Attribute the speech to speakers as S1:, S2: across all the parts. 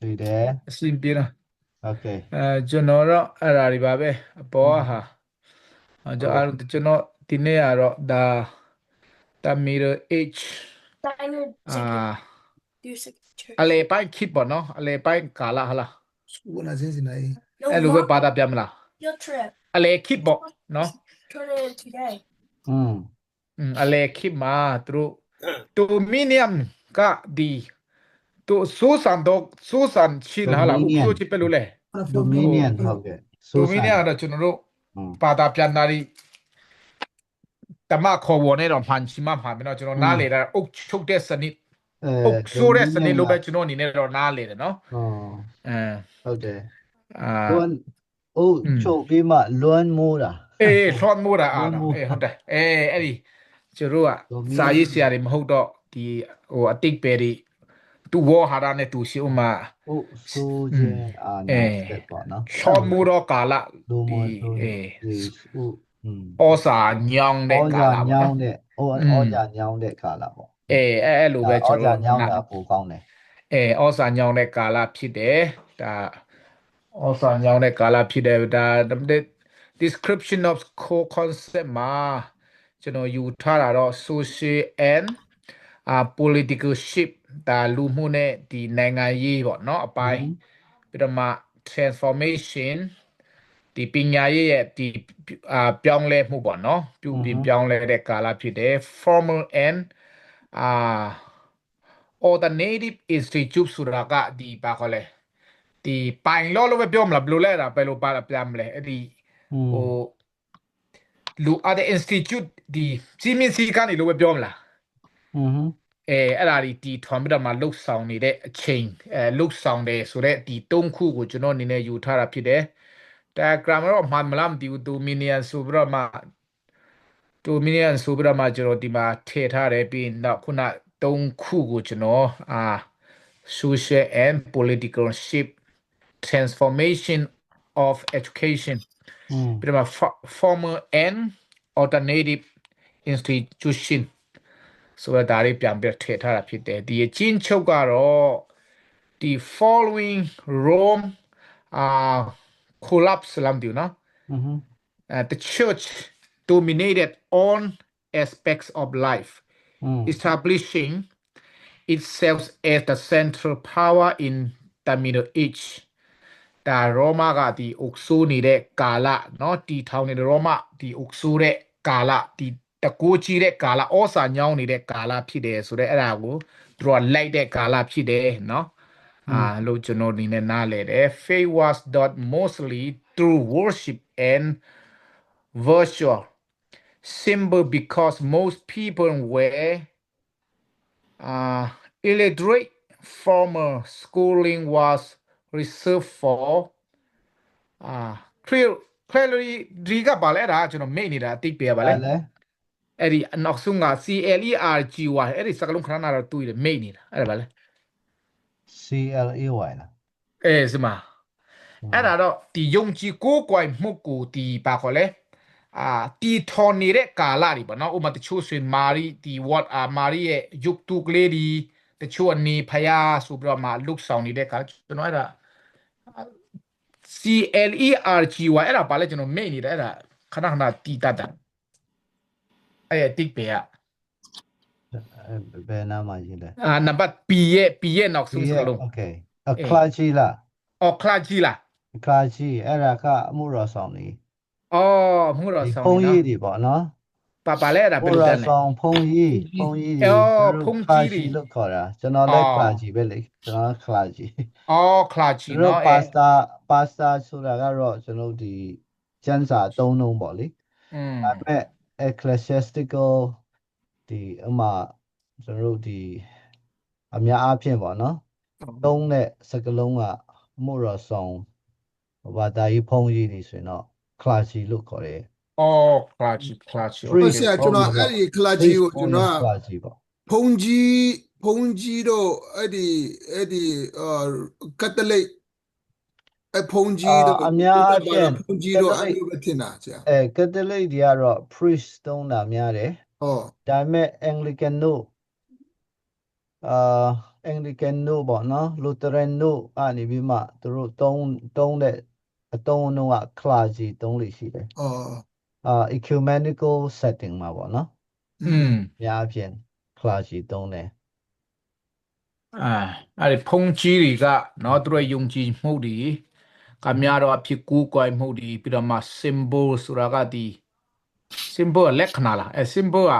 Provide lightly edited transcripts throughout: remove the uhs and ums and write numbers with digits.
S1: တွေ့တယ်
S2: အစဉ်ပြေနော်
S1: okay
S2: ကျွန်တော်တော့အဲ့ဒါတွေပါပဲအပေါ်ဟာကျွန်တော်ဒီနေ့ကတော့ဒါ Middle Age
S3: Diner
S2: အာ
S3: your signature.
S2: အလေပိုင်းခေတ်ပေါ့နော်အလေပိုင်းကာလဟလား
S4: Suko na since na eh.
S3: No,
S2: အဲ့လိုပဲ
S3: mom,
S2: ပါတာပြမလား
S3: field trip.
S2: အလေခေတ်ပေါ့နော်
S3: Turn it in today.
S2: အလေခေတ်မှာသူတို့ဒိုမီနီယမ်ကဒီသူစူဆန်ရှိလားလားဥပ္ပယချိပဲလို့လေ
S1: dominion ဟုတ်ကဲ့
S2: ဒိုမီနီယမ်ကတော့ကျွန်တော်တို့ပါတာပြန်တာဒီတမခေါ်ဝနေတော့မှန်ချီမှမှန်ပြီနော်ကျွန်တော်နားလေတာအုတ်ချုပ်တဲ့စနစ်အုတ်ဆိုးတဲ့စနစ်လို့ပဲကျွန်တော်အနေနဲ့တော့နားလေတယ်နော်
S1: ဟုတ်တယ်
S2: လွ
S1: အိုးချုပ်ပြီးမှလွမ်းမိုးတာ
S2: ထွန်မိုးတာဟုတ်တယ်အဲ့ဒီကျွန်တော်ကစာရေးဆရာတွေမဟုတ်တော့ဒီဟိုအတိတ်ပဲတွေသူဝေါ်ဟာရနဲ့သူရှိဥမာ
S1: ဆိုးခြင်းအာနာဆက်ပေါ့နော်
S2: ချောမိုးတော့ကာလဒီဩစာညောင်းတဲ့ကာလပေါ့နော်
S1: ဩစာညောင်းတဲ့ကာလပေါ့
S2: အဲ့လိုပဲကျွန်တော်
S1: ညောင်းတာပိုကောင်းတယ်
S2: ဩစာညောင်းတဲ့ကာလဖြစ်တယ်ဒါဩစာညောင်းတဲ့ကာလဖြစ်တယ်ဒါ description of core concept မှာကျွန်တော်ယူထားတာတော့ social and political shift ဒါလူမှုနဲ့ဒီနိုင်ငံရေးပေါ့เนาะအပိုင်းပြီးတော့မှ transformation ဒီပညာရေးရဲ့ဒီပြောင်းလဲမှုပေါ့เนาะပြုပြင်ပြောင်းလဲတဲ့ကာလဖြစ်တယ် formal and alternative institute ဆိုတာကဒီပါခေါ်လဲဒီပိုင်လို့ပဲပြောမလားဘယ်လိုလဲတာဘယ်လိုပါပြမလဲအဲ့ဒီဟိုလူအတဲ့ institute ဒီစီမင်းစီကနေလို့ပဲပြောမလားအဲ့ဒါဒီထွန်ပြီးတော့မှလှုပ်ဆောင်နေတဲ့အချိန်လှုပ်ဆောင်တယ်ဆိုတော့ဒီ၃ခုကိုကျွန်တော်အနေနဲ့ယူထားတာဖြစ်တယ် diagram တော့မှန်မလားမသိဘူး dominion ဆိုပြီးတော့မှကျွန်တော်ဒီမှာထည့်ထားတယ်ပြီးနောက်ခုန၃ခုကိုကျွန်တော် social and political shift transformation of education ပြီးတော့ formal and alternative institution ဆိုတော့ဒါလေးပြန်ပြထည့်ထားတာဖြစ်တယ်ဒီအချင်းချုပ်ကတော့ဒီ following Rome collapse လမ်းတူနော်the church dominated all aspects of life establishing itself as the central power in the Middle Age ဒါရောမကဒီအုပ်စိုးနေတဲ့ကာလเนาะတီထောင်နေတဲ့ရောမဒီအုပ်စိုးတဲ့ကာလဒီတကိုးကြီးတဲ့ကာလဩစာညောင်းနေတဲ့ကာလဖြစ်တယ်ဆိုတော့အဲ့ဒါကိုသူတို့ကလိုက်တဲ့ကာလဖြစ်တယ်เนาะလို့ကျွန်တော်ဒီနဲ့နားလဲတယ် faith was done mostly through worship and virtual symbol because most people were illiterate formal schooling was reserved for clearly ဒီကပါလဲဒါကျွန်တော်မိတ်နေတာအသိပေးပါလဲအဲ့ဒီနောက်ဆုံးက CLERGY အဲ့ဒီစကားလုံးခဏနာတော့တူတယ်မိတ်နေတာအဲ့ဒါပါလဲ
S1: CLAY
S2: လားစမအဲ့ဒါတော့ဒီယုံကြည်ကိုးကွယ်မှုကိုဒီပါခေါ်လဲတီထော်နေတဲ့ကာလတွေပေါ့နော်ဥပမာတချို့ဆိုရင်မာရီဒီဝတ်မာရီရဲ့ယုတ်တုကလေးဒီတချို့အနေဖယားဆိုပြီးတော့မှလုတ်ဆောင်နေတဲ့ကာလကျွန်တော်အဲ့ဒါ CLERGY အဲ့ဒါပါလဲကျွန်တော်မိတ်နေတာအဲ့ဒါခဏတီတတ်တာအဲ့တိပေက
S1: ဘယ်နာမှာရေးလဲ
S2: နံပါတ် P ရဲ့နောက်ဆုံးစကားလုံး
S1: Okay clergy လား
S2: clergy လား
S1: clergy အဲ့ဒါကအမှုတော်ဆောင်နေ
S2: မှုတော်ဆောင်
S1: ဘုန်းကြီးတွေပေါ့နော်
S2: ပါလဲအဲ့ဒါဘယ်လိုလဲ
S1: ဘုန်းကြီးတွေ
S2: ဘုန်းကြီးတွေ
S1: လို့ခေါ်တာကျွန်တော်လည်း clergy ပဲလေကျွန်တော် clergy
S2: clergy เนาะ
S1: pastor ဆိုတာကတော့ကျွန်တော်ဒီကျမ်းစာသုံးလုံးပေါ့လေဒါပေမဲ့ ecclesiastical ဒီအမှကျွန်တော်ဒီအများအားဖြင့်ပေါ့နော်သုံးတဲ့စကားလုံးကအမှုတော်ဆောင်ဘာသာရေးဘုန်းကြီးတွေဆိုရင်တော့ clergy လို့ခေါ်တယ်
S2: clergy
S4: ဆရာကျွန်တော်အဲ့ဒီ clergy ကိုကျွန်တော်ဘုန်းကြီးတို့အဲ့ဒီကက်သလစ်ဘုန်းကြီးတို့
S1: အများအားဖြင့်
S4: ဘုန်းကြီးတို့အဲ့လိုပဲထင်တာဆရာ
S1: ကက်သလစ်တွေကတော့ priest သုံးတာများတယ်ဒါပေမဲ့ Anglican တို့ Anglican တို့ပေါ့နော် Lutheran တို့အနေပြီးမှသူတို့သုံးတဲ့အတုံးအနှုံးက clergy သုံးလို့ရှိတယ် ecumenical setting မှာပေါ့နော်အများအပြား clergy သုံးတယ်
S2: အဲ့ဒီဖုန်ကြီးတွေကနော်သူတို့ယုံကြည်မှုတွေကများတော့အဖြစ်ကူးကွယ်မှုတွေပြီးတော့မှ symbol ဆိုတာကဒီ symbol လက္ခဏာလားsymbol က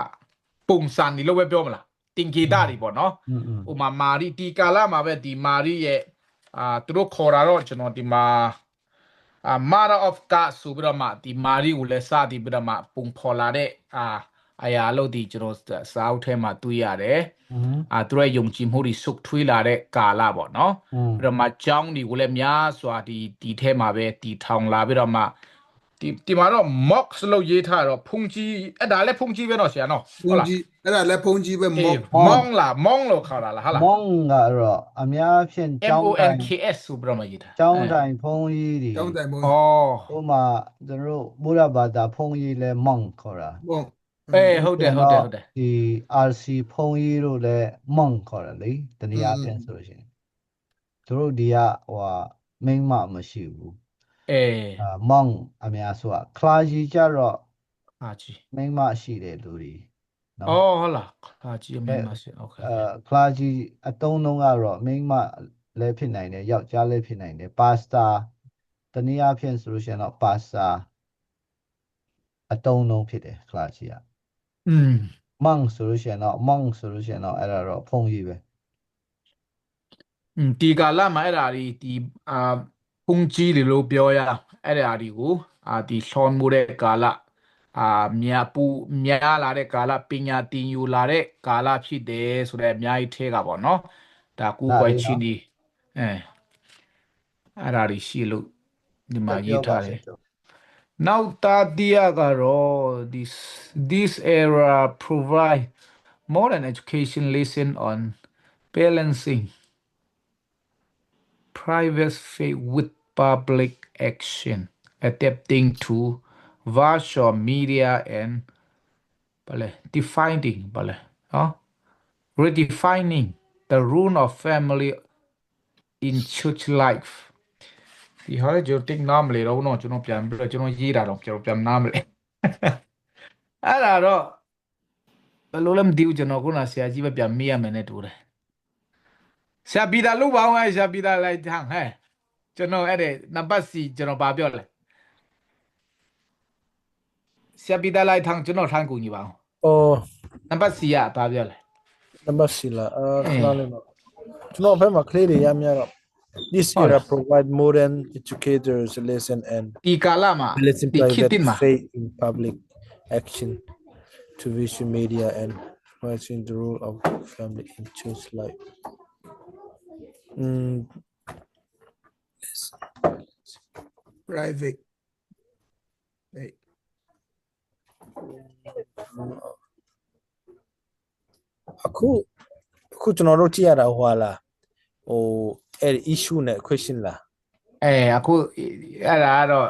S2: ပုံစံဒီလိုပဲပြောမလားတင်ကေတာတွေပေါ့နော်ဥမာမာရီဒီကာလမှာပဲဒီမာရီရဲ့သူတို့ခေါ်တာတော့ကျွန်တော်ဒီမှာMother of God ဆိုပြီးတော့မှဒီမာရီကိုလည်းစသည်ပြီးတော့မှပုံဖော်လာတဲ့အရာလို့ဒီကျွန်တော်စာအုပ်ထဲမှာတွေ့ရတယ်သူရဲ့ယုံကြည်မှုတွေဆုတ်ထွေးလာတဲ့ကာလပေါ့နော်ပြီးတော့မှကျောင်းတွေကိုလည်းများစွာဒီထဲမှာပဲဒီထောင်လာပြီးတော့မှဒီမှာတော့ mock လို့ရေးထားတော့ဖုန်ကြီးအဲ့ဒါလည်းဖုန်ကြီးပဲတော့ဆရာနော်
S4: ဟုတ်လားအဲ့ဒါလည်းဖုန်ကြီးပဲ
S2: mock လားမောင်းလို့ခေါ်တာလားဟာလား
S1: Mong ကတော့အများဖြင့်ကျောင်းတိုင်
S2: MONKS ဆိုပြီးတော့မှရေးထား
S1: ကျောင်းတိုင်ဖုန်ကြီးတွေ
S4: ကျောင်းတိုင်ဖုန်
S2: ဩ
S1: ဟိုမှာသူတို့ဘုရားဘာသာဖုန်ကြီးလဲ Mong ခေါ်တာ
S4: Mong
S2: ဟုတ်တယ်
S1: ဒီ RC ဖုန်ကြီးတို့လဲ Mong ခေါ်တယ်လေတနည်းအားဖြင့်ဆိုလို့ရှိရင်သူတို့ဒီကမိန်းမမရှိဘူးMong အများဆိုတာ clergy ကြတော့မိန်းမရှိတယ်လူတွေ
S2: နော်ဟုတ်လား clergy မိန်းမရှိ okay
S1: clergy အတုံးလုံးကတော့မိန်းမလည်းဖြစ်နိုင်တယ်ယောက်ျားလည်းဖြစ်နိုင်တယ် pastor တနည်းအားဖြင့်ဆိုလို့ရှိရင်တော့ pastor အတုံးလုံးဖြစ်တယ် clergy ကmonk ဆိုလို့ရှိရင်တော့အဲ့ဒါတော့ဖုန်ကြီးပဲ
S2: ဒီကာလမှာအဲ့ဒါဒီဖုန်ကြီးတွေလို့ပြောရအဲ့ဒါတွေကိုဒီဆွန်မှုတဲ့ကာလများလာတဲ့ကာလပညာတင်ယူလာတဲ့ကာလဖြစ်တယ်ဆိုတော့အများကြီးထဲကပေါ့နော်ဒါကူကွယ်ချင်းဒီအဲ့ဒါရှိလို့ဒီမှာရေးထားတယ်နောက်တာဒီယာကတော့ this era provide modern education lesson on balancing private faith with public action adapting to virtual media and redefining the role of family in church life ဒီဟာလည်းကျွန်တော်တင်နားမလဲတော့ကျွန်တော်ပြန်ပြီးတော့ကျွန်တော်ရေးတာတော့ကျွန်တော်ပြန်နားမလဲအဲ့ဒါတော့ဘယ်လိုလဲမသိဘူးကျွန်တော်ခုနဆရာကြီးပဲပြန်မေးရမယ်နဲ့တူတယ်ဆရာပြည်သားလို့ပါအောင်ဆရာပြည်သားလိုက်ထမ်းဟဲ့ကျွန်တော်အဲ့တဲ့နံပါတ်စီကျွန်တော်ပါပြောလဲဆရာပြည်သားလိုက်ထမ်းကျွန်တော်ထမ်းကူညီပါအောင်နံပါတ်စီကပါပြောလဲ
S5: နံပါတ်စီလားခဏလေးတော့ကျွန်တော်ဘက်မှာကလေးတွေရများတော့This era provide modern educators lesson and faith in public action to visual media and watching the role of family in church life.
S4: Private.
S5: အခုကျွန်တော်တို့ကြည့်ရတာဟိုလားဟိုအဲ့ issue နဲ့ question လား
S2: အခုအဲ့ဒါကတော့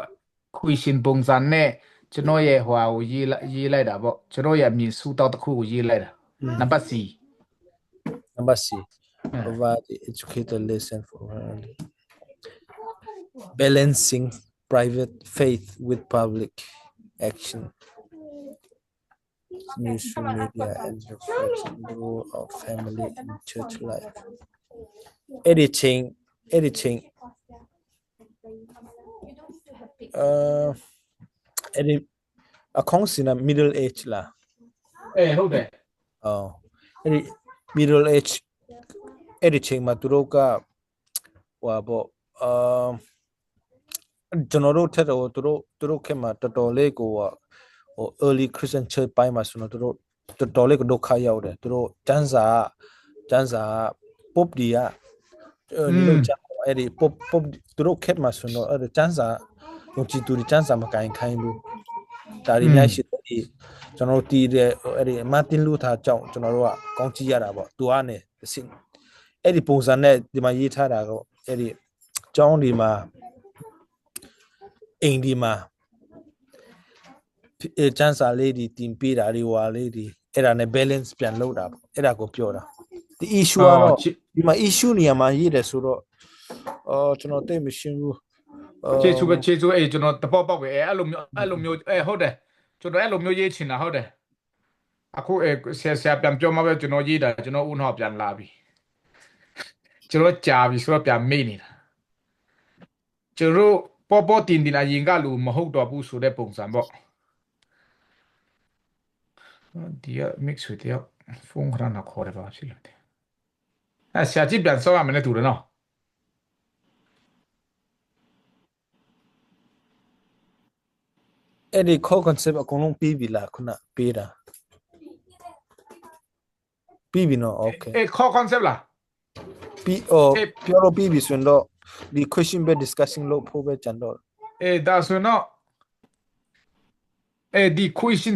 S2: question ပုံစံနဲ့ကျွန်တော်ရဲ့ဟိုကိုရေးလိုက်တာပေါ့ကျွန်တော်ရဲ့အမြင်စုတောက်တစ်ခုကိုရေးလိုက်တာနံပါတ် C
S5: provide the educator lesson for balancing private faith with public action social media and reflecting the role of family in church life editing အခေါင်းစင် middle age လား
S2: ဟုတ်တယ်
S5: အဲ့ဒီ middle age အဲ့ဒီချိန်မှာသူတို့ကဟိုပေါ့ကျွန်တော်တို့ထက်တော့သူတို့ခင်မှာတော်တော်လေးကိုဟို early Christian church ပိုင်းမှာဆိုတော့သူတို့တော်တော်လေးကိုဒုက္ခရောက်တယ်သူတို့ကျမ်းစာပုပ်ဒီကလို့ကြောက်အဲ့ဒီ ပုပ်သူတို့ခက်မှာဆိုတော့အဲ့ကျမ်းစာယုံကြည်သူတွေကျမ်းစာမကင်ခိုင်းဘူးဒါတွေများရှိတယ်ကျွန်တော်တို့တီးတဲ့အဲ့ဒီမာတင်လူသာကြောင့်ကျွန်တော်တို့ကကောင်းကြည့်ရတာပေါ့သူကနေအဲ့ဒီပုံစံနဲ့ဒီမှာရေးထားတာကအဲ့ဒီကျောင်းဒီမှာအိမ်ဒီမှာကျန်းစာလေးဒီတင်ပေးတာတွေဟွာလေးဒီအဲ့ဒါနဲ့ balance ပြန်လုပ်တာပေါ့အဲ့ဒါကိုပြောတာ ဒီ issue ကတော့ဒီမှာ issue နေရာမှာရေးတယ်ဆိုတော့ကျွန်တော်သိမရှင်းဘူး
S2: ခြေချူပဲကျွန်တော်တပေါက်ပေါက်ပဲအဲ့လိုမျိုးဟုတ်တယ်ကျွန်တော်အဲ့လိုမျိုးရေးချင်တာဟုတ်တယ်အခုဆရာပြန်ပြောမှပဲကျွန်တော်ရေးတာကျွန်တော်ဦးနှောက်ပြန်လာပြီကျွန်တော်ကြာပြီဆိုတော့ပြန်မေ့နေတာကျွန်တော်ပေါ်တင်အရင်ကလူမဟုတ်တော့ဘူးဆိုတဲ့ပုံစံပေါ့ဒီက mix ဆွေတယောက်ဖုန်းခဏနာခေါ်တယ်ပါဖြစ်လို့တယ်ဆရာကြည့်ပြန်စောရမယ်နဲ့တူတယ်နော်
S5: အဲ့ဒီ core concept အကုန်လုံးပြီးပြီလားခုနပေးတာပြီးပြီနော် okay
S2: core concept လား
S5: ပြီးပြောလို့ပြီးပြီဆိုရင်တော့ဒီ question based discussion လုပ်ဖို့ပဲကြံတော့
S2: ဒါဆိုတော့the question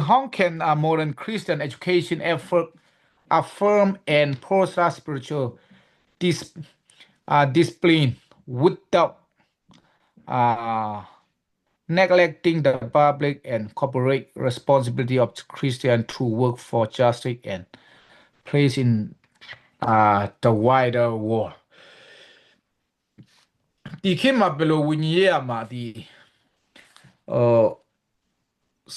S2: how can a modern Christian education effort affirm and foster spiritual discipline without neglecting the public and corporate responsibility of Christian to work for justice and place in the wider world ဒီခေတ်မှာဘယ်လိုဝင်ရမှာဒီ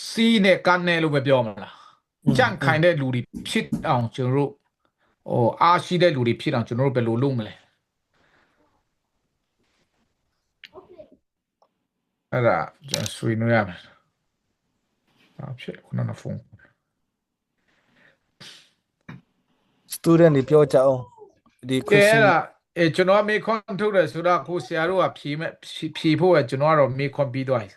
S2: စီးနဲ့ကန်နဲ့လို့ပဲပြောမှာလားကြန့်ခိုင်တဲ့လူတွေဖြစ်အောင်ကျွန်တော်တို့အားရှိတဲ့လူတွေဖြစ်အောင်ကျွန်တော်တို့ဘယ်လိုလုပ်မလဲအဲ့ဒါကျွန်တော်ဆွေးနွေးရမယ်ဖြစ်ခုနကဖုန်း
S5: student တွေပြောကြအောင်ဒီ question
S2: ကျွန်တော်မေးခွန်းထုတ်တယ်ဆိုတော့ကိုဆရာတို့ကဖြေဖို့ကျွန်တော်ကတော့မေးခွန်းပြီးသွားပြီ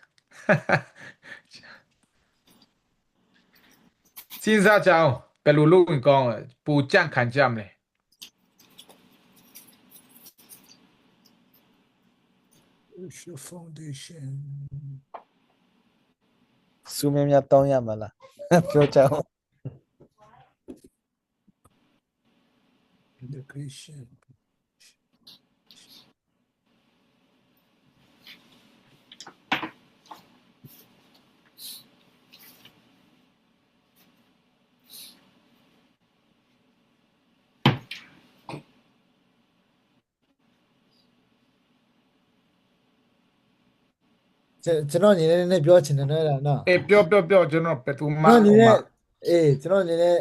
S2: စဉ်းစားကြအောင်ဘယ်လိုလုပ်ရင်ကောင်းလဲပူကြန့်ခံကြမလဲ
S4: foundation
S5: စူးမြတ်တောင်းရမလားပြောကြအောင်
S4: the Christian
S6: ကျွန်တော်ညီနဲ့ပြောချင်တယ်နော်နော်
S2: ပြောကျွန်တော်ဘယ်သူမှ
S6: ကျွန်တော်ညီနဲ့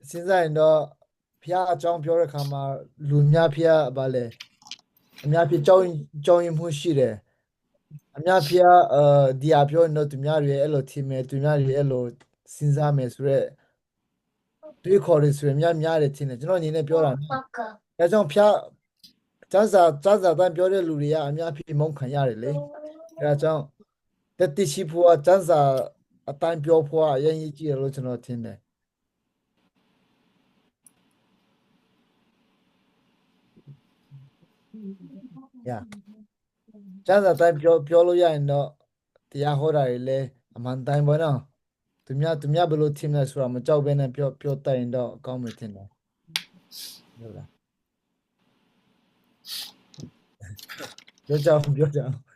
S6: စဉ်းစားရင်တော့ဖျားအကြောင်းပြောတဲ့ခါမှာလူများဖျားဗာလဲအများဖျားကြောင်းရင်မှုရှိတယ်အများဖျားဒီအပြောတော့သူများတွေအဲ့လိုထင်မယ်သူများတွေအဲ့လိုစဉ်းစားမယ်ဆိုရက်တွေးခေါ်ရဆိုရင်များတယ်ထင်တယ်ကျွန်တော်ညီနဲ့ပြောတာအဲကြောင့်ဖျားစမ်းစာတန်းပြောတဲ့လူတွေကအများဖျားမုန်းခံရတယ်လေအဲကြောင့်တတိရှိဖို့စမ်းစာအတိုင်းပြောဖို့အရင်ကြီးတယ်လို့ကျွန်တော်ထင်တယ်စမ်းစာတိုင်းပြောလို့ရရင်တော့တရားဟောတာတွေလည်းအမှန်တိုင်းပေါ့နော်သူများဘယ်လိုထင်လဲဆိုတာမကြောက်ဘဲနဲ့ပြောတတ်ရင်တော့အကောင်းမယ်ထင်တယ်ဟုတ်လားပြောကြအောင်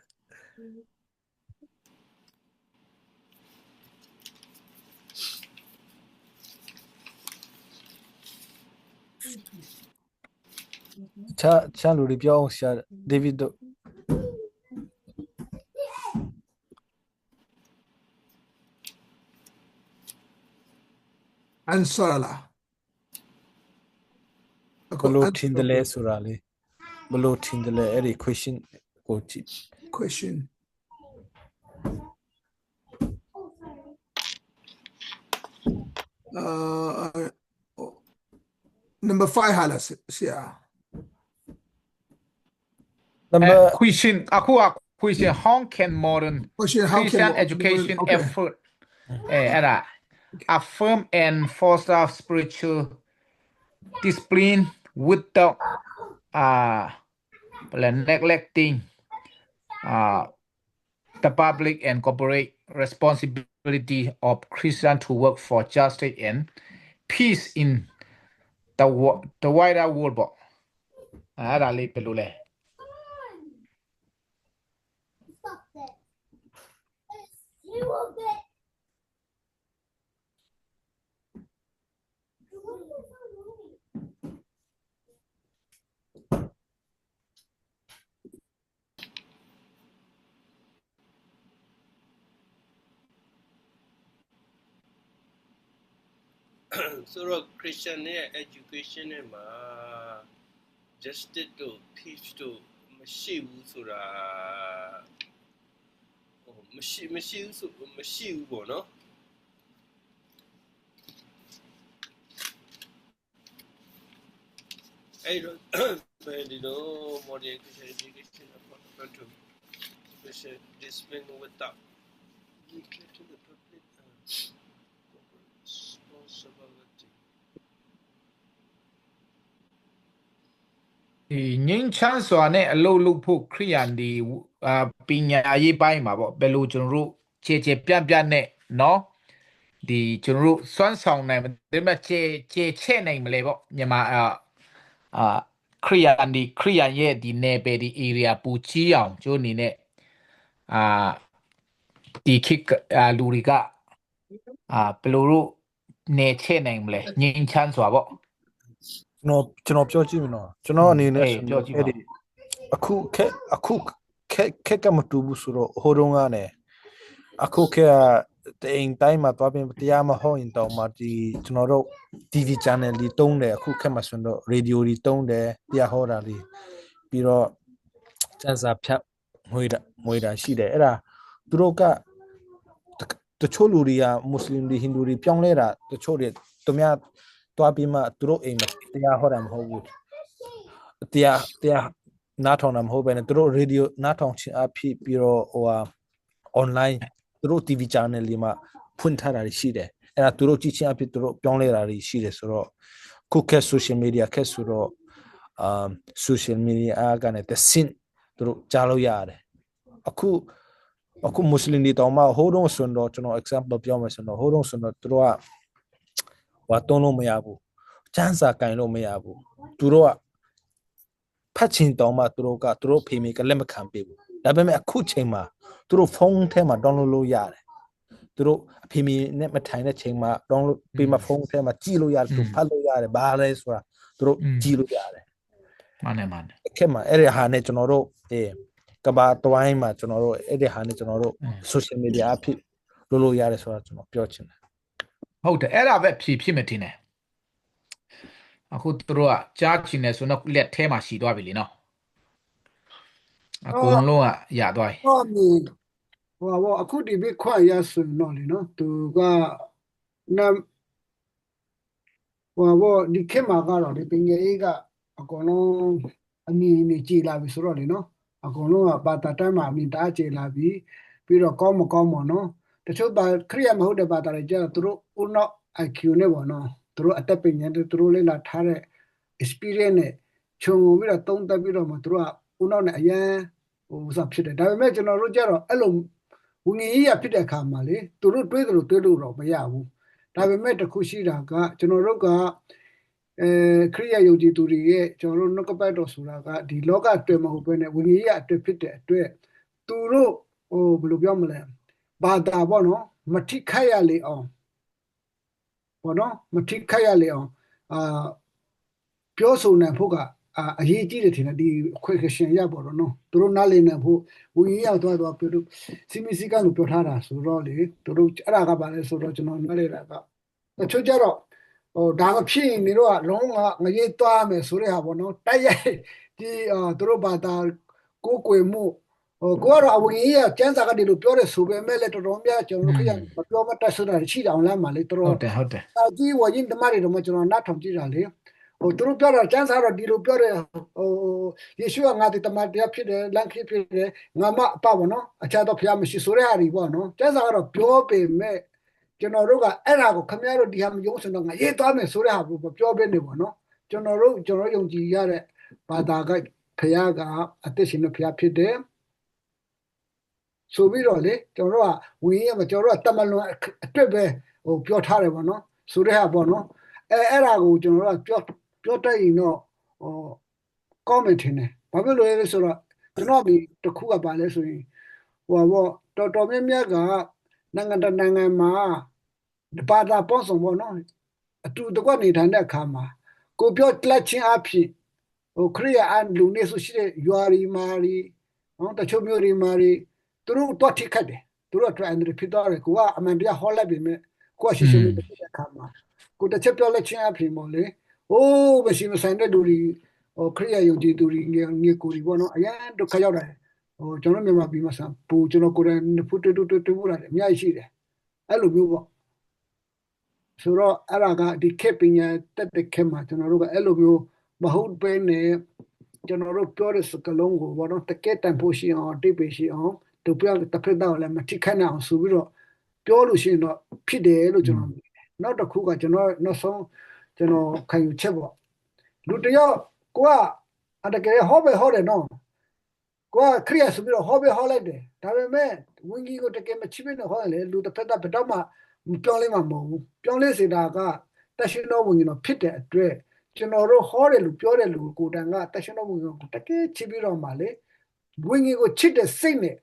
S5: ချာလူတွေပြောအောင်ဆရာဒေးဗစ်တို့
S4: answer လား
S5: ဘလို့ထင်တယ်လဲဆိုတာလေဘလို့ထင်တယ်လဲအဲ့ဒီ question ကိုကြည့်
S4: question number 5ဟာလားဆရာ
S5: number
S2: question အခုက question how can modern Christian education effortအဲ့ဒါaffirm and foster spiritual discipline without neglecting the public and corporate responsibility of Christians to work for justice and peace in the wider world ပေါ့အဲ့ဒါလေးဘယ်လိုလဲ
S6: ဟ
S7: ဆိုတော့ Christian ရဲ့ education နဲ့မှာ justice တို့ peace တို့မရှိဘူးဆိုတာမရှိဘူးပေါ့နော်အဲ့တော့ဘယ်ဒီလို modern Christian education apart to special discipline without to the public responsibility
S2: ဒီငင်းချမ်းစွာနဲ့အလုပ်လုပ်ဖို့ခရိယန်ဒီပညာရေးပိုင်းမှာပေါ့ဘယ်လိုကျွန်တော်တို့ခြေပြန့်နဲ့เนาะဒီကျွန်တော်တို့စွမ်းဆောင်နိုင်တယ်မဲ့ခြေချဲ့နိုင်မလဲပေါ့မြန်မာခရိယန်ရဲ့ဒီနယ်ပယ်ဒီ area ပူချီအောင်ကျိုးအနေနဲ့ဒီခိကလူတွေကဘယ်လိုတို့နေချဲ့နိုင်မလဲငင်းချမ်းစွာပေါ့
S5: ကျွန်တော်ပြောကြည့်မယ်နော်ကျွန်တော်အနေနဲ့ပြောကြည့်ပါအခုကမတူဘူးဆိုတော့ဟိုတုန်းကနေအခုကတိမ်တိုင်းမှာသွားပြီးတရားမဟုတ်ရင်တော့မှဒီကျွန်တော်တို့ TV channel တွေတုံးတယ်အခုခက်မှဆိုတော့ radio တွေတုံးတယ်တရားဟောတာတွေပြီးတော့စံစာဖြတ်ငွေတာရှိတယ်အဲ့ဒါသူတို့ကတချို့လူတွေကမွတ်စလင်တွေဟိန္ဒူတွေပြောင်းလဲတာတချို့တွေသူများသွားပြီးမှသူတို့အိမ်မှာတရားဟောတာမဟုတ်ဘူးတရားနားထောင်တာမဟုတ်ဘဲနဲ့သူတို့ radio နားထောင်ခြင်းအဖြစ်ပြီးတော့online သူတို့ TV channel တွေမှာဖွင့်ထားတာရှိတယ်အဲ့ဒါသူတို့ကြည့်ခြင်းအဖြစ်သူတို့ပြောင်းလဲတာရှိတယ်ဆိုတော့ခုက social media ကဆိုတော့ social media ကနေတဆင့်သူတို့ကြားလို့ရတယ်အခုမွတ်စလင်တွေတောင်မှဟိုတုန်းဆိုတော့ကျွန်တော် example ပြောမယ်ဆိုတော့ဟိုတုန်းဆိုတော့သူတို့ကတုံးလို့မရဘူးကျန်းစာကင်လို့မရဘူးသူတို့ကဖတ်ချင်တောင်မှသူတို့ဖေမေကလက်မခံပေးဘူးဒါပေမဲ့အခုချိန်မှာသူတို့ဖုန်းထဲမှာ download လုပ်ရတယ်သူတို့အဖေမေနဲ့မထိုင်တဲ့ချိန်မှာ download ပေးမှဖုန်းထဲမှာကြည့်လို့ရတယ်သူဖတ်လို့ရတယ်ဘာလဲဆိုတာသူတို့ကြည့်လို့ရတယ်
S2: မှန်တယ်
S5: အခက်မှာအဲ့ဒီဟာနဲ့ကျွန်တော်တို့ကဘာတွိုင်းမှာကျွန်တော်တို့အဲ့ဒီဟာနဲ့ကျွန်တော်တို့ social media အဖြစ်လို့ရတယ်ဆိုတာကျွန်တော်ပြောချင်တယ်
S2: ဟုတ်တယ်အဲ့ဒါပဲဖြစ်မတင်တယ်အခုသူတို့ကကြားချင်တယ်ဆိုတော့လက်ထဲမှာရှိသွားပြီလေနော်အကုန်လုံးကရသွားပြီ
S4: အခုဒီဘက်ခွာရဆိုတော့လေနော်သူကဒီခေတ်မှာကတော့ဒီပင်ကြီးကအကုန်လုံးအမြင်နဲ့ကြည်လာပြီဆိုတော့လေနော်အကုန်လုံးကဘာသာတမ်းမှာအမြင်တားကြည်လာပြီပြီးတော့ကောင်းမပေါ့နော်တချို့ခရိယာမဟုတ်တဲ့ဘာသာတွေကျတော့သူတို့ဦးနောက် IQ နဲ့ပေါ့နော်သူတို့အသက်ပညာတွေသူတို့လေ့လာထားတဲ့ experience နဲ့ခြုံပြီးတော့သုံးသပ်ပြီးတော့မှသူတို့ကဦးနောက်နဲ့အရန်စဖြစ်တယ်ဒါပေမဲ့ကျွန်တော်တို့ကျတော့အဲ့လိုဝင်ကြီးရဖြစ်တဲ့အခါမှာလေသူတို့တွေးလို့တော့မရဘူးဒါပေမဲ့တခုရှိတာကကျွန်တော်တို့ကခရိယာယုံကြည်သူတွေရဲ့ကျွန်တော်တို့နှုတ်ကပတ်တော်ဆိုတာကဒီလောကအတွက်မဟုတ်ဘဲနဲ့ဝင်ကြီးရအတွက်ဖြစ်တဲ့အတွက်သူတို့ဘယ်လိုပြောမလဲဘာသာပေါ့နော်မထိခိုက်ရလေအောင်ပေါ့နော်မထိခိုက်ရလေအောင်ပြောဆိုနိုင်ဖို့ကအရေးကြီးတယ်ထင်တယ်ဒီခွေရှင်ရပေါ့နော်သူတို့နားလည်နိုင်ဖို့ဝင်ကြီးရောက်သွားပြောလို့စီမီစီကလို့ပြောထားတာဆိုတော့လေသူတို့အဲ့ဒါကဘာလဲဆိုတော့ကျွန်တော်နားလည်တာကတချို့ကြတော့ဒါမဖြစ်ရင်နေတော့လုံးဝငရေသွားမယ်ဆိုတဲ့ဟာပေါ့နော်တိုက်ရိုက်ဒီသူတို့ဘာသာကိုယ်ကွယ်မှုကိုကတော့အဝင်ကြီးကကျန်းစာကတည်းကပြောတယ်ဆိုပေမဲ့လည်းတော်တော်များကျွန်တော်တို့ခရမပြောမတတ်ဆိုတာရှိတာအောင်လားမလေးတော်
S2: ဟုတ်တယ်
S4: ဒီဝရင်တမတွေတော့ကျွန်တော်နားထောင်ကြည့်တာလေသူတို့ပြောတာကျန်းစာတော့ဒီလိုပြောတယ်ယေရှုကငါဒီတမတရားဖြစ်တယ်လမ်းဖြစ်တယ်ငါမအပပေါ့နော်အခြားတော့ဖျားမရှိဆိုတဲ့ဟာတွေပေါ့နော်ကျန်းစာကတော့ပြောပေမဲ့ကျွန်တော်တို့ကအဲ့ဒါကိုခမရတို့ဒီဟာမယုံစင်တော့ငါရေးသွားမယ်ဆိုတဲ့ဟာကိုပြောပေးနေပေါ့နော်ကျွန်တော်ယုံကြည်ရတဲ့ဘာသာကဖျားကအသက်ရှင်တဲ့ဖျားဖြစ်တယ်ဆိုပြီးတော့လေကျွန်တော်တို့ကဝင်ရမှာကျွန်တော်တို့ကတမလွန်အတွက်ပဲပြောထားတယ်ပေါ့နော်ဆိုတဲ့ဟာပေါ့နော်အဲ့ဒါကိုကျွန်တော်တို့ကပြောတတ်ရင်တော့ကောင်းမယ်ထင်တယ်ဘာဖြစ်လို့လဲဆိုတော့ကျွန်တော်ဒီတစ်ခုကပါလဲဆိုရင်တော်တော်များများကနိုင်ငံတကာနိုင်ငံမှာဘာသာပေါင်းစုံပေါ့နော်အတူတကွနေထိုင်တဲ့အခါမှာကိုပြောလက်ချင်းအဖြစ်ခရိယာအန်လူနေဆိုရှိတဲ့ယွာရီမာရီတချို့မျိုးရီမာရီသူတို့တော့ထိခတ်တယ်သူတို့ try and repeat တော့ကိုကအမှန်တရားဟောလိုက်ပြီမဲ့ကိုကရှိရှိနေတဲ့အခါမှာ ကိုတစ်ချက်ပြောလက်ချင်းအဖြစ်ပေါ့လေမရှိမဆိုင်တဲ့လူတွေခရိယာယုံကြည်သူတွေငယ်ကိုတွေပေါ့နော်အရန်ဒုက္ခရောက်တယ်ကျွန်တော်မြန်မာပြည်မှာဆံပူကျွန်တော်ကိုယ်တိုင်နှစ်ဖူးတူပူလာတယ်အများကြီးရှိတယ်အဲ့လိုမျိုးပေါ့ဆိုတော့အဲ့ဒါကဒီခေတ်ပညာတက်တဲ့ခေတ်မှာကျွန်တော်တို့ကအဲ့လိုမျိုးမဟုတ်ပဲနဲ့ကျွန်တော်တို့ပြောတဲ့စကားလုံးကိုဘောတော့တကယ်တန်ဖို့ရှိအောင်တိတ်ပေရှိအောင်သူပြောတစ်ဖက်တော့လည်းမထိခိုက်နိုင်အောင်ဆိုပြီးတော့ပြောလို့ရှိရင်တော့ဖြစ်တယ်လို့ကျွန်တော်နောက်တစ်ခုကကျွန်တော်နောက်ဆုံးကျွန်တော်ခံယူချက်ပေါ့လူတယောက်ကိုကအတကယ်ဟောတယ်နော်ကိုကခရိယာဆိုပြီးတော့ဟောလိုက်တယ်ဒါပေမဲ့ဝင်းကြီးကိုတကယ်မချိမနဲ့ဟောတယ်လူတစ်ဖက်တော့ဘယ်တော့မှမပြောလဲမှာမဟုတ်ဘူးပြောလဲစေတာကတရှင်တော်ဝင်းကြီးတော့ဖြစ်တဲ့အတွက်ကျွန်တော်တို့ဟောတယ်လူပြောတယ်လူကိုတန်ကတရှင်တော်ဝင်းကြီးကိုတကယ်ချစ်ပြီးတော့မှလေဝင်းကြီးကိုချစ်တဲ့စိတ်နဲ့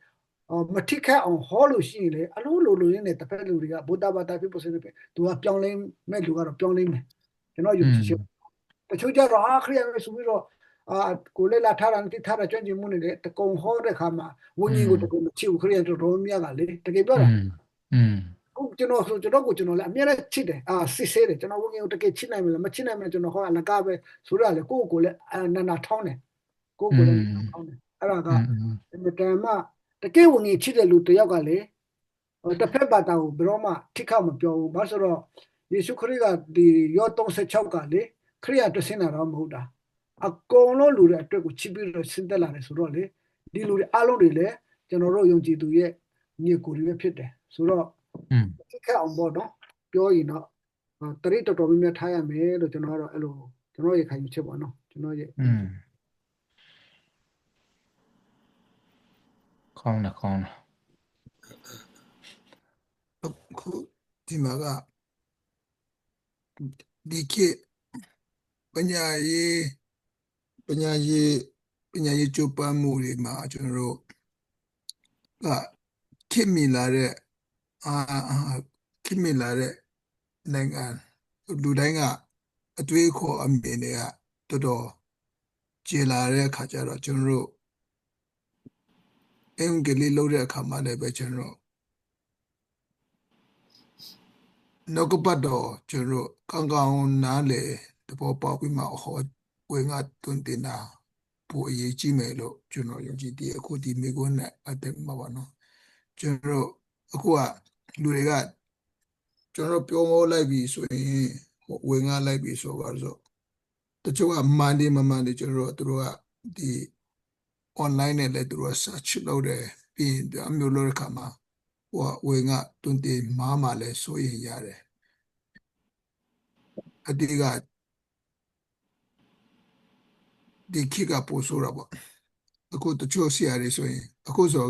S4: မထိခိုက်အောင်ဟောလို့ရှိရင်လေအလိုလိုရင်းနဲ့တစ်ဖက်လူတွေကဗုဒ္ဓဘာသာဖြစ်ပေါ်စေတယ်သူကပြောင်းလဲမဲ့လူကတော့ပြောင်းလဲမယ်ကျွန်တော်ယူချစ်တချို့ကြတော့ခရိယာပဲဆိုပြီးတော့ကိုလေလာထားတာတိထားတာကြွန့်ကျင်မှုနေလေတကုံဟောတဲ့ခါမှာဝင်းကြီးကိုတကုံမချစ်ဘူးခရိယာတော်မြတ်ကလေတကယ်ပြောတာကိုကျွန်တော်လည်းအမြဲတမ်းချစ်တယ်စစ်ဆေးတယ်ကျွန်တော်ဝင်းကြီးကိုတကယ်ချစ်နိုင်မလားမချစ်နိုင်မလားကျွန်တော်ဟောအလကားပဲဆိုတော့လေကိုလည်းနာထောင်းတယ်ကိုလည်းထောင်းတယ်အဲ့ဒါကဒီတမ်းမှာတကယ်ဝင်းကြီးချစ်တဲ့လူတယောက်ကလေတစ်ဖက်ဘာသာကိုဘယ်တော့မှထိခောက်မပြောဘူးဘာဆိုတော့ယေရှုခရစ်ကဒီယော36ကလေခရိယာတဆင်းတာတော့မဟုတ်တာအကုန်လုံးလူတွေအတွက်ကိုချစ်ပြီးတော့ဆင်းသက်လာတယ်ဆိုတော့လေဒီလူတွေအားလုံးတွေလည်းကျွန်တော်တို့ယုံကြည်သူရဲ့ညီကိုတွေပဲဖြစ်တယ်ဆိုတော့ထိခောက်အောင်ပေါ့နော်ပြောရင်တော့တရိတော်တော်များများထားရမယ်လို့ကျွန်တော်ကတော့အဲ့လိုကျွန်တော်ရဲ့ခံယူချက်ပေါ့နော်ကျွန်တော်ရဲ့
S2: ကောင်းတယ်
S8: ခုဒီမှာကဒီခေတ်ပညာရေးကြိုးပမ်းမှုတွေမှာကျွန်တော်တို့ကခေတ်မီလာတဲ့နိုင်ငံလူတိုင်းကအတွေးခေါ်အမြင်တွေကတော်တော်ကျေလာတဲ့အခါကျတော့ကျွန်တော်တို့အင်္ဂလိပ်လို့တဲ့အခါမှာလည်းပဲကျွန်တော်တို့နှုတ်ကပတ်တော်ကျွန်တော်ကောင်းနားလေတဘောပေါက်ပြီးမှဟောဝင်ကတွင်တင်တာပိုအရေးကြီးမယ်လို့ကျွန်တော်ယုံကြည်တယ်အခုဒီမိကွန်းနဲ့အတက်မှာပါနော်ကျွန်တော်အခုကလူတွေကကျွန်တော်ပြောမိုးလိုက်ပြီဆိုရင်ဝင်ကလိုက်ပြီဆိုတော့တချို့ကမန်ဒီကျွန်တော်တို့ကဒီ online နဲ့လည်းသူတို့ search လုပ်တယ်ပြီးအမျိုးလို့ခါမှာဝင်ကတွင်တင်မှာလဲဆိုရင်ရတယ်အတိကဒီခိကပို့ဆိုတော့ပေါ့အခုတချို့ဆရာတွေဆိုရင်အခုဆို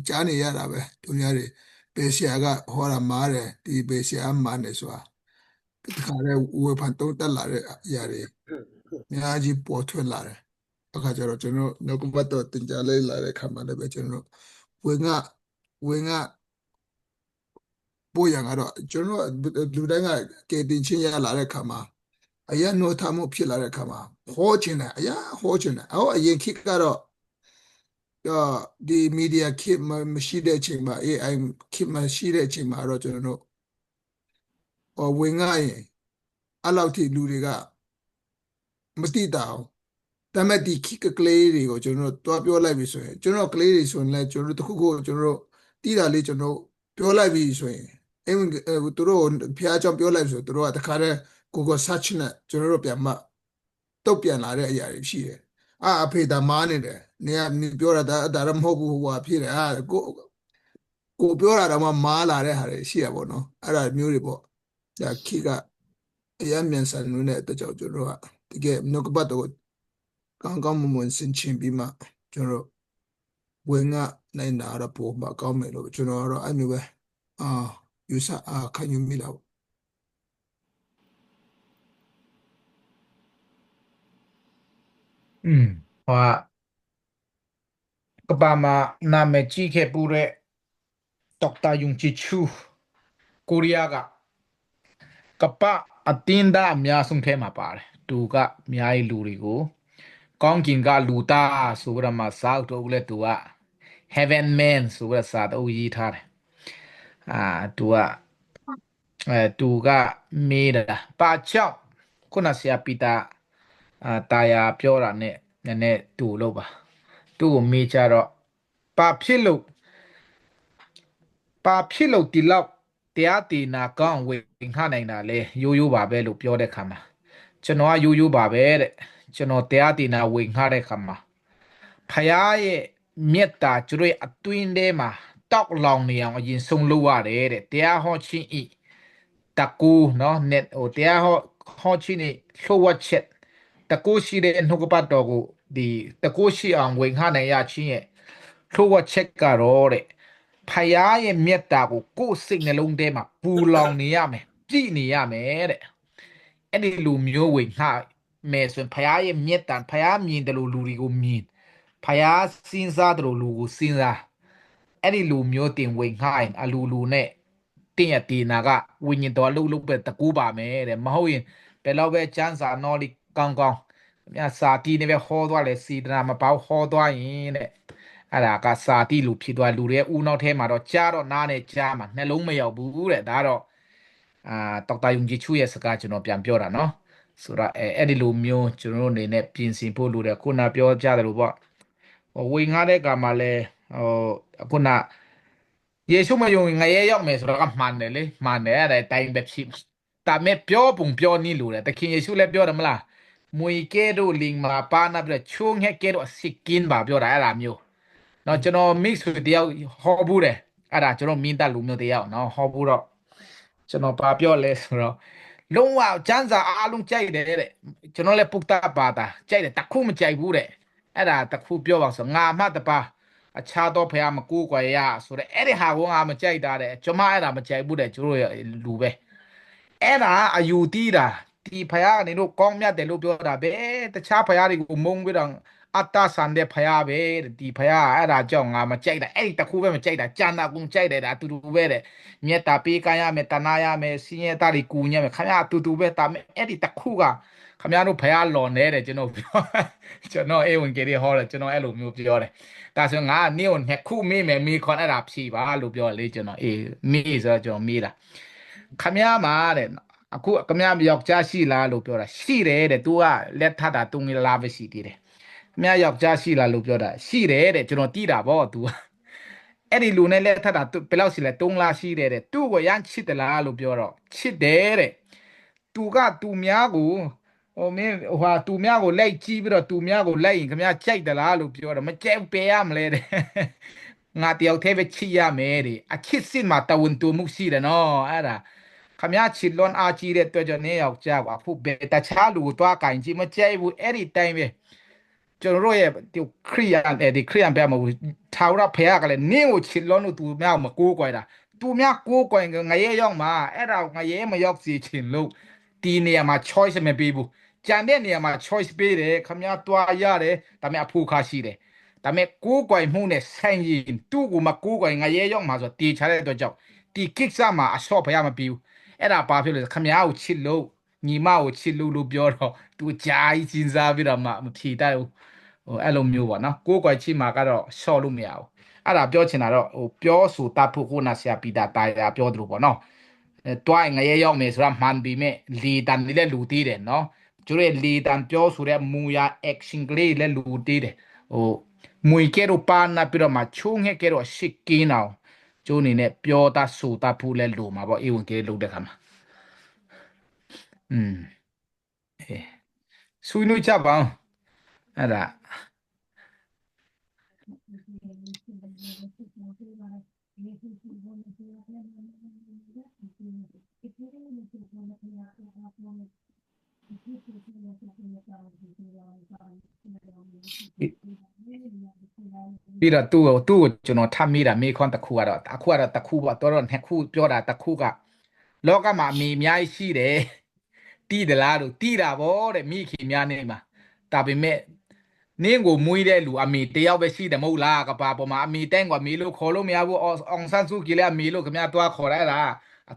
S8: ကြားနေရတာပဲသူများတွေဘေဆရာကဟောတာမားတယ်ဒီဘေဆရာမားနေဆိုတာဒီခါလေးဝေဖန်တုံးတက်လာတဲ့အရာတွေအများကြီးပေါ်ထွက်လာတယ်အခါကျတော့ကျွန်တော်နှုတ်ကပတ်တော်တင်ကြလေးလာတဲ့ခါမှာလည်းပဲကျွန်တော်ဝင်ကပို့ရကတော့ကျွန်တော်လူတိုင်းကကဲတင်ချင်းရလာတဲ့ခါမှာအရာနိုးထမှုဖြစ်လာတဲ့ခါမှာဟောချင်တယ်အရင်ခေတ်ကတော့ဒီမီဒီယာခေတ်မရှိတဲ့အချိန်မှာ AI ခေတ်မရှိတဲ့အချိန်မှာတော့ကျွန်တော်တို့ဝင်ငါရင်အဲ့လောက်ထိလူတွေကမသိတာအောင်ဒါမဲ့ဒီခေတ်ကလေးတွေကိုကျွန်တော်တို့ပြောလိုက်ပြီဆိုရင်ကျွန်တော်ကလေးတွေဆိုရင်လည်းကျွန်တော်တို့တခုခုကျွန်တော်တို့တီးတာလေးကျွန်တော်ပြောလိုက်ပြီဆိုရင်သူတို့ဖျားကြောင့်ပြောလိုက်ဆိုသူတို့ကတခါတည်း Google search နဲ့ကျွန်တော်တို့ပြန်မှတုတ်ပြန်လာတဲ့အရာတွေရှိတယ်အဖေဒါမားနေတယ်နေပြောတာဒါတော့မဟုတ်ဘူးဟိုဖြစ်တယ်ကိုပြောတာတော့မားလာတဲ့ဟာတွေရှိရပါတော့အဲ့ဒါမျိုးတွေပေါ့ဒါခိကအရင်မြန်ဆန်နေတဲ့အတွက်ကြောင့်ကျွန်တော်ကတကယ်နှုတ်ကပတ်တော့ကောင်းမွန်ဆင်ခြင်ပြီးမှကျွန်တော်ဝင်ကနိုင်တာတော့ပိုမှကောင်းမယ်လို့ကျွန်တော်ကတော့အဲ့မျိုးပဲယူဆခံယူမိလာ
S2: ကဘာမှာနာမည်ကြီးခဲ့ပူတဲ့ဒေါက်တာယုံကြည်ချူကိုရီးယားကပအတင်းသားအများဆုံးထဲမှာပါတယ်သူကအများကြီးလူတွေကိုကောင်းကင်ကလူသားဆိုကြမှာစောက်တော့လေသူက Heaven Man ဆိုကြစာတော့ရေးထားတယ်သူက တူကမေးတာပါချောက်ခုနဆရာပီတာတာယာပြောတာနဲ့နည်းနည်းတူလို့ပါသူ့ကိုမေးကြတော့ပါဖြစ်လို့ဒီလောက်တရားတည်နာကောင်းဝင်ခနိုင်တာလဲရိုးရိုးပါပဲလို့ပြောတဲ့ခါမှာကျွန်တော်ကရိုးရိုးပါပဲတဲ့ကျွန်တော်တရားတည်နာဝင်ခတဲ့ခါမှာဖယားရဲ့မေတ္တာကျွေးအတွင်းထဲမှာတောက်လောင်နေအောင်အရင်ဆုံးလုပ်ရတယ်တဲ့တရားဟောခြင်းဤတကူနော်net ဟိုတရားဟောခြင်းဤလှုပ်ဝက်ချက်တကူရှိတဲ့နှုတ်ကပတ်တော်ကိုဒီတကူရှိအောင်ဝင်ခနိုင်ရခြင်းရဲ့လှုပ်ဝက်ချက်ကတော့တဲ့ဖယားရဲ့မေတ္တာကိုစိတ်နှလုံးထဲမှာပူလောင်နေရမယ်ပြည့်နေရမယ်တဲ့အဲ့ဒီလူမျိုးဝင်ခမယ်ဆိုရင်ဖယားရဲ့မေတ္တာဖယားမြင်တယ်လို့လူတွေကိုမြင်ဖယားစဉ်းစားတယ်လို့လူကိုစဉ်းစားအဲ့ဒီလူမျိုးတင်ဝင်ခရင်အလူနဲ့တင်ရတီနာကဝိညာဉ်တော်လှုပ်ပဲတကူပါမယ်တဲ့မဟုတ်ရင်ဘယ်တော့ပဲချမ်းစာနော်လီကောင်းမြတ်စာတီနေပဲဟောသွားလေစီဒနာမပေါဟောသွားရင်တဲ့အဲ့ဒါကစာတီလူဖြစ်သွားလူတွေဦးနောက်ထဲမှာတော့ကြားတော့နားနဲ့ကြားမှာနှလုံးမရောက်ဘူးတဲ့ဒါတော့ဒေါက်တာယုံကြည်ချူရဲ့စကားကျွန်တော်ပြန်ပြောတာနော်ဆိုတော့အဲ့ဒီလိုမျိုးကျွန်တော်တို့အနေနဲ့ပြင်ဆင်ဖို့လိုတယ်ခုနပြောကြတယ်လို့ပေါ့ဝင်ငါတဲ့ကမှာလဲခုနယေရှုမယုံငရဲရောက်မယ်ဆိုတော့ကမှန်တယ်လေမှန်တယ်အဲ့ဒါတိုင်းပဲဖြစ်ဒါမဲ့ပြောပုံပြောနည်းလို့တယ်တခင်ယေရှုလည်းပြောတယ်မလားမွေကဲတို့လင်မာပါနာပြချုံငှက်ကဲတို့စိကင်းပါပြောတာအဲ့ဒါမျိုးနော်ကျွန်တော် mix ဆိုတယောက်ဟောဘူးတယ်အဲ့ဒါကျွန်တော်မင်းတက်လူမျိုးတယောက်နော်ဟောဘူးတော့ကျွန်တော်ပါပြောလဲဆိုတော့လုံးဝစံစာအားလုံးကြိုက်တယ်တဲ့ကျွန်တော်လည်းပုတ်တာပါတာကြိုက်တယ်တခုမကြိုက်ဘူးတဲ့အဲ့ဒါတခုပြောပါဆိုငါမှတပါအခြားတော့ဖះမကူကွယ်ရဆိုတဲ့အဲ့ဒီဟာကိုငါမကြိုက်တာတဲ့ကျွန်မအဲ့ဒါမကြိုက်ဘူးတဲ့ကျွန်တော်လူပဲအဲ့ဒါအယူတီးတာဒီဖះကနေတို့ကောင်းမြတ်တယ်လို့ပြောတာပဲတခြားဖះတွေကိုမုန်းပြီးတော့အတ္တဆန်တဲ့ဖះပဲဒီဖះအဲ့ဒါကြောင့်ငါမကြိုက်တာအဲ့ဒီတခုပဲမကြိုက်တာကြံတာကုန်ကြိုက်တယ်ဒါအတူတူပဲတဲ့မြတ်တာပေးကမ်းရမယ်တနာရမယ်စင်းရဲတာတွေကူညံ့မယ်ခင်ဗျာအတူတူပဲဒါမဲ့အဲ့ဒီတခုကခင်ဗျားတို့ဖះလော်နေတယ်ကျွန်တော်ပြောကျွန်တော်အေဝင်ကြီးတွေဟောတယ်ကျွန်တော်အဲ့လိုမျိုးပြောတယ်ဒါဆိုငါနေကိုနှစ်ခုမေးမယ်မေးခွန်းအဲ့ဒါဖြေပါလို့ပြောလေကျွန်တော်မေးဆိုတော့ကျွန်တော်မေးတာခင်ဗျားမှာတဲ့အခုခင်ဗျားယောက်ျားရှိလားလို့ပြောတာရှိတယ်တဲ့ तू ကလက်ထပ်တာတုံးလာပဲရှိသေးတယ်ခင်ဗျားယောက်ျားရှိလားလို့ပြောတာရှိတယ်တဲ့ကျွန်တော်တီးတာဗော तू အဲ့ဒီလူနဲ့လက်ထပ်တာဘယ်လောက်ရှိလဲ3လရှိတယ်တဲ့သူ့ကိုရမ်းချစ်တယ်လားလို့ပြောတော့ချစ်တယ်တဲ့ तू ကသူများကိုမင်းသူများကိုလိုက်ကြည့်ပြီးတော့သူများကိုလိုက်ရင်ခင်ဗျားကြိုက်သလားလို့ပြောတော့မကြိုက်ပယ်ရမလဲတဲ့ငါတယောက်တည်းပဲချစ်ရမယ်တဲ့အချစ်စစ်မှာတဝန်တူမှုရှိတယ်နော်အဲ့ဒါခင်ဗျားချစ်လွန်အားကြီးတဲ့တွေ့ကြနေယောက်ျားအခုဘယ်တခြားလူကိုတွားကင်ကြည့်မကြိုက်ဘူးအဲ့ဒီတိုင်းပဲကျွန်တော်တို့ရဲ့ဒီခရိယန်ဒီခရိယန်ပဲမဟုတ်ထာဝရဘုရားကလည်းနင်းကိုချစ်လွန်လို့သူများမကိုးကွယ်တာသူများကိုးကွယ်ငရဲရောက်မှာအဲ့ဒါငရဲမရောက်စီချင်လို့ဒီနေရာမှာ choice မပေးဘူးကြံတဲ့နေရာမှာ choice ပေးတယ်ခမည်းတွားရတယ်ဒါပေမဲ့အဖို့ခါရှိတယ်ဒါပေမဲ့ကိုးကွယ်မှုနဲ့ဆိုင်ရင်သူ့ကိုမကိုးကွယ်ငရဲရောက်မှာဆိုတေချတဲ့အတွက်ကြောင့်ဒီကိစ္စမှာအဆော့ဖရမပြီးဘူးအဲ့ဒါဘာဖြစ်လို့လဲခမည်းကိုချစ်လို့ညီမကိုချစ်လို့ပြောတော့သူကြာကြီးစဉ်းစားပြီးတော့မှမဖြေတတ်ဘူးအဲ့လိုမျိုးပေါ့နော်ကိုးကွယ်ချစ်မှာကတော့ဆော့လို့မရဘူးအဲ့ဒါပြောချင်တာတော့ပြောဆိုတတ်ဖို့ခုနဆရာပီတာတာယာပြောတယ်လို့ပေါ့နော်တွိုင်းငရဲရောက်မယ်ဆိုတာမှန်ပြီမဲ့လီတန်လည်းလူသေးတယ်နော်ကျိုးရဲ့လီတန်ပြောဆိုတဲ့မူရ action ကလေးလည်းလူသေးတယ်မွေကဲတော့ပါနာပြီးတော့မှချုံငှက်ကဲတော့ရှစ်ကင်းအောင်ကျိုးအနေနဲ့ပြောတာဆိုတာဖို့လည်းလူမှာပေါ့အေဝင်ကဲလုပ်တဲ့ခါမှာဆွေးနွေးကြပါအောင်အဲ့ဒါပြီးတော့သူ့ကိုကျွန်တော်ထပ်မိတာမေးခွန်းတစ်ခုကတော့အခုကတော့တစ်ခုပေါ့တော်တော်နှစ်ခုပြောတာတစ်ခုကလောကမှာအမေအများကြီးရှိတယ်တီးတယ်လားလို့တီးတာဗောတဲ့မိခင်များနေမှာဒါပေမဲ့နင်းကိုမွေးတဲ့လူအမေတယောက်ပဲရှိတယ်မဟုတ်လားကပါပေါ်မှာအမေတန်းကမေလို့ခေါ်လို့မရဘူးအောင်ဆန်းစုကြည်လည်းအမေလို့ခင်ဗျားတွားခေါ်ရတာ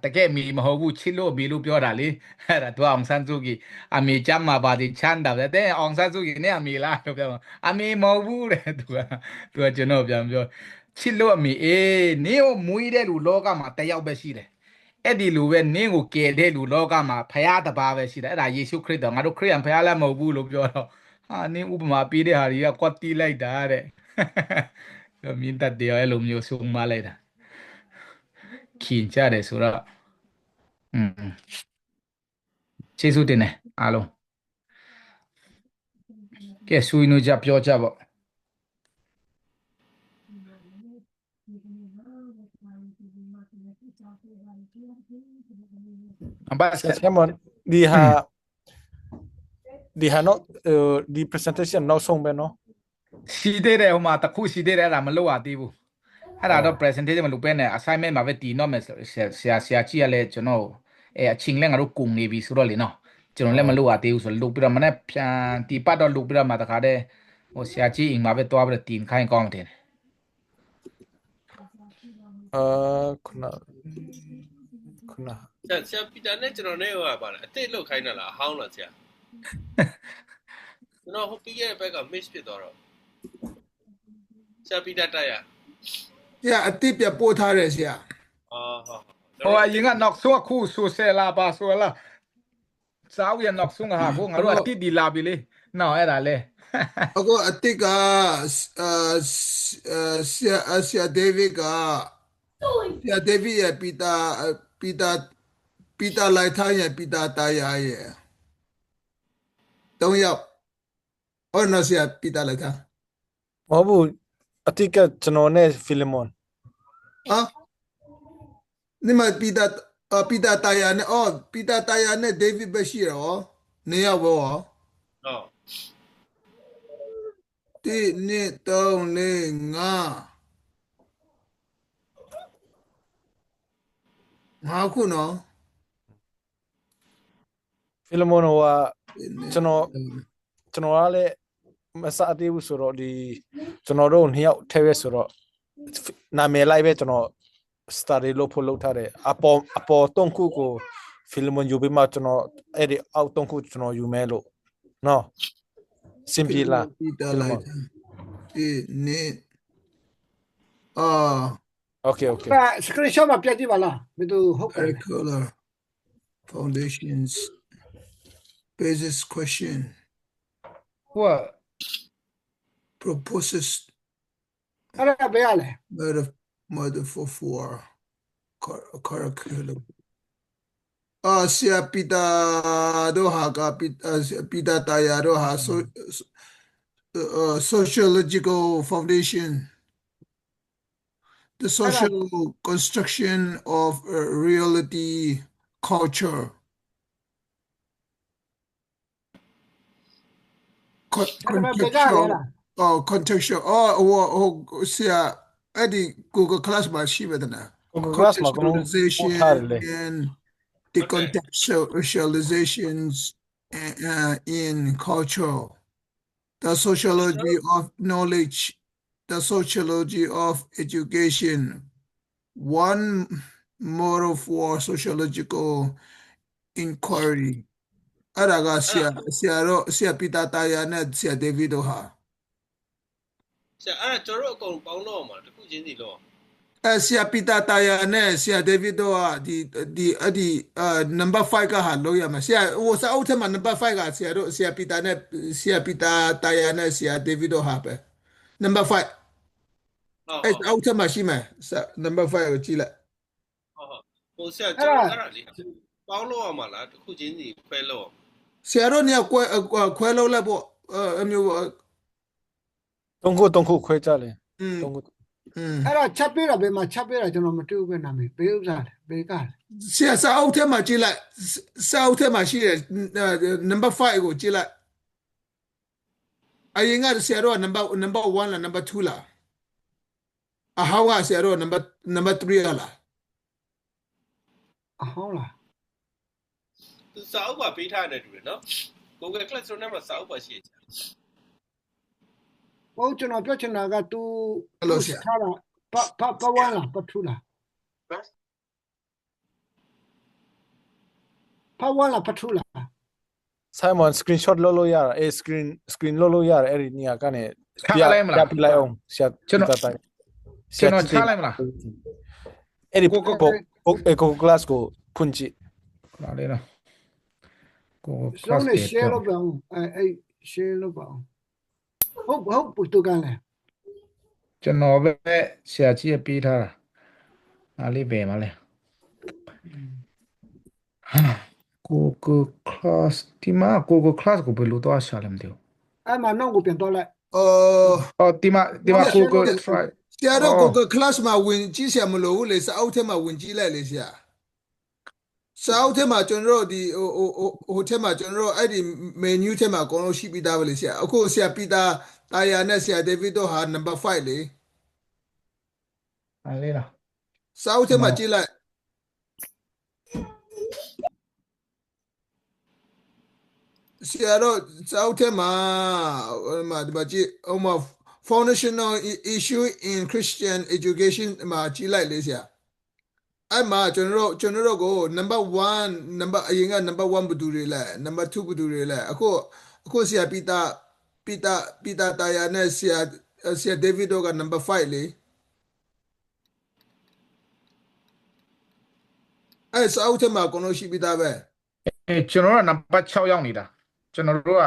S2: တကယ်အမေမဟုတ်ဘူးချစ်လို့အမေလို့ပြောတာလေအဲ့ဒါတွားအောင်ဆန်းစုကြည်အမေကြမ်းမှာပါသေးချမ်းတာတဲ့အောင်ဆန်းစုကြည်နဲ့အမေလားလို့ပြောအမေမဟုတ်ဘူးတဲ့သူကကျွန်တော်ပြန်ပြောချစ်လို့အမေနင်းကိုမွေးတဲ့လူလောကမှာတယောက်ပဲရှိတယ် အဲ့ဒီလူပဲနင်းကိုကယ်တဲ့လူလောကမှာဖယားတပါးပဲရှိတယ်အဲ့ဒါယေရှုခရစ်တော်ငါတို့ခရစ်ယာန်ဖယားလည်းမဟုတ်ဘူးလို့ပြောတော့ဟာနင်းဥပမာပေးတဲ့ဟာတွေကကွက်တီးလိုက်တာတဲ့မြင်တတ်တယ်အဲ့လိုမျိုးဆုံးမလိုက်တာခင်ကြတယ်ဆိုတော့ကျေးဇူးတင်တယ်အားလုံးကဲဆွေးနွေးကြပြောကြပါ
S5: ဆရာမဒီဟာနော်ဒီ presentation နောက်ဆုံးပဲနော်
S2: ရှိသေးတယ်ဟိုမှာတခုရှိသေးတယ်အဲ့ဒါမလုပ်ရသေးဘူးအဲ့ဒါတော့ presentation မလုပ်ပဲနဲ့ assignment မှာပဲတည်တော့မယ်ဆရာကြီးကလည်းကျွန်တော်အချင်းလည်းငါတို့ကုန်နေပြီဆိုတော့လေနော်ကျွန်တော်လည်းမလုပ်ရသေးဘူးဆိုလုပ်ပြီးတော့မနေ့ပြန်ဒီပတ်တော့လုပ်ပြီးတော့မှတခါတည်းဟိုဆရာကြီးအိမ်မှာပဲတွားပြီးတော့တင်ခိုင်းကောင်းတယ်
S5: ခုန
S7: ဆရာပီတာနဲ့ကျွန်တော်နဲ့ဟိုပါလားအတိတ်လောက်ခိုင်းတာလားအဟောင်းလားဆရာကျွန်တော်ဟိုပြီးရဲ့ဘက်က miss ဖြစ်သွားတော့ဆရာပီတာတိုက်ရ
S8: ဆရာအတိတ်ပြပို့ထားတယ်ဆရာ
S2: ဟိုအရင်ကနောက်ဆုံးအခုဆိုဆယ်လာပါဆိုလားစားရနောက်ဆုံးဟာကိုငါတို့အတိတ်ဒီလာပြီလေနော်အဲ့ဒါလေ
S8: အခုအတိတ်ကဆရာဒေးဗစ်ကဆရာဒေးဗစ်ရဲ့ပီတာလိုက်ထားရဲ့ပီတာတာယာရဲ့3ယောက်အော်နော်ဆရာပီတာလိုက်ထား
S5: မဟုတ်ဘူးအတိတ်ကကျွန်တော်နဲ့ဖီလီမွန်
S8: နိမပီတာတာယာနဲ့ပီတာတာယာနဲ့ဒေးဗစ်ပဲရှိရော2ယောက်ဘော1 2 3 4 5ခုနော်
S5: ဖီလီမွန်ကကျွန်တော်ကလည်းမစားသေးဘူးဆိုတော့ဒီကျွန်တော်တို့2ယောက်ထဲပဲဆိုတော့နာမည်လိုက်ပဲကျွန်တော် study လုပ်ဖို့လုပ်ထားတယ်အပေါ်3ခုကိုဖီလီမွန်ယူပြီးမှကျွန်တော်အဲ့ဒီအောက်3ခုကျွန်တော်ယူမယ်လို့နော်စင်ပြေလား
S8: ဖီတာလိုက်
S5: Okay.
S4: Screenshot မှာပြကြည့်ပါလားဘယ်သူဟုတ်ကဲ့
S8: Curricular Foundations Basis Question
S2: What
S8: proposes
S4: အဲ့ဒါဘယ်ရလဲ
S8: mode for curriculum sia pita doha ka pita taya doha sociological foundation the social construction of reality culture contextual sia edi Google Class ma shi bedana contextualization and the contextualizations in culture the sociology of knowledge the sociology of education one model for sociological inquiry araga sia pita taya na sia David ha
S7: sia ara ကျွန်တော်တို့အကုန်ပေါင်းတော့မှာတခုချင်းစီတော့
S8: sia pita taya na sia David ha di number 5 ka ha lo ya ma sia wo sa out ma number 5 ka sia pita na sia pita taya na sia David ha pe number 5အဲ့အောက်ထပ်မှာရှိမယ်နံပါတ်5ကိုကြည့်လိုက်
S7: ဟိုဆရာကျွန်တော်အဲ့ဒါလေးပေါင်းလို့ရမှာလားတစ်ခုချင်းစီခွဲလို့
S8: ဆရာတို့ညခွဲလို့လိုက်ပေါ့အမျိုး
S5: 3ခုခွဲကြလေ3ခု
S4: အဲ့တော့ချက်ပေးတာဘယ်မှာချက်ပေးတာကျွန်တော်မတွေ့ဘူးပဲနာမည်ဘေးဥစားလေဘေးကလေ
S8: ဆရာစာအုပ်ထဲမှာကြည့်လိုက်စာအုပ်ထဲမှာရှိတဲ့နံပါတ်5ကိုကြည့်လိုက်အရင်ကဆရာတို့ကနံပါတ်1လားနံပါတ်2လားအဟောင်းကဆရာတို့နံပါတ်3လား
S4: အဟောင်းလား
S7: သူစာအုပ်ပါပေးထားတယ်တူတယ်နော် Google Classroom နဲ့မှာစာအုပ်ပါရှိတယ်
S4: ဟုတ်ကျွန်တော်ပြောချင်တာကသူထားတာပဝါလားပထူလားပဝါလားပထူလား
S5: Simon screenshot လုပ်လို့ရတာscreen လုပ်လို့ရတယ်အဲ့ဒီနေရာကနေ
S2: ပြ
S5: ပြလိုက်အောင်ဆရာ
S2: ကျွန်တော်ချလိုက်မလား
S5: အဲ့ဒီ Google Class ကိုဖွင့်ကြည့်
S2: ဒါလေးနော်ကို
S4: ရှော
S2: class
S4: င်းနဲ့
S2: တွေ
S4: share
S2: ပြော
S4: လုပ်ပါအောင်အဲ့ share လုပ်ပါအောင်ဟုတ်ပုတူကန်လေ
S2: ကျွန်တော်ပဲဆရာကြီးကပေးထားတာအားလေးပဲမလဲ Google Class ဒီမှာ Google Class ကိုဘယ်လိုသွားရှာလဲမသိဘူး
S4: အဲ့မှာနောက်ကိုပြန်တော့လိုက်
S2: အော်ဒီမှာ Google Try
S8: ဆရာတို့ Google Class မှာဝင်ကြည့်ဆရာမလို့ဘူးလေစာအုပ်ထဲမှာဝင်ကြည့်လိုက်လေဆရာစာအုပ်ထဲမှာကျွန်တော်တို့ဒီဟိုထဲမှာကျွန်တော်တို့အဲ့ဒီ menu ထဲမှာအကုန်လုံးရှိပြီးသားပဲလေဆရာအခုဆရာပီတာတာယာနဲ့ဆရာဒေးဗစ်တို့ဟာ number 5လေ
S2: အားလေးလား
S8: စာအုပ်ထဲမှာကြည့်လိုက်ဆရာတို့စာအုပ်ထဲမှာဒီမှာကြည့်foundational issue in Christian education မှာကြည့်လိုက်လေဆရာအဲ့မှာကျွန်တော်တို့ကို number 1အရင်က number 1ဘယ်သူတွေလဲ number 2ဘယ်သူတွေလဲအခုဆရာပီတာတာယာနဲ့ဆရာဒေးဗစ်တို့က number 5လေအဲ့စာအုပ်ထဲမှာအကုန်လုံးရှိပြီးသားပဲ
S2: ကျွန်တော်ကနံပါတ်6ရောက်နေတာကျွန်တော်တို့က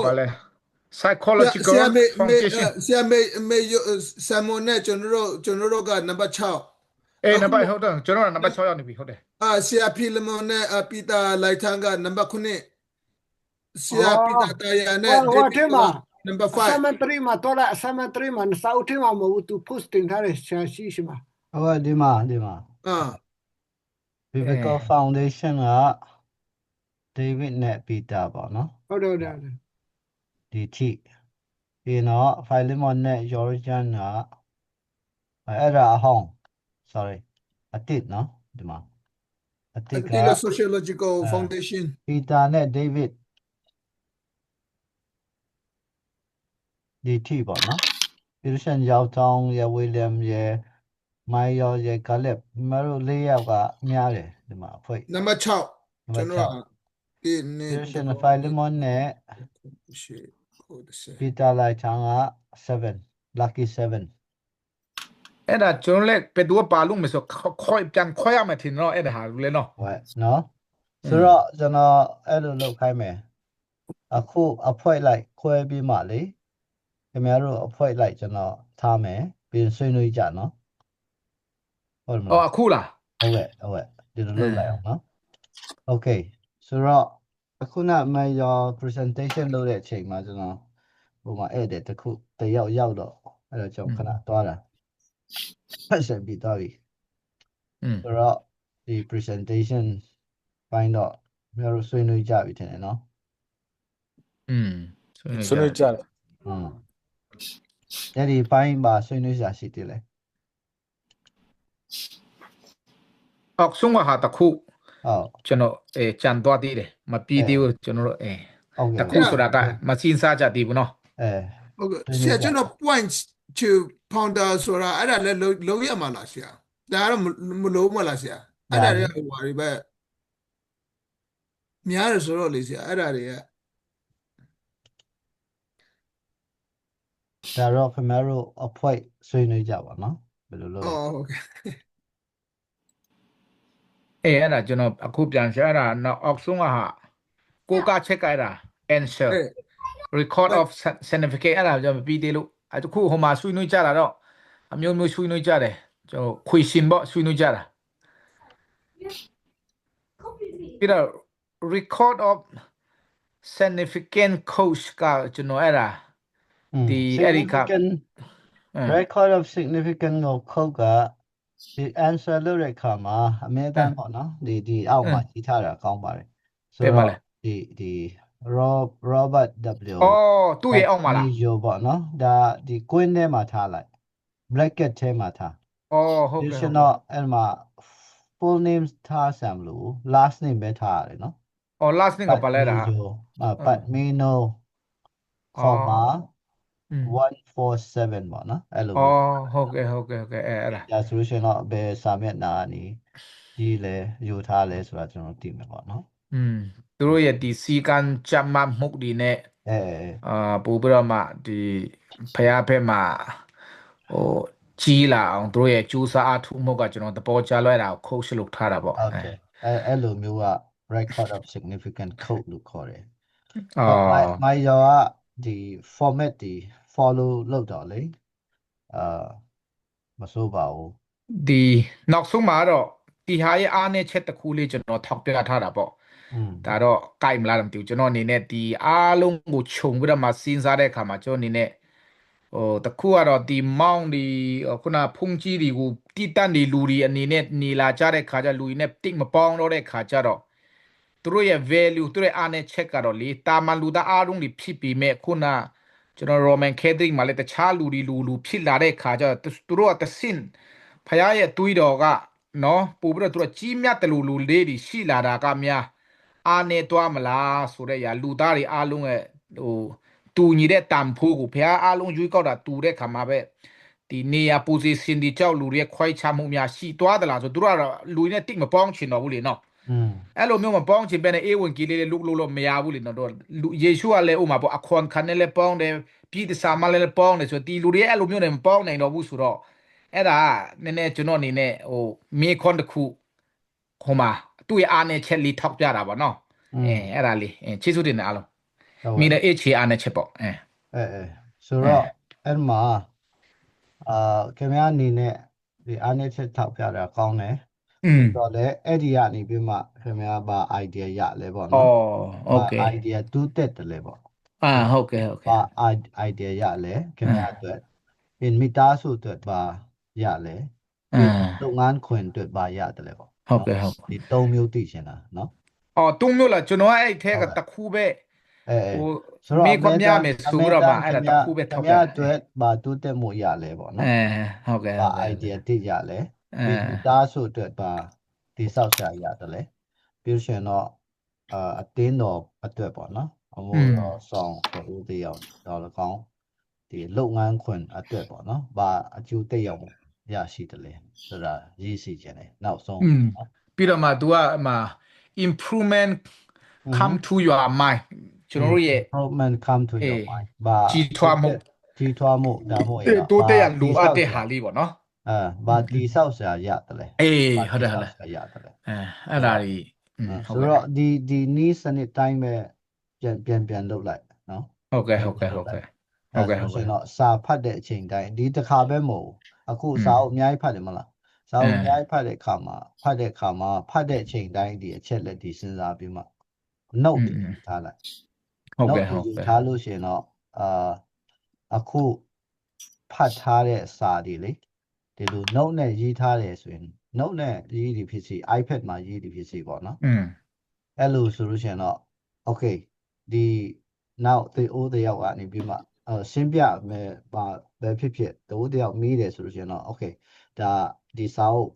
S2: ဘာလဲ psychological
S8: ဆရာမေ
S2: foundation
S8: ဆရာမေဆမ်မွန်နဲ့ကျွန်တော်တို့က number 6
S2: နံပါတ်ဟုတ်တယ်ကျွန်တော်ကနံပါတ်6ရောက်နေပြီဟုတ်တယ်
S8: ဆရာဖီလမွန်နဲ့ပီတာလိုက်ထန်က number 9ဆရာပီတာတာယာနဲ့
S4: ဟိုထဲမှာ
S8: number 5
S4: assignment 3မှာတော့လိုက် assignment 3မှာစာအုပ်ထဲမှာမဟုတ်ဘူးသူ post တင်ထားတဲ့ရှာရှိမှာ
S1: ဟုတ်ဒီမှာBiblical Foundation က David နဲ့ Peter ပေါ့နော်
S4: ဟုတ်တယ်
S1: ဒီထိပြီးတော့ Philemon နဲ့ Georgian ကအဲ့ဒါအဟောင်း sorry အတစ်နော်ဒီမှာအတစ်က
S8: sociological foundation
S1: Peter နဲ့ David ဒီထိပေါ့နော်ပြီးလို့ရှိရင်ယောက်တောင်းရ William ရမိုင်ယောရကလက်မတို့၄ယောက်ကများတယ်ဒီမှာအဖွဲ့
S8: number 6ကျွန်တော်
S1: ပြီးလို့ရှိရင် Philemon နဲ့ Peter လိုက်ချောင်းက7 lucky 7
S2: အဲ့ဒါကျွန်တော်လည်းဘယ်သူပါလို့မဆိုခွဲရမယ်ထင်တော့အဲ့ဒါဟာလေနော်
S1: ဟုတ်နော်ဆိုတော့ကျွန်တော်အဲ့လိုလုပ်ခိုင်းမယ်အခုအဖွဲ့လိုက်ခွဲပြီးမှလေခင်ဗျားတို့အဖွဲ့လိုက်ကျွန်တော်ထားမယ်ပြီးဆွေးနွေးကြနော်ဟုတ်မလား
S2: အခုလား
S1: ဟုတ်ဒီလိုလုပ်လိုက်အောင်နော် okay ဆိုတော့အခုနမယော presentation လုပ်တဲ့အချိန်မှာကျွန်တော်ဟိုမှာဧည့်သည်တစ်ခုတယောက်ရောက်တော့အဲ့တော့ကျွန်တော်ခဏသွားတာဆက်ဆက်ပြီးသွားပြီဆိုတော့ဒီ presentation ပိုင်းတော့မျိုးတို့ဆွေးနွေးကြပြီထင်တယ်နော်
S5: ဆွေးနွေးကြတယ်
S1: အဲ့ဒီပိုင်းမှာဆွေးနွေးကြရှိတယ်လေ
S2: အောက်ဆုံးကဟာတခုကျွန်တော်ကြံသွားသေးတယ်မပြီးသေးဘူးကျွန်တော်တို့တခုဆိုတာကမစင်းစားကြသေးဘူးနော်
S8: ဟုတ်ကဲ့ဆရာကျွန်တော် point to pounder ဆိုတာအဲ့ဒါလည်းလုံးရမှာလားဆရာဒါကတော့မလုံးမလားဆရာအဲ့ဒါတွေကဟိုဟာတွေပဲများတယ်ဆိုတော့လေဆရာအဲ့ဒါတွေက
S1: ဒါတော့ခင်ဗျားတို့အဖွဲ့ဆွေးနွေးကြပါနော်ဘယ်လိုလုပ်
S8: ဟုတ်ကဲ့
S2: အဲ့ဒါကျွန်တော်အခုပြန်ရှာတာနောက်အောက်ဆုံးကဟာကိုကချက်ကအဲ့ဒါ answer record of certificate အဲ့ဒါကျွန်တော်ပြီးသေးလို့အဲ့တခုဟိုမှာဆွေးနွေးကြတာတော့အမျိုးမျိုးဆွေးနွေးကြတယ်ကျွန်တော် question ပေါ့ဆွေးနွေးကြတာပြီးတော့ record of significant coach ကကျွန်တော်အဲ့ဒါဒီအဲ့ဒီက
S1: record of significant ကိုခုတ်ကဒီ answer လုပ်တဲ့အခါမှာအမြဲတမ်းပေါ့နော်ဒီအောက်မှာကြီးထားတာကောင်းပါတယ်ဆိုတော့ဒီ Robert W
S2: သူ့ရဲ့အောက်မှာလား
S1: ရိုပေါ့နော်ဒါဒီ Queen ထဲမှာထားလိုက် bracket ထဲမှာထား
S2: ဟုတ်ကဲ့
S1: ကျွန်တော်အဲ့မှာ full name ထားစမ်းလို့ last name ပဲထားရတယ်နော်
S2: last name ကပါလဲတာ
S1: but me no comma 147ပေါ့နော်အဲ့လို
S2: ဟုတ်ကဲ့အဲ့ဒါ
S1: ဒါဆိုရှင်တော့ဘယ်စာမျက်နှာနေကြီးလဲယူထားလဲဆိုတာကျွန်တော်သိမှာပေါ့နော်
S2: သူတို့ရဲ့ဒီစီကန်ချမ်းမမှုဒီနဲ့ပို့ပြီးတော့မှဒီဖျားဖက်မှာဟို ကြီးလာအောင်တို့ရဲ့ကြိုးစားအားထုတ်မှုကကျွန်တော်သဘောကျလွဲတာကိုခုတ်ရှလုပ်ထားတာပေါ့
S1: Okay အဲ့လိုမျိုးက record of significant code လို့ခေါ်တယ်
S2: အော်
S1: မိုင်ယောကဒီ format ဒီ follow လုပ်တော့လေမစိုးပါဘူး
S2: ဒီနောက်ဆုံးမှာတော့ဒီဟာရဲ့အားနည်းချက်တစ်ခုလေးကျွန်တော်ထောက်ပြထားတာပေါ့ဒါတော့ကြိုက်မလားမသိဘူးကျွန်တော်အနေနဲ့ဒီအားလုံးကိုခြုံပြီးတော့မှစဉ်းစားတဲ့အခါမှာကျွန်တော်အနေနဲ့တခုကတော့ဒီမောင်းဒီခုနဖုန်ကြီးတွေကိုတိတန့်ဒီလူတွေအနေနဲ့နေလာကြတဲ့ခါကျလူတွေနဲ့တိတ်မပေါင်းတော့တဲ့ခါကျတော့သူတို့ရဲ့ value သူတို့ရဲ့အားနည်းချက်ကတော့လေတာမန်လူသားအားလုံးတွေဖြစ်ပြီးမဲ့ခုနကျွန်တော် Roman Catholic မှာလည်းတခြားလူတွေလူဖြစ်လာတဲ့ခါကျတော့သူတို့ကတဆင့်ဖခင်ရဲ့တွေးတော်ကနော်ပို့ပြီးတော့သူတို့ကြီးမြတ်တယ်လူလေးတွေရှိလာတာကများအားနေသွားမလားဆိုတဲ့ຢာလူသားတွေအားလုံးရဲ့တူညီတဲ့တန်ဖိုးကိုဖခင်အားလုံးရွေးကောက်တာတူတဲ့ခါမှာပဲဒီနေရာ position ဒီကြောက်လူတွေခွိုက်ချမှုများရှိသွားသလားဆိုသူတို့ကတော့လူနဲ့တိတ်မပေါင်းချင်တော့ဘူးလေနော်အဲ့လိုမျိုးမပေါင်းချင်ပဲနဲ့အေးဝင်ကြီးလေးလုလို့မရဘူးလေနော်တော့ယေရှုကလည်းဥမာပေါ့အခွန်ခံနဲ့လည်းပေါင်းတယ်ပြည်တစာမလည်းပေါင်းတယ်ဆိုဒီလူတွေအဲ့လိုမျိုးနဲ့မပေါင်းနိုင်တော့ဘူးဆိုတော့အဲ့ဒါနည်းနည်းကျွန်တော်အနေနဲ့မေခွန်တစ်ခုဟိုမှာသူ့ရဲ့အားနဲ့ချက်လေးထောက်ပြတာပါနော်အဲ့ဒါလေးချေစုတင်တယ်အားလုံးမိတဲ့ချေအားနဲ့ချက်ပေါ့
S1: ဆိုတော့အဲ့မှာခင်ဗျားအနေနဲ့ဒီအားနဲ့ချက်ထောက်ပြတာကောင်းတယ်တော့လေအဲ့ဒီကနေပြီးမှခင်ဗျားဘာ idea ရလဲပေါ့နော်
S2: โอเค
S1: idea တူးတက်တယ်လေပေါ့
S2: ဟုတ်ကဲ့
S1: ဘာ idea ရလဲခင်ဗျားအတွက်မိသားစုအတွက်ဘာရလဲလုပ်ငန်းခွင်အတွက်ဘာရတယ်လဲပေါ့
S2: ဟုတ်ကဲ့
S1: ဒီ၃မျိုးသိချင်တာနော်
S2: ၃မျိုးလားကျွန်တော်အဲ့ထဲကတစ်ခုပဲ
S1: ဆိုတော့
S2: မိခွန်များမယ်ဆိုတော့မှအဲ့ဒါတစ်ခုပဲထောက်ပြ
S1: ခင်ဗျားအတွက်ဘာတူးတက်မှုရလဲပေါ့နော်
S2: ဟုတ်ကဲ့
S1: ဘာ idea သိရလဲမိသားစုအတွက်ဘာတိဆောက်ရှာရတယ်လဲပြီးရှင်တော့အတင်းတော်အတွက်ပေါ့နော်အမှုတော်ဆောင်တူတယောက်တော့လကောင်းဒီလုပ်ငန်းခွင်အတွက်ပေါ့နော်ဘာအကျိုးတက်ရောက်ရရှိတယ်လဲဆိုတာရေးစီခြင်းတယ်နောက်ဆုံး
S2: ပြီးတော့မှ तू ကimprovement come to your mind ကျွန်တော်တို့ရဲ့
S1: improvement come to your mind ဘာ
S2: ကြီးထွားမှု
S1: ဒါမို့
S2: တိုးတက်ရလိုအပ်တဲ့ဟာလေးပေါ့နော်
S1: ဘာတိဆောက်ရှာရတယ်လဲ
S2: ဟုတ်တယ်ရတယ်လေအဲ့ဒါကြီး
S1: ဆိုတော့ဒီနီးစနစ်တိုင်းပဲပြန်လုပ်လိုက်နော်
S2: ဟုတ်ကဲ့ဆို
S1: တော့စာဖတ်တဲ့အချိန်တိုင်းဒီတစ်ခါပဲမဟုတ်အခုစာအုပ်အများကြီးဖတ်တယ်မလားစာအုပ်အများကြီးဖတ်တဲ့အခါမှာဖတ်တဲ့အချိန်တိုင်းဒီအချက်လက်ဒီစဉ်းစားပြီးမှ note ထားလိုက်
S2: ဟုတ်ကဲ့
S1: ထားလို့ရှိရင်တော့အခုဖတ်ထားတဲ့စာတွေလေဒီလို note နဲ့ရေးထားတယ်ဆိုရင် note နဲ့ရေးဒီဖြစ်စီ iPad မှာရေးဒီဖြစ်စီပေါ့နော်အဲ့လိုဆိုလို့ရှိရင်တော့ okay ဒီနောက်တယောက်ကနေပြီးမှရှင်းပြမယ်ဘာဖြစ်တယောက်မေးတယ်ဆိုလို့ရှိရင်တော့ okay ဒါဒီစာအုပ်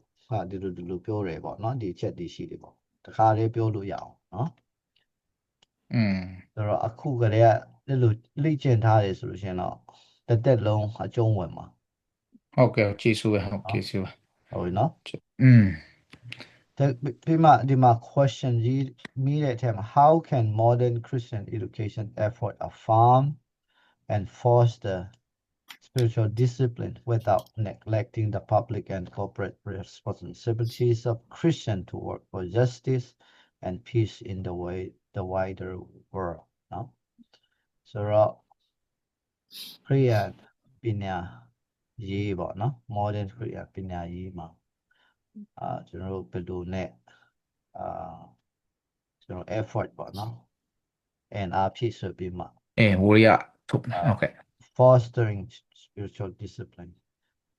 S1: ဒီလိုပြောတယ်ပေါ့နော်ဒီချက်ဒီရှိတယ်ပေါ့တခါလေးပြောလို့ရအောင်နော်ဆိုတော့အခုကလေးကအဲ့လိုလေ့ကျင့်ထားတယ်ဆိုလို့ရှိရင်တော့တစ်သက်လုံးအကျုံးဝင်မှာ
S2: ဟုတ်ကဲ့ကျေးဇူးပဲဟုတ်ကျေးဇူးပါ
S1: ဟုတ်နော်ဒီမှာ question ကြီးမိတဲ့အထက်မှာ how can modern Christian education effort affirm and foster spiritual discipline without neglecting the public and corporate responsibilities of Christian to work for justice and peace in the wider world နော်ဆိုတော့ခရိယာပညာရေးပေါ့နော် modern ခရိယာပညာရေးမှာကျွန်တော်တို့ဘယ်လိုနဲ့ကျွန်တော် effort ပေါ့နော် and ဖြည့်ဆိုပြီးမှ
S2: ဝရထုတ်ဟုတ်ကဲ့
S1: fostering spiritual discipline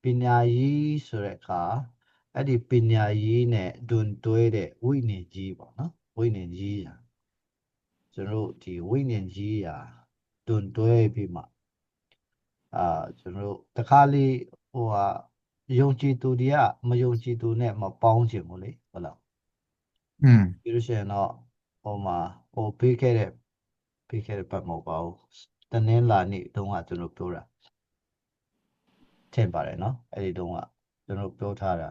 S1: ပညာရေးဆိုတဲ့အခါအဲ့ဒီပညာရေးနဲ့တွင်တွဲတဲ့ဝိညာဉ်ကြီးပေါ့နော်ဝိညာဉ်ကြီးကျွန်တော်တို့ဒီဝိညာဉ်ကြီးတွင်တွဲပြီးမှကျွန်တော်တို့တခါလေးယုံကြည်သူတွေကမယုံကြည်သူနဲ့မပေါင်းချင်ဘူးလေဟုတ်လားပြီးလို့ရှိရင်တော့ပေးခဲ့တဲ့ပတ်မဟုတ်ပါဘူးတနင်္လာနေ့တုန်းကကျွန်တော်ပြောတာထင်ပါတယ်နော်အဲ့ဒီတုန်းကကျွန်တော်ပြောထားတာ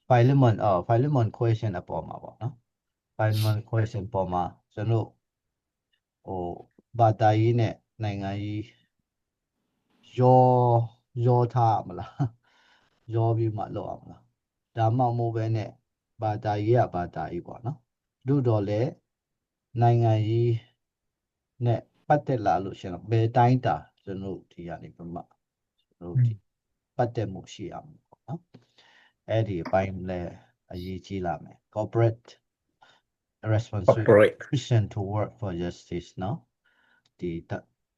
S1: Philemon question အပေါ်မှာပေါ့နော် Philemon question ပေါ်မှာကျွန်တော်ဘာသာရေးနဲ့နိုင်ငံရေး ရောထားမလားရောပြီးမှလောက်အောင်လားဒါမှမဟုတ်ပဲနဲ့ဘာသာရေးကဘာသာရေးပေါ့နော်တို့တော့လေနိုင်ငံရေးနဲ့ပတ်သက်လာလို့ရှင်တော့ဘယ်တိုင်းတာကျွန်တော်ဒီကနေပြမကျွန်တော်ဒီပတ်သက်မှုရှိအောင်ပေါ့နော်အဲ့ဒီအပိုင်းလဲအရေးကြီးလာမယ် corporate responsibility Christian to work for justice နော်ဒီ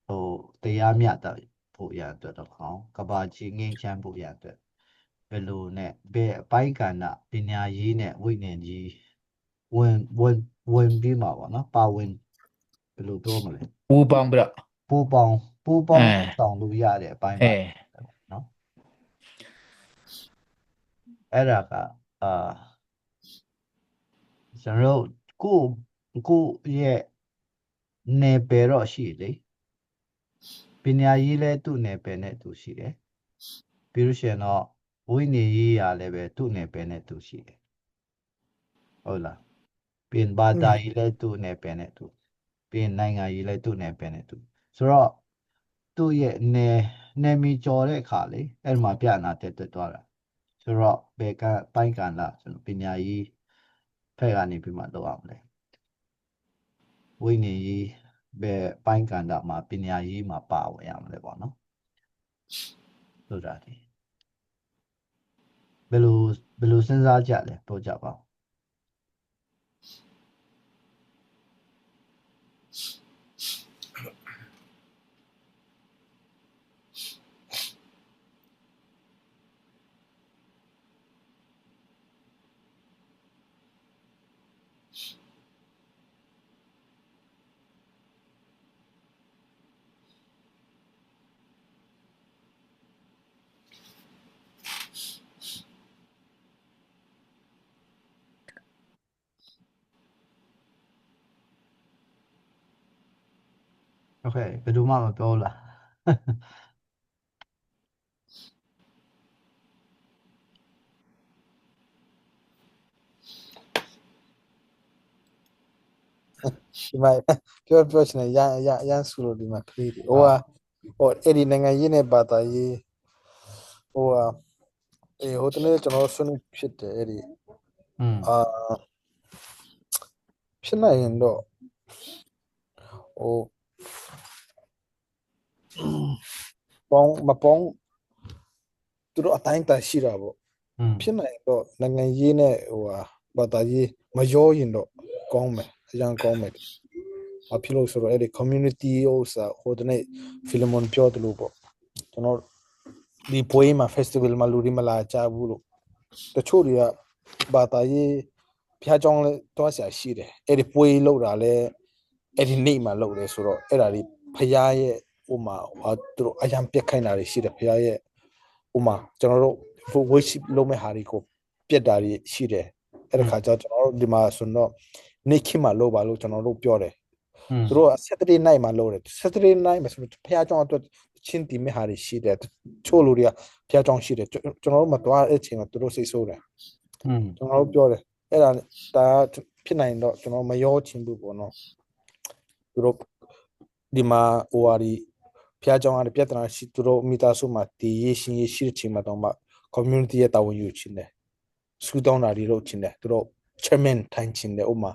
S1: ဟိုတရားမျှတဖို့ရအတွက်တော့ခေါင်းကဘာကြီးငိမ့်ချမ်းဖို့ရအတွက်ဘယ်လိုနဲ့ဘယ်အပိုင်းကဏ္ဍပညာရေးနဲ့ဝိညာဉ်ကြီးဝင်ပြီးမှာပေါ့နော်ပါဝင်ဘယ်လိုပြောမလဲ
S2: ပူပေါင်းပြ
S1: ပူပေါင်းဆောင်လို့ရတဲ့အပိုင်းပါနော်အဲ့ဒါကကျွန်တော်ကိုရဲ့နယ်ပယ်တော့ရှိလေပညာရေးလဲသူ့နယ်ပယ်နဲ့သူရှိတယ်ပြီးလို့ရှိရင်တော့ဝိနည်းရေးရလည်းပဲသူ့နယ်ပယ်နဲ့သူရှိတယ်ဟုတ်လားပြင်ဘာသာရေးလဲသူ့နယ်ပယ်နဲ့သူပြင်နိုင်ငံရေးလဲသူ့နယ်ပယ်နဲ့သူဆိုတော့သူ့ရဲ့နယ်မီကျော်တဲ့အခါလေအဲ့မှာပြနာတက်သွားတာဆိုတော့ဘယ်ကပိုင်းကလာကျွန်တော်ပညာရေးဖက်ကနေပြီးမှလောက်အောင်လဲဝိနည်းရေးဘယ်ပိုင်းကဏ္ဍမှာပညာရေးမှာပါဝင်ရမလဲပေါ့နော်ဆိုတာဒီဘယ်လိုစဉ်းစားကြလဲပြောကြပါဦးโอเคဘယ်သူမှမပြောလား
S5: ဒီမှာပြောချင်တယ်ရန်ဆူလို့ဒီမှာခရီးဟိုအဲ့ဒီနိုင်ငံရေးနဲ့ဘာသာရေးဟိုတနေ့ကျွန်တော်ဆွေးနွေးဖြစ်တယ်အဲ့ဒီဖြစ်နိုင်ရင်တော့မပေါင်းသူတို့အတိုင်းတာရှိတာပေါ့ဖြစ်နိုင်တော့နိုင်ငံရေးနဲ့ဘာသာရေးမရောရင်တော့ကောင်းမယ်အရင်ကောင်းမယ်အဖြစ်လို့ဆိုတော့အဲ့ဒီ community ဥစားဟိုတနေ့ Philemon ပြောတယ်လို့ပေါ့ကျွန်တော်ဒီပွဲမှာ festival မှာလူတွေမလာကြဘူးလို့တချို့တွေကဘာသာရေးဖျားကြောင်းလဲတွားဆရာရှိတယ်အဲ့ဒီပွဲလောက်တာလဲအဲ့ဒီနေ့မှာလောက်တယ်ဆိုတော့အဲ့ဒါဒီဖျားရဲ့ဥမာသူတို့အရင်ပြက်ခိုင်းတာတွေရှိတယ်ဖျားရဲ့ဥမာကျွန်တော်တို့ worship လုပ်မဲ့ဟာတွေကိုပြက်တာတွေရှိတယ်အဲ့ဒါခါကျကျွန်တော်တို့ဒီမှာဆိုတော့နေ့ခေတ်မှာလုပ်ပါလို့ကျွန်တော်တို့ပြောတယ်သူတို့ Saturday night မှာလုပ်တယ် Saturday night မှာဆိုတော့ဖျားကြောင်းအတွက်ချင်းတီမဲ့ဟာတွေရှိတယ်ချို့လူတွေကဖျားကြောင်းရှိတယ်ကျွန်တော်တို့မတော်အဲ့ချိန်မှာသူတို့စိတ်ဆိုးတယ်ကျွန်တော်တို့ပြောတယ်အဲ့ဒါဖြစ်နိုင်တော့ကျွန်တော်မရောချင်ဘူးပေါ့နော်သူတို့ဒီမှာဟိုဟာဒီဖျားကြောင်းရပြဿနာရှိသူတို့မိသားစုမှာဒီရရှိတဲ့ချိန်မှာတော့မှ community ရဲ့တာဝန်ယူချင်တယ်စူတောင်းတာတွေလုပ်ချင်တယ်သူတို့ chairman ထိုင်ချင်တယ်ဥမာ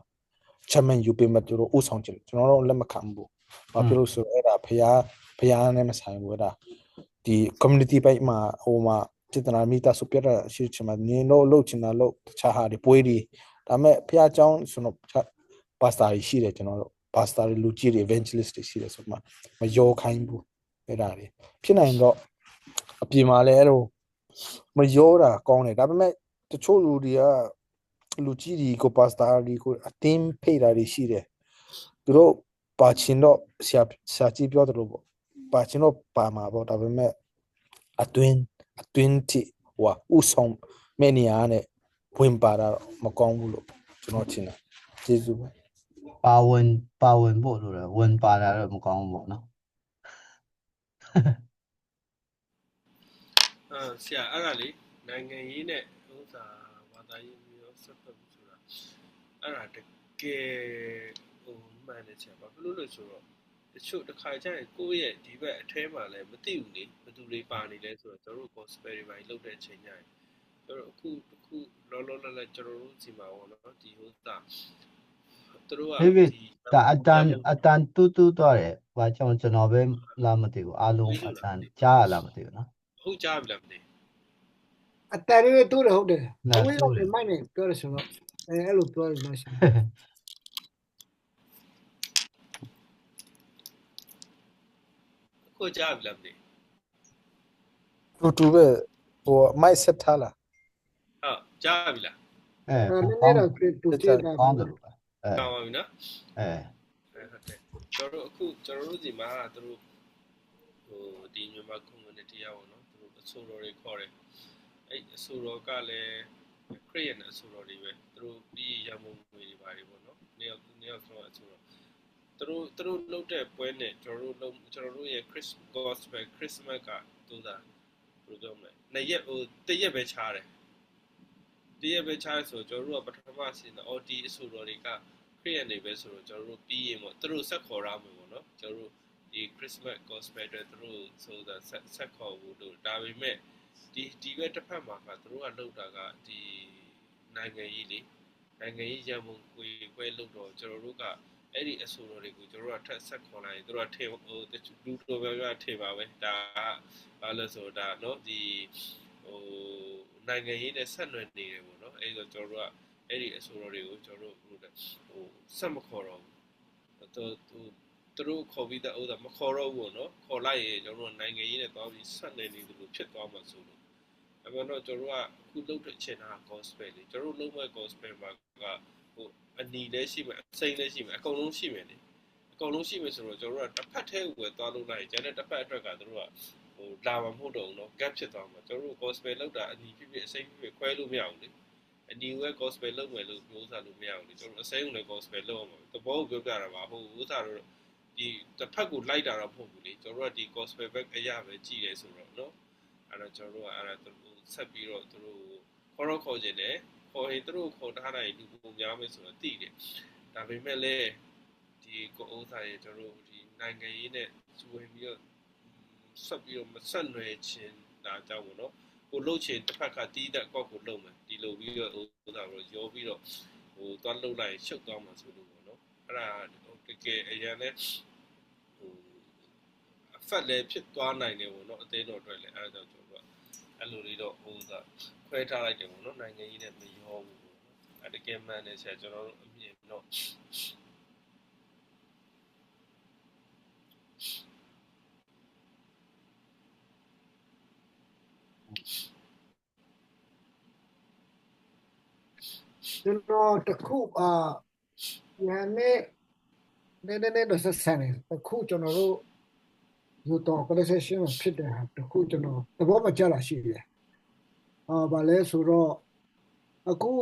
S5: chairman ယူပေးမှသူတို့ဥဆောင်ချင်တယ်ကျွန်တော်တို့လက်မခံဘူးဘာဖြစ်လို့ဆိုတော့အဲ့ဒါဖျားနဲ့မဆိုင်ဘူးအဲ့ဒါဒီ community ဘက်မှာဟိုမှာပြဿနာမိသားစုပြဿနာရှိချင်မှာနေတော့လုပ်ချင်တာလုပ်တခြားဟာတွေပွဲတွေဒါမဲ့ဖျားကြောင်းဆိုတော့ပါစတာရှိတယ်ကျွန်တော်တို့ပါစတာလူကြီးတွေ evangelist တွေရှိတယ်ဆိုမှမယောခိုင်းဘူးအဲ့ဒါတွေဖြစ်နိုင်တော့အပြင်မှာလည်းအဲ့လိုမယောတာကောင်းတယ်ဒါပေမဲ့တချို့လူတွေကလူကြီးတွေကိုပါစတာတွေကိုအတင်းဖိတ်တာတွေရှိတယ်သူတို့ပါချင်တော့ဆရာကြီးပြောတယ်လို့ပေါ့ပါချင်တော့ပါမှာပေါ့ဒါပေမဲ့အတွင်းတိဥဆောင်မဲ့နေရာနဲ့ဝင်ပါတာမကောင်းဘူးလို့ကျွန်တော်ထင်တယ်ကျေးဇူး
S1: ပါဝင်ဖို့လို့လည်းဝင်ပါတာတော့မကောင်းဘူးပေါ့နော်
S7: ဆရာအဲ့ဒါလေနိုင်ငံရေးနဲ့ဥစားဘာသာရေးမျိုးဆက်သွယ်ဆိုတာအဲ့ဒါတကယ်မှန်တယ်ဆရာဘာဖြစ်လို့လဲဆိုတော့ တချို့တစ်ခါကျရင်ကိုယ့်ရဲ့ဒီဘက်အထဲမှာလည်းမသိဘူးလေဘယ်သူတွေပါနေလဲဆိုတော့ကျွန်တော်တို့ gospel တွေပိုင်းလုပ်တဲ့အချိန်ကျရင်ကျွန်တော်အခုလောလောလတ်လတ်ကျွန်တော်တို့စီမှာပေါ့နော်ဒီဟိုတာသူတို့က
S1: David ဒါအတန်တူတော့တယ်ဘာကြောင့်ကျွန်တော်ပဲလာမသိဘူးအားလုံးအတန်ကြားရလားမသိဘူးနော်
S7: ဟုတ်ကြပြီလားမသိ
S4: အတန်လေးတိုးတယ်ဟုတ်တယ်
S1: နား
S4: အဝေး
S1: တိုး
S4: က
S1: တယ်
S4: မိုက်နေပြောရဆိုတော့အဲ့လိုပြောရလို့ရှိရင်
S7: အခုကြပြီလားမသိ
S5: တူပဲဟိုမိုက်ဆက်ထားလား
S7: ဟုတ်ကြပြီလား
S1: အဲ
S4: နည်းနည်းတော့တူကြည့်တာ
S1: ကောင်းတယ်လို့ပဲအဲ
S7: ကောင်းပါပြီနော်
S1: အဲ
S7: ဟုတ်တယ်ကျွန်တော်တို့ဒီမှာသူတို့ဟိုဒီမြန်မာ community ရပါတော့သူတို့အဆိုတော်တွေခေါ်တယ်အဲ့အဆိုတော်ကလည်းခရစ်ယာန်အဆိုတော်တွေပဲသူတို့ပြီးရမုံငွေတွေပါတယ်ပေါ့နော်နေရာဆိုတော့အဆိုတော်သူတို့လုပ်တဲ့ပွဲနဲ့ကျွန်တော်တို့ရဲ့ gospel Christmas ကတူတာဘယ်လိုပြောမလဲနှစ်ရက်ဟိုတစ်ရက်ပဲခြားတယ်တရက်ပဲခြားဆိုကျွန်တော်တို့ကပထမဆင်းတော့ဒီအဆိုတော်တွေကခရစ်ယာန်တွေပဲဆိုတော့ကျွန်တော်တို့ပြီးရင်ပေါ့သူတို့ဆက်ခေါ်ရမယ်ပေါ့နော်ကျွန်တော်တို့ဒီ Christmas gospel တွေသူတို့ဆိုတာဆက်ခေါ်ဖို့လို့ဒါပေမဲ့ဒီဘက်တစ်ဖက်မှာကသူတို့ကလုပ်တာကဒီနိုင်ငံရေးရန်ပုံကိုပွဲလုပ်တော့ကျွန်တော်တို့ကအဲ့ဒီအဆိုတော်တွေကိုကျွန်တော်တို့ကထပ်ဆက်ခေါ်လိုက်သူတို့ကထင်ဟိုလူတော်ပြထင်ပါပဲဒါဘာလို့ဆိုတာနော်ဒီဟိုနိုင်ငံရေးနဲ့ဆက်နွယ်နေတယ်ပေါ့နော်အဲ့ဒါကျွန်တော်တို့ကအဲ့ဒီအဆိုတော်တွေကိုကျွန်တော်တို့ဟိုဆက်မခေါ်တော့ဘူးသူတို့ခေါ်ပြီးတဲ့ဥစ္စာမခေါ်တော့ဘူးပေါ့နော်ခေါ်လိုက်ရင်ကျွန်တော်တို့နိုင်ငံရေးနဲ့သွားပြီးဆက်နေနေတယ်လို့ဖြစ်သွားမှာဆိုလို့အဲ့တော့ကျွန်တော်တို့ကအခုလုပ်တဲ့ချင်တာ gospel လေကျွန်တော်တို့လုပ်မဲ့ gospel မှာကဟိုအနီလည်းရှိမယ်အစိမ်းလည်းရှိမယ်အကုန်လုံးရှိမယ်လေအကုန်လုံးရှိမယ်ဆိုတော့ကျွန်တော်တို့ကတစ်ဖက်တည်းကိုပဲသွားလုပ်လိုက်ကျန်တဲ့တစ်ဖက်အတွက်ကသူတို့ကဟိုလာမှာမဟုတ်တော့ဘူးเนาะ gap ဖြစ်သွားမှာကျွန်တော်တို့ gospel လောက်တာအနီဖြစ်ဖြစ်အစိမ်းဖြစ်ဖြစ်ခွဲလို့မရဘူးလေအနီဝဲ gospel လောက်မယ်လို့ပြောစားလို့မရဘူးလေကျွန်တော်အစိမ်းကိုလည်း gospel လောက်အောင်သဘောကိုပြောပြတာပါဟိုဥစားတော့ဒီတစ်ဖက်ကိုလိုက်တာတော့မဟုတ်ဘူးလေကျွန်တော်တို့ကဒီ gospel back အရာပဲကြည်တယ်ဆိုတော့เนาะအဲ့တော့ကျွန်တော်တို့ကအဲ့ဒါသူတို့ဆက်ပြီးတော့သူတို့ခေါ်ခြင်းတယ်ခေါ်ရင်သူတို့ခေါ်ထားနိုင်လူပုံများမယ်ဆိုတော့သိတယ်ဒါပေမဲ့လည်းဒီကိုဥစားရဲ့ကျွန်တော်တို့ဒီနိုင်ငံရေးနဲ့စူဝင်ပြီးတော့ဆက်ပြီးတော့မဆက်နွယ်ခြင်းဒါကြောင့်ပေါ့နော်ကိုလှုပ်ချင်တစ်ဖက်ကတီးတဲ့ကောက်ကိုလှုပ်မယ်ဒီလိုပြီးတော့ဥစားတော့ရောပြီးတော့ဟိုသွားလှုပ်လိုက်ရှုပ်သွားမှာဆိုလို့ပေါ့နော်အဲ့ဒါတကယ်အရင်နဲ့ဟိုအဖက်လည်းဖြစ်သွားနိုင်တယ်ပေါ့နော်အသေးတော်အတွက်လည်းအဲ့ဒါကြောင့်ကျွန်တော်ကအဲ့လိုလေးတော့ဟိုစားခွဲထားလိုက်တယ်ပေါ့နော်နိုင်ငံရေးနဲ့မရောဘူးပေါ့နော်အဲ့တကယ်မှန်တယ်ဆရာကျွန်တော်တို့အမြင်တော့
S4: ကျွန်တော်တခုညာနဲ့နည်းတော့ဆက်ဆံတယ်တခုကျွန်တော်တို့ယူတော့ conversation ဖြစ်တယ်တခုကျွန်တော်သဘောမကျလာရှိတယ်ဘာလဲဆိုတော့အခု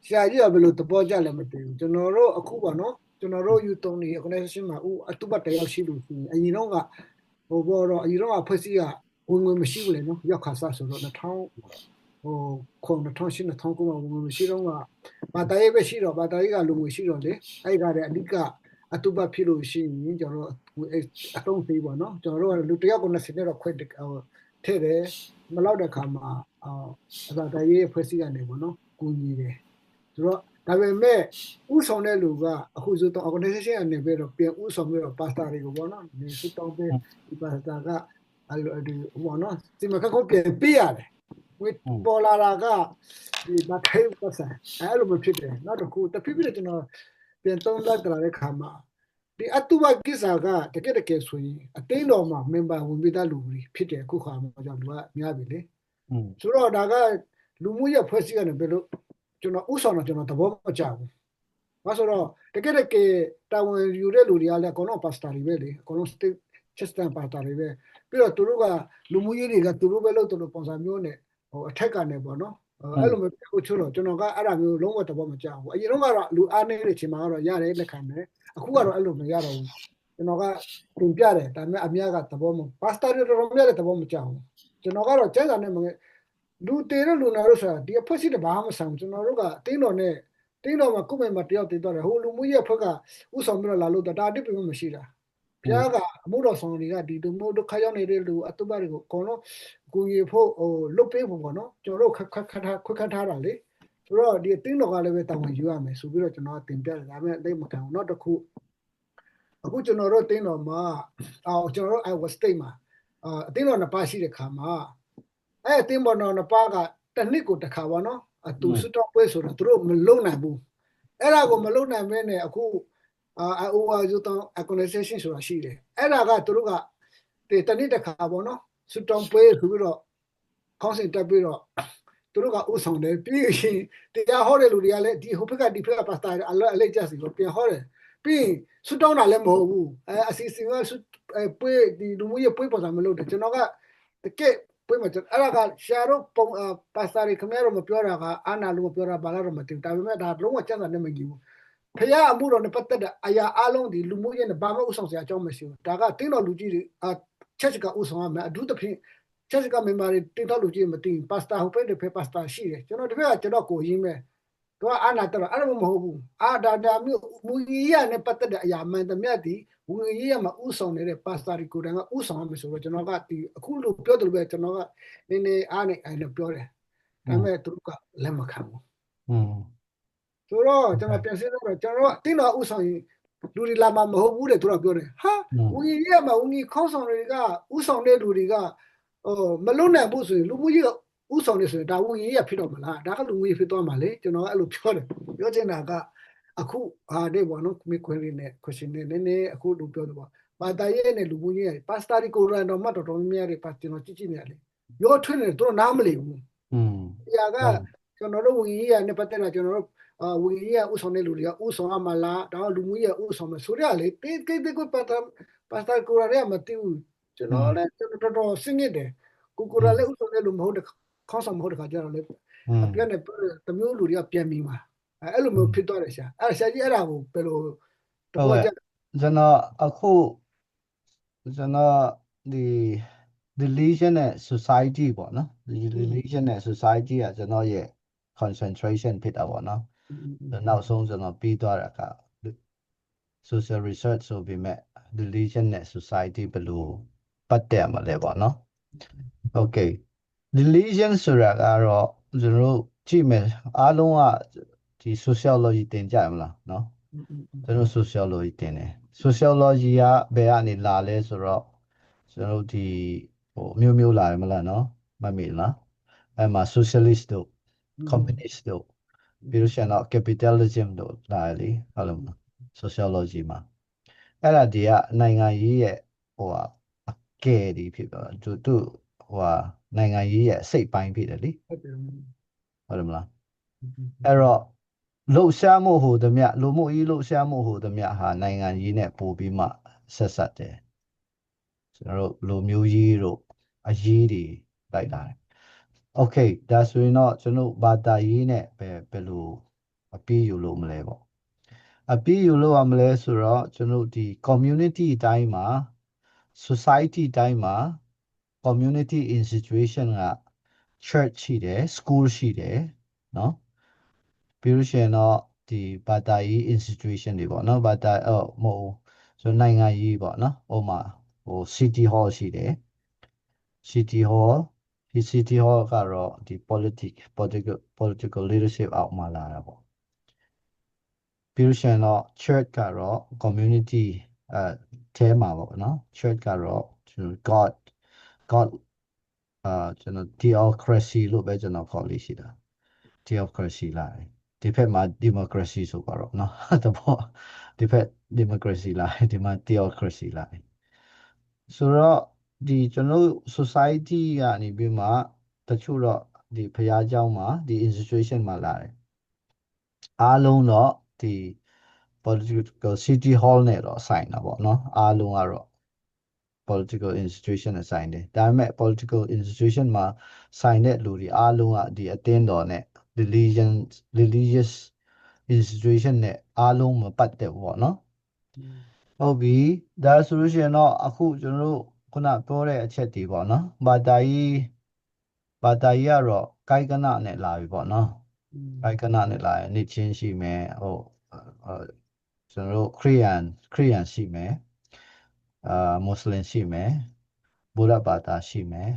S4: ဆရာကြီးကဘယ်လိုသဘောကျလဲမသိဘူးကျွန်တော်တို့အခုပါနော်ကျွန်တော်တို့ယူတုံးနေ organization မှာအတူတယောက်ရှိလို့ရှိရင်အရင်တော့ကဟိုဘောတော့အရင်တော့ဖွဲ့စည်းကဝင်မရှိဘူးလေနော်ရောက်ခါစားဆိုတော့2000ဟိုခု2008 2009မှာဝင်မရှိတော့ကဘာတာရေးပဲရှိတော့ဘာတာရေးကလူငွေရှိတော့လေအဲ့ဒါလည်းအဓိကအတူဖြစ်လို့ရှိရင်ကျွန်တော်တို့အတုံးသေးပါနော်ကျွန်တော်တို့ကလူတယောက်ကို20နဲ့တော့ခွဲထည့်တယ်မလောက်တဲ့ခါမှာဘာတာရေးဖွဲ့စည်းကနေပေါ့နော်ကူညီတယ်ဆိုတော့ဒါပေမဲ့ဥဆောင်တဲ့လူကအခုဆိုတော့ organization အနေနဲ့တော့ပြန်ဥဆောင်ပြီးတော့ pastor တွေကိုပေါ့နော်ဒီစစ်တောင်းပေးဒီ pastor ကအဲ့လိုဘောနော်ဒီမှာကောပြန်ပေးရတယ်ဝစ်ပေါ်လာတာကဒီမထိုင်ပတ်စံအဲ့လိုမဖြစ်တယ်နောက်တစ်ခုတဖြည်းဖြည်းကျွန်တော်ပြန်သုံးသပ်ကြတဲ့ခါမှာဒီအတူပါကိစ္စကတကယ်ဆိုရင်အသိတော်မှာ member ဝင်ပြီးသားလူတွေဖြစ်တယ်အခုခါမှာကြောင့်လူကများပြီလေဆိုတော့ဒါကလူမှုရေးဖွဲ့စည်းရတယ်ဘယ်လိုကျွန်တော်ဥဆောင်တော့ကျွန်တော်သဘောမကျဘူး။ဘာဆိုတော့တကယ်တာဝန်ယူတဲ့လူတွေကလည်းအကုန်လုံးပါစတာတွေပဲလေအကုန်လုံး state system ပါတာတွေပဲပြီးတော့သူတို့ကလူမှုရေးတွေကသူတို့ပဲလို့သူတို့ပုံစံမျိုးနဲ့ဟိုအထက်ကနေပေါ့နော်အဲ့လိုမျိုးကိုချို့တော့ကျွန်တော်ကအဲ့ဒါမျိုးလုံးဝသဘောမကျဘူး။အရင်တော့ကတော့လူအားနေတဲ့ချိန်မှာကတော့ရတယ်လက်ခံတယ်အခုကတော့အဲ့လိုမရတော့ဘူး။ကျွန်တော်ကပြင်ပြတယ်ဒါပေမဲ့အများကသဘောမပါစတာတွေတော်များတဲ့သဘောမကျဘူး။ကျွန်တော်ကတော့ကျန်းစာနဲ့လူတေတဲ့လူနာတို့ဆိုတာဒီအဖွဲ့အစည်းတွေဘာမှမဆိုင်ကျွန်တော်တို့ကအတင်းတော်နဲ့ တင်းတော်မှာကိုယ်မဲ့မတယောက်တည်တော့တယ်ဟိုလူမှုရဲ့ဖက်ကဥဆောင်ပြီးတော့လာလို့ဒါအတိတ်ပဲမရှိတာဘုရားကအမှုတော်ဆောင်တွေကဒီလူမှုဒုက္ခရောက်နေတဲ့လူအတုပတွေကိုအကုန်လုံးကိုကြီးဖို့ဟိုလွတ်ပေးဖို့ပေါ့နော်ကျွန်တော်တို့ခွတ်ခတ်ထားတာလေဆိုတော့ဒီတင်းတော်ကလည်းပဲတာဝန်ယူရမယ်ဆိုပြီးတော့ကျွန်တော်တင်ပြတယ်ဒါပေမဲ့သိမခံဘူးနောက်တစ်ခုအခုကျွန်တော်တို့တင်းတော်မှာကျွန်တော်တို့ I was state မှာအတင်းတော်နှစ်ပါးရှိတဲ့ခါမှာအတင်းပေါ်တော်နှစ်ပါးကတစ်နှစ်ကိုတစ်ခါပေါ့နော်သူစွတ်တော့ပွဲဆိုတော့သူတို့မလုံနိုင်ဘူးအဲ့ဒါကိုမလုံနိုင်မဲနဲ့အခုIOR တောင်း organization ဆိုတာရှိတယ်အဲ့ဒါကသူတို့ကတစ်နှစ်တစ်ခါပေါ့နော်စွတ်တော့ပွဲဆိုပြီးတော့ခေါင်းစဉ်တက်ပြီးတော့သူတို့ကဥဆောင်တယ်ပြီးရင်တရားဟောတဲ့လူတွေကလည်းဒီဟိုဘက်ကဒီဘက်ကပါစတာအလိုက်ကြစီလို့ပြန်ဟောတယ်ပြီးစွတ်တောင်းတာလည်းမဟုတ်ဘူးအစီအစဉ်ကပွဲဒီလူမျိုးရေးပွဲပေါ်တာမလို့တယ်ကျွန်တော်ကတကယ်ပွဲမှာအဲ့ဒါကရှာတော့ပါစတာတွေခမဲတော့မပြောတာကအာနာလို့မပြောတာဘာလို့တော့မသိဘူးဒါပေမဲ့ဒါလုံးဝစက်တာနဲ့မကြည့်ဘူးဖျားအမှုတော်နဲ့ပတ်သက်တဲ့အရာအလုံးဒီလူမျိုးရေးနဲ့ဘာမှဥဆောင်စရာအကြောင်းမရှိဘူးဒါကတင်းတော်လူကြီးတွေချက်ချကဥဆောင်ရမယ်အထူးသဖြင့်ချက်ချက member တွေတင်းတော်လူကြီးမသိပါစတာဟိုဘက်တွေပါစတာရှိတယ်ကျွန်တော်ဒီဘက်ကကျွန်တော်ကိုရင်းမဲ့တော့အာနာတော့အဲ့လိုမဟုတ်ဘူးဒါမျိုးမူကြီးရနဲ့ပတ်သက်တဲ့အရာမှန်သမျှဒီမူကြီးရမှာဥဆောင်နေတဲ့ပါစတာတွေကိုတန်းကဥဆောင်ရမယ်ဆိုတော့ကျွန်တော်ကဒီအခုလို့ပြောတယ်လို့ပဲကျွန်တော်ကနည်းနည်းအားနဲ့အဲ့လိုပြောတယ်ဒါပေမဲ့သူကလက်မခံဘူးဆိုတော့ကျွန်တော်ပြန်စဉ်းစားတော့ကျွန်တော်တင်းတော်ဥဆောင်ရင်လူတွေလာမှာမဟုတ်ဘူးတဲ့သူကပြောတယ်ဟာဦးကြီးရမှာဦးကြီးခေါင်းဆောင်တွေကဥဆောင်တဲ့လူတွေကမလွတ်နိုင်ဘူးဆိုရင်လူမျိုးကြီးကဥဆောင်နေဆိုရင်ဒါဦးကြီးရဖြစ်တော့မလားဒါကလူမျိုးဖြစ်သွားမှာလေကျွန်တော်အဲ့လိုပြောတယ်ပြောချင်တာကအခုတဲ့ဘောနော်မိခွေးနဲ့ question နဲ့နည်းနည်းအခုလူပြောတယ်ပေါ့ဘာသာရေးနဲ့လူမျိုးကြီးပါစတာရီကိုရန်တော်မှတော်တော်များများတွေပါကျွန်တော်ကြည့်နေရတယ်ရောထွင်းနေတော့နားမလည်ဘူးဒီကကျွန်တော်တို့ဦးကြီးရနဲ့ပတ်သက်လာကျွန်တော်တို့ဝီရီကဥဆောင်တဲ့လူတွေကဥဆောင်အမလားဒါလူမျိုးရဲ့ဥဆောင်မယ်ဆိုရလေတေးကိုပါစတာကိုရရဲ့မသိဘူးကျွန်တော်လည်းတော်တော်စင်ရတယ်ကိုရလည်းဥဆောင်တဲ့လူမဟုတ်တဲ့ခေါင်းဆောင်မဟုတ်တဲ့ခါကျတော့လေအပြည့်နဲ့တမျိုးလူတွေကပြန်ပြီးမှာအဲ့လိုမျိုးဖြစ်သွားတယ်ရှာအဲ့ရှာကြီးအဲ့ဒါကိုဘယ်လို
S1: တော့ကျွန်တော်အခုကျွန်တော်ဒီ religion နဲ့ society ပေါ့နော် religion နဲ့ society ကကျွန်တော်ရဲ့ concentration ဖြစ်တာပေါ့နော်နောက်ဆုံးကျွန်တော်ပြီးသွားတာက social research ဆိုပြီးမဲ့ religion နဲ့ society ဘယ်လိုပတ်သက်မှာလဲပေါ့နော် okay religion ဆိုတာကတော့ကျွန်တော်တို့ကြည့်မယ်အားလုံးကဒီ sociology သင်ကြရမလားနော်ကျွန်တော် sociology သင်တယ် sociology ကဘယ်ကနေလာလဲဆိုတော့ကျွန်တော်ဒီဟိုမျိုးလာတယ်မလားနော်မမေ့လားအဲ့မှာ socialist တို့ communist တို့ပြီးလို့ရှိရင်တော့ capitalism တို့လာလေဟုတ်လား sociology မှာအဲ့ဒါဒီကနိုင်ငံရေးရဲ့ဟိုအကဲဒီဖြစ်တော့သူဟိုနိုင်ငံရေးရဲ့အစိတ်ပိုင်းဖြစ်တယ်လေဟုတ်တယ်မလားအဲ့တော့လှုပ်ရှားမှုဟိုတမျှလူမှုရေးလှုပ်ရှားမှုဟိုတမျှဟာနိုင်ငံရေးနဲ့ပို့ပြီးမှဆက်တယ်ကျွန်တော်တို့လူမျိုးရေးတို့အရေးတွေလိုက်လာတယ် okay ဒါဆိုရင်တော့ကျွန်တော်ဘာသာရေးနဲ့ဘယ်လိုအပြည့်ယူလို့မလဲပေါ့အပြည့်ယူလို့ရမလဲဆိုတော့ကျွန်တော်ဒီ community အတိုင်းမှာ society အတိုင်းမှာ community institution က church ရှိတယ် school ရှိတယ်နော်ပြီးလို့ရှိရင်တော့ဒီဘာသာရေး institution တွေပေါ့နော်ဘာသာမဟုတ်ဆိုနိုင်ငံရေးပေါ့နော်ဟိုမှာဟို city hall ရှိတယ် city hall ဒီ city hall ကတော့ဒီ political leadership အောက်မှာလာတာပေါ့ပြီးလို့ရှိရင်တော့ church ကတော့ community ထဲမှာပေါ့နော် church ကတော့ God ကျွန်တော် theocracy လို့ပဲကျွန်တော်ခေါ်လို့ရှိတာ theocracy လာတယ်ဒီဘက်မှာ democracy ဆိုပါတော့နော်တဘောဒီဘက် democracy လာတယ်ဒီမှာ theocracy လာတယ်ဆိုတော့ဒီကျွန်တော် society ကနေပြီးမှတချို့တော့ဒီဖျားเจ้าမှာဒီ institution မှာလာတယ်အားလုံးတော့ဒီ political city hall နဲ့တော့ဆိုင်တာပေါ့နော်အားလုံးကတော့ political institution နဲ့ဆိုင်တယ်ဒါပေမဲ့ political institution မှာဆိုင်တဲ့လူတွေအားလုံးကဒီအသင်းတော်နဲ့ religious institution နဲ့အားလုံးမပတ်သက်ဘူးပေါ့နော်ဟုတ်ပြီဒါဆိုလို့ရှိရင်တော့အခုကျွန်တော်တို့ခုနပြောတဲ့အချက်တွေပေါ့နော်ဘာသာရေးကတော့ကိုက်ကနနဲ့လာပြီပေါ့နော် ခိုင်ခဏနဲ့လာရင်နှစ်ချင်းရှိမယ်ကျွန်တော်တို့ခရိယန်ရှိမယ်မွတ်စလင်ရှိမယ်ဗုဒ္ဓဘာသာရှိမယ်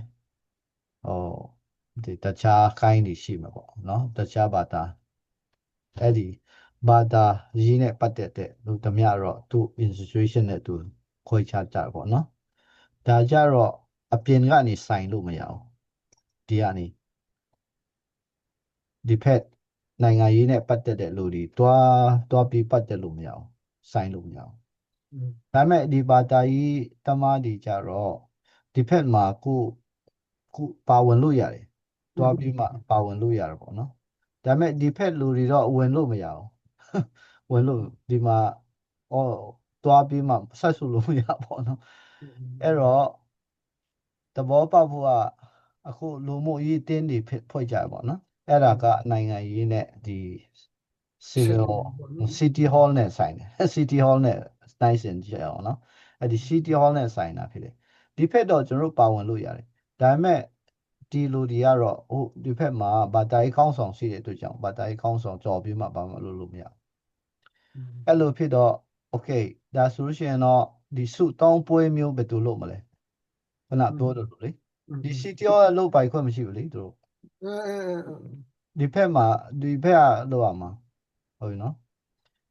S1: ဒီတခြားခိုင်းတွေရှိမှာပေါ့နော်တခြားဘာသာအဲ့ဒီဘာသာရေးနဲ့ပတ်သက်တဲ့လူသမျှတော့သူ institution နဲ့သူခွဲခြားကြတယ်ပေါ့နော်ဒါကြတော့အပြင်ကနေဆိုင်လို့မရအောင်ဒီကနေဒီဖက်နိုင်ငံရေးနဲ့ပတ်သက်တဲ့လူတွေတွားပြီးပတ်သက်လို့မရအောင်ဆိုင်လို့မရအောင်ဒါပေမဲ့ဒီဘာသာရေးတမားတွေကြတော့ဒီဖက်မှာကိုပါဝင်လို့ရတယ်တွားပြီးမှပါဝင်လို့ရတယ်ပေါ့နော်ဒါပေမဲ့ဒီဖက်လူတွေတော့ဝင်လို့မရအောင်ဝင်လို့ဒီမှာတွားပြီးမှဆက်ဆုလို့မရပေါ့နော်အဲ့တော့သဘောပေါက်ဖို့ကအခုလူမှုရေးတင်းတွေဖွဲ့ကြပေါ့နော်အဲ့ဒါကနိုင်ငံရေးနဲ့ဒီ city hall နဲ့ဆိုင်တယ် city hall နဲ့နိုင်စင်ကြအောင်နော်အဲ့ဒီ city hall နဲ့ဆိုင်တာဖြစ်တယ်ဒီဖက်တော့ကျွန်တော်ပါဝင်လို့ရတယ်ဒါပေမဲ့ဒီလူတွေကတော့ဒီဖက်မှာဘာသာရေးခေါင်းဆောင်ရှိတဲ့အတွက်ကြောင့်ဘာသာရေးခေါင်းဆောင်ကြော်ပြီးမှဘာမှလုပ်လို့မရအဲ့လိုဖြစ်တော့ okay ဒါဆိုလို့ရှိရင်တော့ဒီစုတောင်းပွဲမျိုးဘယ်သူလုပ်မလဲခဏပြောတယ်လို့လေဒီ city hall လုပ်ပိုင်ခွင့်မရှိဘူးလေသူတို့ဒီဖက်ကလုပ်ရမှာဟုတ်ပြီနော်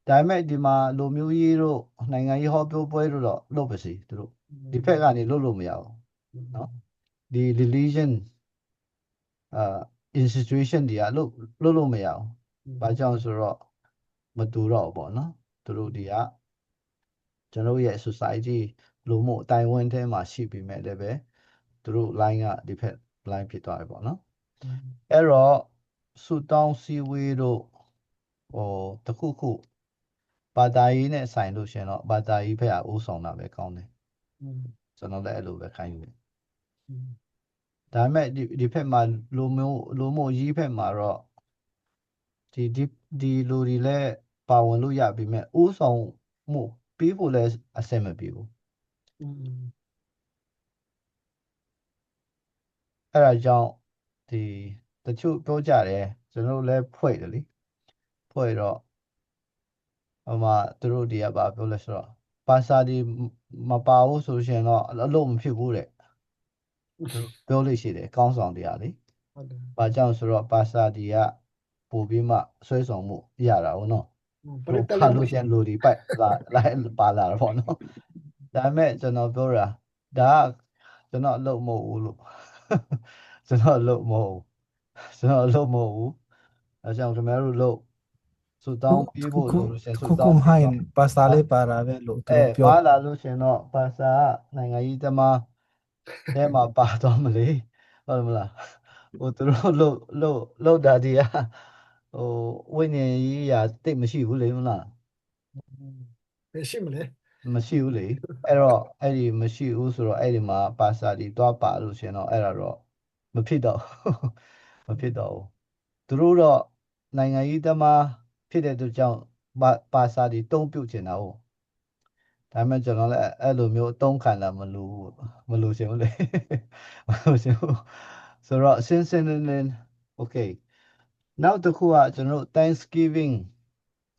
S1: ဒါပေမဲ့ဒီမှာလူမျိုးရေးတို့နိုင်ငံရေးဟောပြောပွဲတို့တော့လုပ်ပါစေသူတို့ဒီဖက်ကနေလုပ်လို့မရဘူးနော်ဒီ religion institution တွေကလုပ်လို့မရဘူးဘာကြောင့်ဆိုတော့မတူတော့ဘူးပေါ့နော်သူတို့တွေကကျွန်တော်ရဲ့ society လူမှုအတိုင်းဝန်းထဲမှာရှိပြီးမဲ့လည်းပဲသူတို့ line ကဒီဖက် line ဖြစ်သွားတယ်ပေါ့နော်အဲ့တော့ဆူတောင်းစီဝေးတို့တခုခုဘာသာရေးနဲ့ဆိုင်လို့ရှင်တော့ဘာသာရေးဖက်ကဦးဆောင်တာပဲကောင်းတယ်ကျွန်တော်လည်းအဲ့လိုပဲခိုင်းယူတယ်ဒါပေမဲ့ဒီဖက်မှာလူမျိုးရေးဖက်မှာတော့ဒီလူတွေလည်းပါဝင်လို့ရပြီမဲ့ဦးဆောင်မှုပြီးဖို့လည်းအဆင်မပြေဘူးအဲ့ဒါကြောင့်ဒီတချို့ပြောကြတယ်ကျွန်တော်လည်းဖွဲ့တယ်လေဖွဲ့တော့သူတို့တွေကဘာပြောလဲဆိုတော့ပါစာဒီမပါဘူးဆိုရှင်တော့အလုပ်မဖြစ်ဘူးတဲ့ပြောလို့ရှိတယ်ကောင်းဆောင်တရားလေဘာကြောင့်ဆိုတော့ပါစာဒီကပို့ပြီးမှဆွဲဆောင်မှုရတာဟုတ်နော်ဖတ်လို့ရှင်လူဒီပိုက်လိုက်ပါလာတော့ဗောနော်ဒါပေမဲ့ကျွန်တော်ပြောတာဒါကကျွန်တော်အလုပ်မဟုတ်ဘူးလို့ကျွန်တော်အလုပ်မဟုတ်ဘူးအဲကြောင့်ခင်ဗျားတို့လို့ဆူတောင်းပြီးဖို့လို့ရှင်ဆူတောင်း
S5: ဟိုင်းပါစာလေးပါတာပဲလို့သူပြော
S1: ပါလာလို့ရှင်တော့ပါစာနိုင်ငံရေးသမားထဲမှာပါတော့မလဲဟုတ်မလားသူတို့လို့တာဒီကဝိညာဉ်ရေးရာတိတ်မရှိဘူးလေမလား
S4: ရှိမလဲ
S1: မရှိဘူးလေအဲ့တော့အဲ့ဒီမရှိဘူးဆိုတော့အဲ့ဒီမှာပါစာဒီသွားပါလို့ရှင်တော့အဲ့ဒါတော့မဖြစ်တော့ဘူးသူတို့တော့နိုင်ငံရေးသမားဖြစ်တဲ့အတွက်ကြောင့်ပါစာဒီတုံးပြုတ်ချင်တာဟုတ်ဒါပေမဲ့ကျွန်တော်လည်းအဲ့လိုမျိုးအတုံးခံတာမလို့ရှင်ဘူးလေမလို့ရှင်ဘူးဆိုတော့စင်းလင်း okay နောက်တစ်ခုကကျွန်တော်တို့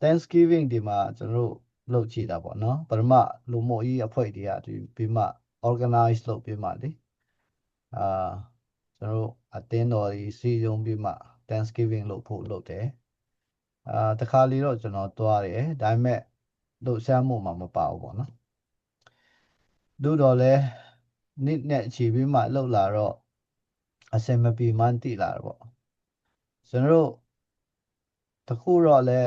S1: Thanksgiving ဒီမှာကျွန်တော်တို့လုပ်ကြည့်တာပေါ့နော်ပထမလူမှုရေးအဖွဲ့တွေကပြီးမှ organize လုပ်ပြီးမှလေကျွန်တော်တို့အတင်းတော်ကြီးစီယုံပြီးမှ Thanksgiving လုပ်ဖို့လုပ်တယ်တခါလေတော့ကျွန်တော်သွားတယ်ဒါပေမဲ့လှုပ်ရှားမှုမှာမပါဘူးပေါ့နော်တို့တော့လဲနေ့နဲ့ခြေပြီးမှလှုပ်လာတော့အစင်မပြေမှန်းတိလာတော့ပေါ့ကျွန်တော်တို့တခုတော့လဲ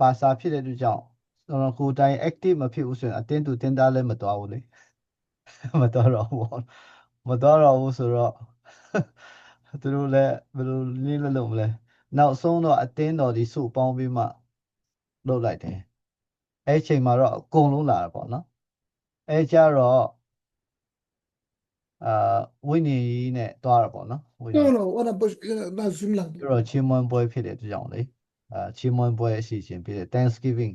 S1: ပါစာဖြစ်တဲ့အတွက်ကြောင့်ကျွန်တော်ကိုယ်တိုင် active မဖြစ်ဘူးဆိုရင်အတင်းတူတင်းသားလည်းမတော်ဘူးလေမတော်တော့ဘူးဆိုတော့သူတို့လည်းဘယ်လိုနည်းလုပ်မလဲနောက်ဆုံးတော့အတင်းတော်ဒီစုပေါင်းပြီးမှလုပ်လိုက်တယ်အဲ့ချိန်မှာတော့အကုန်လုံးလာတာပေါ့နော်အဲ့ကြတော့ဝိညာဉ်ကြီးနဲ့တွားတာပေါ့နော်ဝိညာဉ်တော့ချင်းမွန်ပွဲဖြစ်တဲ့အတွက်ကြောင့်လေချင်းမွန်ပွဲအစီအစဉ်ဖြစ်တဲ့ Thanksgiving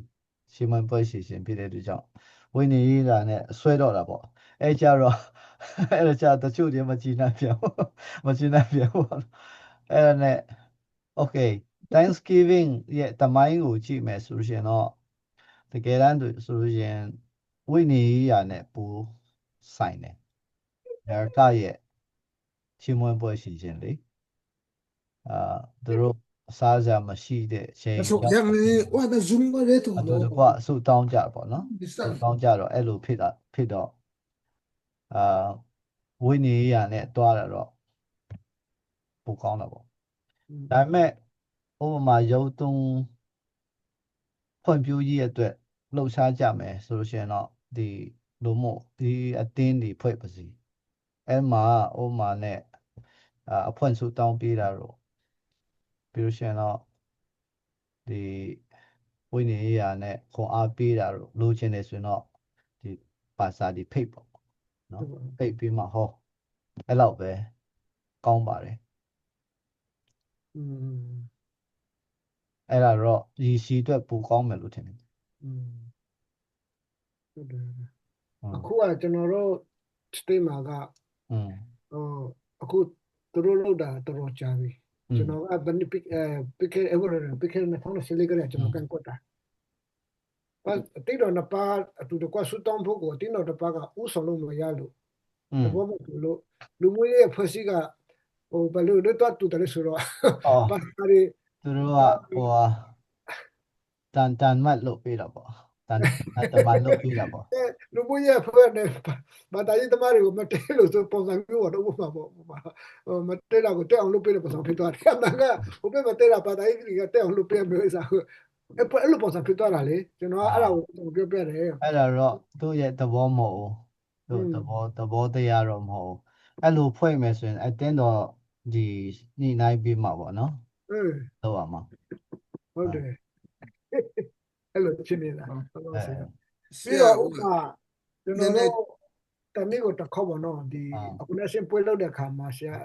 S1: ချင်းမွန်ပွဲအစီအစဉ်ဖြစ်တဲ့အတွက်ကြောင့်ဝိညာဉ်ကြီးလာနဲ့ဆွဲတော့တာပေါ့အဲ့ကြတော့ အဲ့တော့ကြာတချို့တွေမကြည့်နိုင်ပြန်ဘူးမကြည့်နိုင်ပြန်ဘူးအဲ့ဒါနဲ့ okay Thanksgiving ရဲ့တမိုင်းကိုကြည့်မယ်ဆိုလို့ရှိရင်တော့တကယ်တမ်းဆိုလို့ရှိရင်ဝိနည်းရာနဲ့ပူဆိုင်တယ်အမေရိကရဲ့ချီးမွမ်းပွဲရှိခြင်းလေသူတို့အစားအစာမရှိတဲ့အချိန်
S8: ဆိုยังนี่ว่าแต่ zoom ก็ได้ถูก
S1: အတူ
S8: เนาะ
S1: တကွအဆုတောင်းကြပေါ့နော်ဆုတောင်းကြတော့အဲ့လိုဖြစ်တော့ဝိနည်းရာနဲ့တွားတော့ပိုကောင်းတာပေါ့ဒါပေမဲ့ဥပမာရုပ်သုံးဖွံ့ဖြိုးရေးအတွက်လှုပ်ရှားကြမယ်ဆိုလို့ရှိရင်တော့ဒီလိုမို့ဒီအတင်းဒီဖွဲ့ပါစီအဲ့မှာဥပမာနဲ့အဖွင့်ဆုတောင်းပေးတာတော့ပြီးလို့ရှိရင်တော့ဒီဝိနည်းရာနဲ့ခွန်အားပေးတာတော့လိုချင်တယ်ဆိုရင်တော့ဒီပါစာဒီဖိတ်ပေါ့နော်ဖိတ်ပြီးမှဟောအဲ့လောက်ပဲကောင်းပါတယ်အဲ့ဒါတော့ဒီစီအတွက်ပိုကောင်းမယ်လို့ထင်တယ်
S4: ဟုတ်တယ်အခုကကျွန်တော်တို့ state မှာကအခုသူတို့လောက်တာတော်တော်ကြာပြီကျွန်တော်ကဘယ်နှစ်pickနဲ့ထောင်းဆလေးကလေးကျွန်တော်ကန်ကွက်တာတိတော့နပါအတူတကွဆူတောင်းဖို့ကိုတင်းတော့တပါကဥဆောင်လို့မရလို့တဘောမလို့လူမျိုးရဲ့ဖွဲ့စည်းကဟိုဘယ်လိုတော့တူတယ်ဆိုတော့ပါရီ
S1: သူတို့ကဟိုတန်မတ်လို့ပြတာပေါ့တန်မတ်လို့ပြတာပေါ့
S4: လူမျိုးရဲ့ဖွဲ့နဲ့ဘာတာရေးသမားတွေကိုမတဲလို့ဆိုပုံစံမျိုးတော့ဥပမာပေါ့မတဲတာကိုတက်အောင်လုပ်ပြတဲ့ပုံစံဖြစ်သွားတယ်အမှန်ကဟိုဘက်မတဲတာဘာတာရေးကတက်အောင်လုပ်ပြမျိုးစားအဲ့လိုပုံစံဖြစ်သွားတာလေကျွန်တော်ကအဲ့ဒါကိုပြောပြတယ်
S1: အဲ့ဒါတော့သူ့ရဲ့သဘောမဟုတ်ဘူးသူသဘောတရားတော့မဟုတ်အဲ့လိုဖွဲ့မယ်ဆိုရင်အတင်းတော့ဒီညှိနှိုင်းပြီးမှာပေါ့နော်ဟုတ်ပါမှာ
S4: ဟုတ်တယ်အဲ့လိုဖြစ်နေတာဟုတ်ပါစေပြီးတော့ဥပမာကျွန်တော်တို့တနေ့ကိုတစ်ခေါက်ပေါ့နော်ဒီအခုလက်ရှင်ပွဲလုပ်တဲ့အခါမှာဆရာ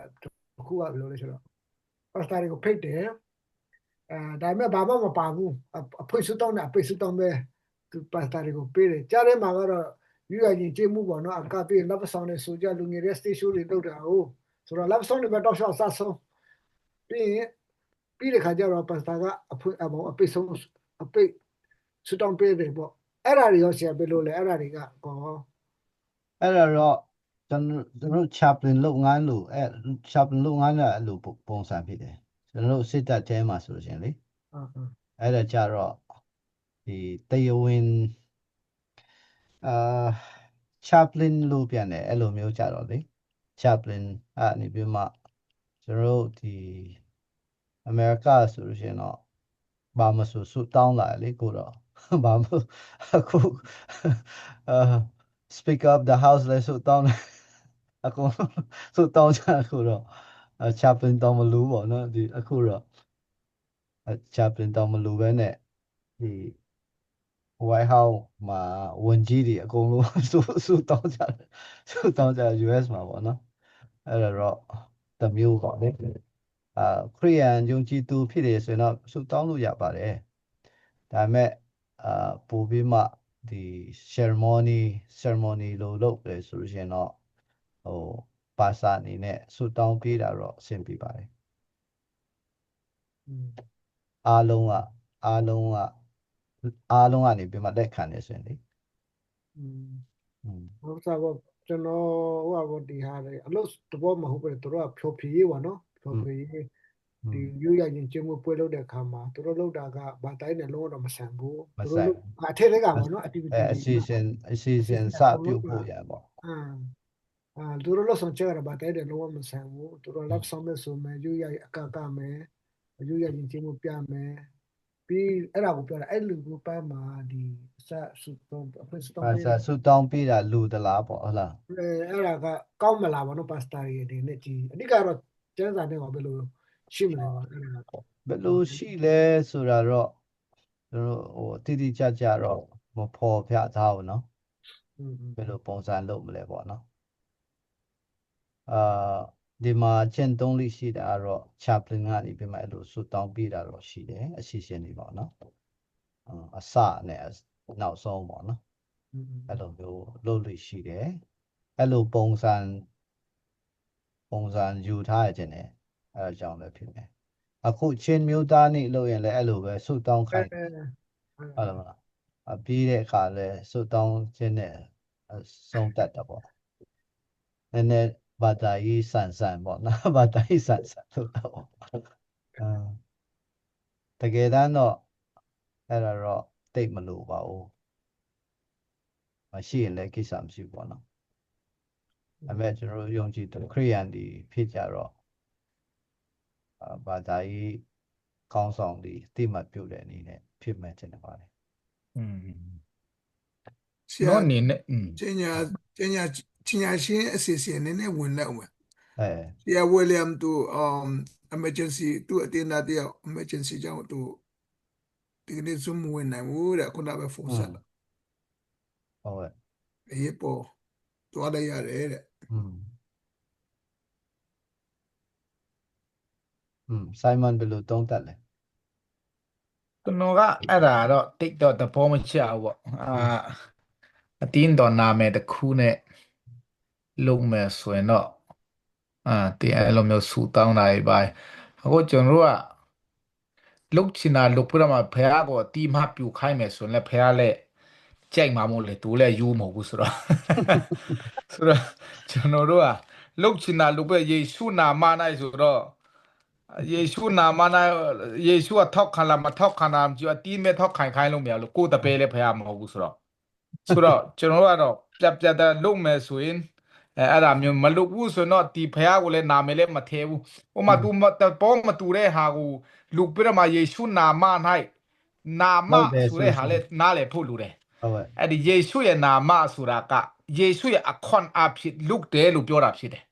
S4: အခုကဘယ်လိုလဲဆိုတော့ပတ်စတာတွေကိုဖိတ်တယ်ဒါပေမဲ့ဘာမှမပါဘူးအဖွင့်စတောင်းနဲ့အပိတ်စတောင်းပဲသူပတ်စတာတွေကိုပေးတယ်ကြားထဲမှာကတော့ယူရရင်ကျေးမှုပေါ့နော်အကပေးလက်ပဆောင်နဲ့ဆိုကြလူငယ်တဲ့ station တွေလုပ်တာဟုတ်ဆိုတော့လက်ပဆောင်တွေပဲတောက်လျှောက်စားဆုံးပြီးတဲ့ခါကျတော့ပတ်စတာကအဖွင့်အပိတ်ဆုံးအပိတ်စတောင်းပေးတယ်ပေါ့အဲ့ဒါတွေရောဆရာပေးလို့လေအဲ့ဒါတွေကကော
S1: အဲ့ဒါတော့ကျွန်တော် chaplain လုပ်ငန်းလို့chaplain လုပ်ငန်းကအဲ့လိုပုံစံဖြစ်တယ်ကျွန်တော်စစ်တပ်ထဲမှာဆိုရှင်လေအဲ့ဒါကြတော့ဒီတရားဝင်chaplain လို့ပြန်တယ်အဲ့လိုမျိုးကြတော့လေ chaplain နေပြီးမှကျွန်တော်ဒီအမေရိကဆိုလို့ရှင်တော့ဘာမဆိုဆုတောင်းလာလေကိုတော့ဘာမအခု speaker of the house လဲဆုတောင်းတယ်အခုဆုတောင်းကြအခုတော့ chaplain တောင်းမလို့ပေါ့နော်ဒီအခုတော့ chaplain တောင်းမလို့ပဲနဲ့ဒီ White House မှာဝန်ကြီးတွေအကုန်လုံးဆုတောင်းကြ US မှာပေါ့နော်အဲ့တော့တမျိုးပေါ့လေခရိယန်ယုံကြည်သူဖြစ်တယ်ဆိုရင်တော့ဆုတောင်းလို့ရပါတယ်ဒါပေမဲ့ပို့ပြီးမှဒီ ceremony လို့လုပ်တယ်ဆိုလို့ရှိရင်တော့ဟိုပါစာအနေနဲ့ဆုတောင်းပေးတာတော့အဆင်ပြေပါတယ်အားလုံးကနေပြီးမှလက်ခံနေဆိုရင်လေ
S4: ဟုတ်စားပေါ့ကျွန်တော်ဟိုဘောဒီဟာလေအလို့တဘောမဟုတ်ပဲတို့ကဖြိုဖြေးပါနော်ဖြိုဖြေးဒီယူရရင်ကျင်းမှုပွဲလုပ်တဲ့အခါမှာတို့လုပ်တာကဘာတိုင်းနဲ့လုံးဝတော့မဆန်ဘူးတို့အထက်ထက်ကပေါ့နော် activity
S1: အစီအစဉ်စပြုတ်ဖို့ရပေါ့
S4: တို့လို့ဆုံးချရဘာတိုင်းနဲ့လုံးဝမဆန်ဘူးတို့လက်ဆောင်မဲ့ဆိုမဲ့ယူရအကကမယ်ယူရရင်ကျင်းမှုပြမယ်ပြီးအဲ့ဒါကိုပြောတာအဲ့လူကိုပန်းမှာဒီစဆုတောင်းအဖွင့်ဆုတောင်း
S1: ဆုတောင်းပေးတာလူတလားပေါ့ဟုတ်လား
S4: အဲ့ဒါကကောင်းမလားဘောနော်ပါစတာတွေဒီနေ့ဒီအဓိကတော့ကျန်းစာနဲ့ကဘယ်လိုရှိမလဲ
S1: ဘယ်လိုရှိလဲဆိုတာတော့တို့ဟိုတိတိကျကျတော့မဖော်ပြထားဘူးနော်ဘယ်လိုပုံစံလုပ်မလဲပေါ့နော်ဒီမှာကျင့်သုံးလိရှိတာကတော့ chaplain ကနေပြီးမှအဲ့လိုဆုတောင်းပေးတာတော့ရှိတယ်အစီအစဉ်တွေပေါ့နော်အစနဲ့နောက်ဆုံးပေါ့နော်အဲ့လိုမျိုးလုပ်လို့ရှိတယ် အဲ့လိုပုံစံယူထားရခြင်းနဲ့အဲ့ဒါကြောင့်လည်းဖြစ်မယ်အခုချင်းမျိုးသားနေ့လို့ရင်လည်းအဲ့လိုပဲဆုတောင်းခိုင်းဟုတ်လားမလားအပြီးတဲ့အခါလည်းဆုတောင်းခြင်းနဲ့ဆုံးတတ်တာပေါ့နည်းနည်းဘာသာရေးဆန်ပေါ့နော်ဘာသာရေးဆန်လို့တော့တကယ်တမ်းတော့အဲ့ဒါတော့တိတ်မလို့ပါဘူးမရှိရင်လည်းကိစ္စမရှိဘူးပေါ့နော်အဲ့မဲ့ကျွန်တော်ယုံကြည်တဲ့ခရိယန်ဒီဖြစ်ကြတော့ဘာသာရေးကောင်းဆောင်ဒီတိမှတ်ပြုတဲ့အနေနဲ့ဖြစ်မဲ့ခြင်းပါတယ်
S8: ဆရာနေနဲ့ကျညာရှင်းအစီအစဉ်နဲ့ဝင်လောက်မယ်ဆရာဝီလျံသူemergency သူအတင်းတယောက် emergency ကြောင့်သူဒီနေ့ Zoom ဝင်နိုင်ဘူးတဲ့ခုနပဲဖုန်းဆက်လာ
S1: ဟုတ်ကဲ့
S8: အေးပေါ်သွားလိုက်ရတယ်တဲ့
S1: Simon ဘယ်လိုတုံးတက်လဲ
S2: ကျွန်တော်ကအဲ့ဒါတော့တိတ်တော့သဘောမကျဘူးပေါ့အတင်းတော်နာမယ်တခုနဲ့လုံးမယ်ဆိုရင်တော့တင်အဲ့လိုမျိုးဆူတောင်းတာပဲအခုကျွန်တော်ကလုတ်ချင်တာလုတ်ပြတော့မှဖះကိုတီးမှပြူခိုင်းမယ်ဆိုရင်လည်းဖះလည်းကြိုက်မှာမို့လေသူလည်းယူမဟုတ်ဘူးဆိုတော့ကျွန်တော်တို့ကလုတ်ချင်တာလုတ်ပဲယေရှုနာမ၌ဆိုတော့ယေရှုနာမ၌ယေရှုကထောက်ခံလားမထောက်ခံလားကြည့်အတီးမဲ့ထောက်ခံခိုင်းလို့မရလို့ကိုယ်တပည့်လည်းဖះမဟုတ်ဘူးဆိုတော့ကျွန်တော်တို့ကတော့ပြတ်လုတ်မယ်ဆိုရင်အဲ့ဒါမျိုးမလုတ်ဘူးဆိုတော့ဒီဖះကိုလည်းနာမည်လည်းမထဲဘူးဟိုမှာသူပေါ်မတူတဲ့ဟာကိုလူပြတော့မှယေရှုနာမ၌နာမဆိုတဲ့ဟာလည်းနားလည်ဖို့လိုတယ်အဲ့ဒီယေရှုရဲ့နာမဆိုတာကယေရှုရဲ့အခွန်အဖြစ်လုတ်တယ်လို့ပြောတာဖြစ်တယ်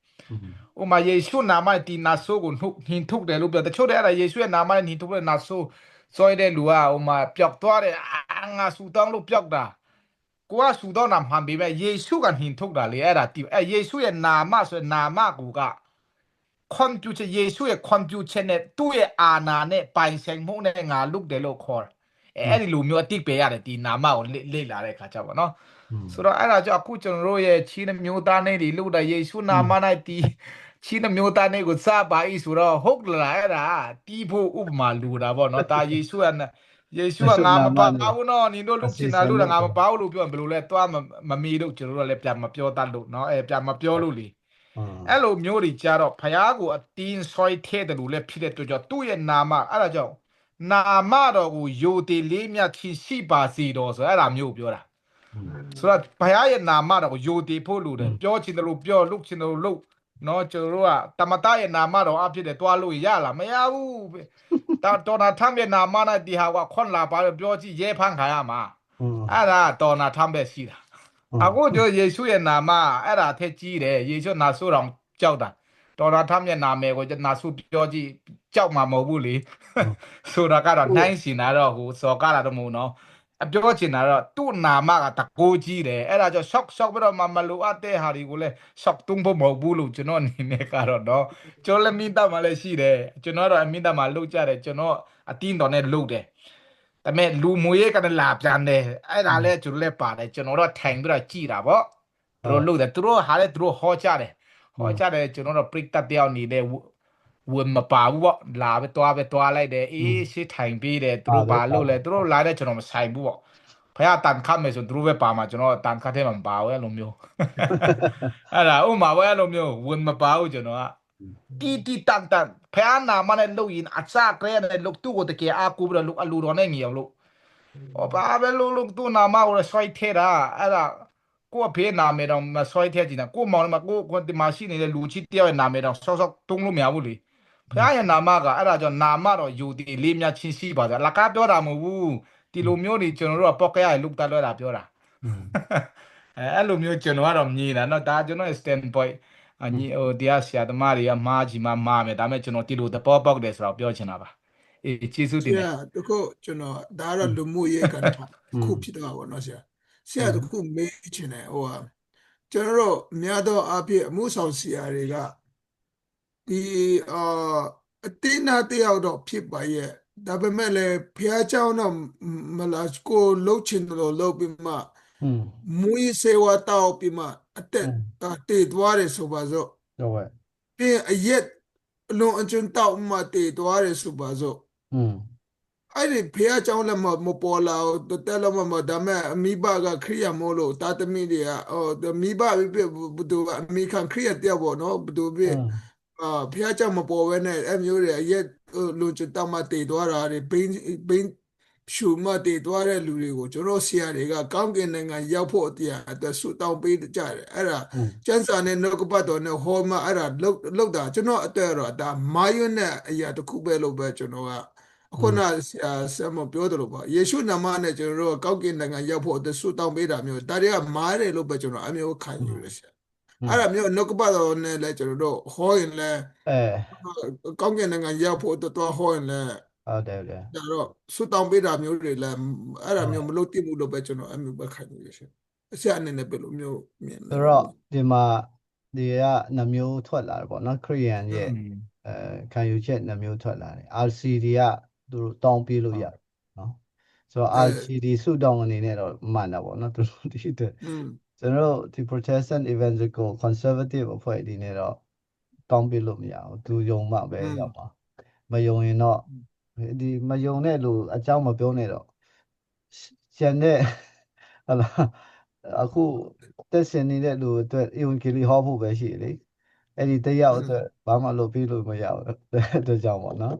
S2: ဟိုမှာယေရှုနာမဒီနာဆိုကိုနှင်ထုတ်တယ်လို့ပြောတချို့တဲ့အဲ့ဒါယေရှုရဲ့နာမနဲ့နှင်ထုတ်တဲ့နာဆိုဆိုတဲ့လူကဟိုမှာပျောက်သွားတယ်ငါဆူတောင်းလို့ပျောက်တာကိုကဆူတောင်းတာမှန်ပေမဲ့ယေရှုကနှင်ထုတ်တာလေအဲ့ဒါအဲ့ယေရှုရဲ့နာမဆိုတဲ့နာမကိုကခွန်ပြုချက်ယေရှုရဲ့ခွန်ပြုချက်နဲ့သူ့ရဲ့အာနာနဲ့ပိုင်ဆိုင်မှုနဲ့ငါလုတ်တယ်လို့ခေါ်အဲ့ဒီလိုမျိုးအတိတ်ပဲရတယ်ဒီနာမကိုလေ့လာတဲ့အခါကျပါနော်ဆိုတော့အဲ့ဒါကြောင့်အခုကျွန်တော်တို့ရဲ့ချီးနှမျိုးသားနဲ့ဒီလုတ်တာယေရှုနာမနဲ့ဒီချီးနှမျိုးသားနဲ့ကိုစပါဤဆိုတော့ဟုတ်လားအဲ့ဒါတီးဖို့ဥပမာလူတာပေါ့နော်ဒါယေရှုကငါမပါဘူးနော်နင်တို့လုတ်ချင်တာလုတ်တာငါမပါဘူးလို့ပြောရင်ဘယ်လိုလဲသွားမမီလို့ကျွန်တော်တို့လည်းပြန်မပြောတတ်လို့နော်ပြန်မပြောလို့လေအဲ့လိုမျိုးတွေကြတော့ဖယားကိုအတင်းဆွဲထဲတယ်လို့လည်းဖြစ်တဲ့အတွက်ကြောင့်သူ့ရဲ့နာမအဲ့ဒါကြောင့်နာမတော်ကိုယိုတေလေးမြတ်ချီရှိပါစေတော်ဆိုအဲ့ဒါမျိုးပြောတာဆိုတော့ဖယားရဲ့နာမတော်ကိုယိုတေဖို့လို့တယ်ပြောချင်တယ်လို့ပြောလုတ်ချင်တယ်လို့လုတ်နော်ကျွန်တော်တို့ကတမတရဲ့နာမတော်အဖြစ်တဲ့တွားလို့ရလားမရဘူးတော်နာထမ်းရဲ့နာမနဲ့ဒီဟာကခွန်လာပါပြောကြည့်ရဲဖန်းခါရမှာအဲ့ဒါတော်နာထမ်းပဲရှိတာအခုကျယေရှုရဲ့နာမအဲ့ဒါထက်ကြီးတယ်ယေရှုနာဆိုတော်ကြောက်တာတော်နာထမ်းရဲ့နာမည်ကိုနာဆိုပြောကြည့်ကြောက်မှာမဟုတ်ဘူးလေဆိုတာကတော့နိုင်စင်တာတော့ဟိုစော်ကားတာတော့မဟုတ်နော်အပြောချင်တာတော့သူ့နာမကတကိုးကြီးတယ်အဲ့ဒါကြောင့် shock ပြီးတော့မလိုအပ်တဲ့ဟာတွေကိုလည်း shock တုံးဖို့မဟုတ်ဘူးလို့ကျွန်တော်အနေနဲ့ကတော့တော့ကျွန်တော်လည်းမိသားမလည်းရှိတယ်ကျွန်တော်တော့အမိသားမလှုပ်ကြတယ်ကျွန်တော်အတင်းတော်နဲ့လှုပ်တယ်ဒါပေမဲ့လူမွေးကလည်းလာပြန်တယ်အဲ့ဒါလည်းကျွန်တော်လည်းပါတယ်ကျွန်တော်တော့ထိုင်ပြီးတော့ကြည်တာပေါ့သူတို့လှုပ်တယ်သူတို့ဟာလည်းသူတို့ဟောကြတယ်ကျွန်တော်တော့ပရိသတ်တယောက်နေတဲ့ဝင်မပါဘူးပေါ့လာပဲတွားလိုက်တယ်အေးရှေ့ထိုင်ပြီးတယ်သူတို့ပါလို့လဲသူတို့လာတဲ့ကျွန်တော်မဆိုင်ဘူးပေါ့ဖယားတန်ခတ်မယ်ဆိုသူတို့ပဲပါမှာကျွန်တော်တန်ခတ်တဲ့မှာမပါဘူးအဲ့လိုမျိုးအဲ့ဒါဥမာပဲအဲ့လိုမျိုးဝင်မပါဘူးကျွန်တော်ကတီတန်ဖယားနာမနဲ့လို့ရင်အစကလေးနဲ့လို့သူ့ကိုတကယ်အကူပြီးတော့လို့အလူတော်နဲ့ညီအောင်လို့ဘာပဲလို့သူ့နာမကိုဆွဲထဲတာအဲ့ဒါကိုဖေးနာမည်တော့မဆွဲထဲကြည့်တာကိုမောင်မကိုဒီမှာရှိနေတဲ့လူချစ်တယောက်ရဲ့နာမည်တော့ဆော့တုံးလို့မရဘူးလေဖယားရဲ့နာမကအဲ့ဒါကြောင့်နာမတော့ယူတည်လေးမြချင်းရှိပါကြလကားပြောတာမဟုတ်ဘူးဒီလိုမျိုးတွေကျွန်တော်တို့ကပေါက်ကရလုတ်တက်လွှဲတာပြောတာအဲ့လိုမျိုးကျွန်တော်ကတော့မြင်တာเนาะဒါကျွန်တော်ရဲ့ standpoint ညီတရားဆရာသမားတွေကမားကြီးမားမယ်ဒါပေမဲ့ကျွန်တော်ဒီလိုသဘောပေါက်တယ်ဆိုတော့ပြောချင်တာပါအေးကျေးဇူးတင်တယ်
S8: တခုကျွန်တော်ဒါကတော့လူမှုရေးကဏ္ဍခုဖြစ်တော့ပါတော့ဆရာတခုမေးချင်တယ်ဟိုကျွန်တော်တို့များသောအားဖြင့်အမှုဆောင်ဆရာတွေကဒီအတင်းနာတယောက်တော့ဖြစ်ပါရဲ့ဒါပေမဲ့လည်းဖះเจ้าတော့မလားကိုလှုပ်ချင်တယ်လို့လှုပ်ပြီးမှမူရေးစေဝါတောက်ပြီးမှ အသက်တည်သွားတယ်ဆိုပါစို့
S1: ဟုတ်ကဲ့
S8: ပြီးအရက်အလွန်အကျွန်းတောက်မှတည်သွားတယ်ဆိုပါစို့ အဲ့ဒီဖះเจ้าလည်းမပေါ်လာဘူးတက်လည်းမဒါမဲ့အမိဘကခရိယာမို့လို့တာသမီတွေကမိဘဘယ်သူအမိခံခရိယာတဲ့ပေါ့နော်ဘယ်သူဘယ်ဖះเจ้าမပေါ်ဘဲနဲ့အမျိုးတွေရက်လူချတောက်မှတည်သွားတာတွေဘင်းရှူမှတည်သွားတဲ့လူတွေကိုကျွန်တော်ဆရာတွေကကောင်းကင်နိုင်ငံရောက်ဖို့တရားအတွက်ဆုတောင်းပေးကြတယ်အဲ့ဒါကျန်းစာနဲ့နှုတ်ကပတ်တော်နဲ့ဟောမှအဲ့ဒါလောက်တာကျွန်တော်အတွက်တော့ဒါမာယွန်းနဲ့အရာတစ်ခုပဲလို့ပဲကျွန်တော်ကခုနဆရာမပြောတယ်လို့ပါယေရှုနာမနဲ့ကျွန်တော်တို့ကောက်ကိနိုင်ငံရောက်ဖို့အတွက်ဆုတောင်းပေးတာမျိုးဒါတွေကမားတယ်လို့ပဲကျွန်တော်အမျိုးခံယူရဆရာအဲ့ဒါမျိုးနှုတ်ကပတ်တော်နဲ့လည်းကျွန်တော်တို့ဟောရင်လည်းကောက်ကိနိုင်ငံရောက်ဖို့အတွက်ဟောရင်လည်း
S1: ဟုတ်တယ်လေ
S8: ဒါတော့ဆုတောင်းပေးတာမျိုးတွေလည်းအဲ့ဒါမျိုးမလုပ်တိဘူးလို့ပဲကျွန်တော်အမျိုးပဲခံယူရဆရာဆရာအနေနဲ့ဘယ်လိုမျိုးမြင်လဲ
S1: ဆိုတော့ဒီမှာဒီကနှမျိုးထွက်လာတယ်ပေါ့နော်ခရိယန်ရဲ့ခံယူချက်နှမျိုးထွက်လာတယ် RCD ကသူတို့တောင်းပေးလို့ရတယ်နော်ဆိုတော့ RCD စုတောင်းအနေနဲ့တော့မှန်တာပေါ့နော်သူတို့ဒီတဲ့ကျွန်တော်ဒီ Protestant Evangelical Conservative အဖွဲ့ဒီနေ့တော့တောင်းပေးလို့မရဘူးသူယုံမှပဲရောက်ပါမယုံရင်တော့ဒီမယုံတဲ့လူအကြောင်းမပြောနဲ့တော့ကျန်တဲ့ဟလာအခုတက်စင်နေတဲ့လူအတွက် Evangelical ဟောဖို့ပဲရှိတယ်လေအဲ့ဒီတရားအတွက်ဘာမှလုပ်ပြီးလို့မရဘူးတဲ့ကြောင့်ပေါ့နော်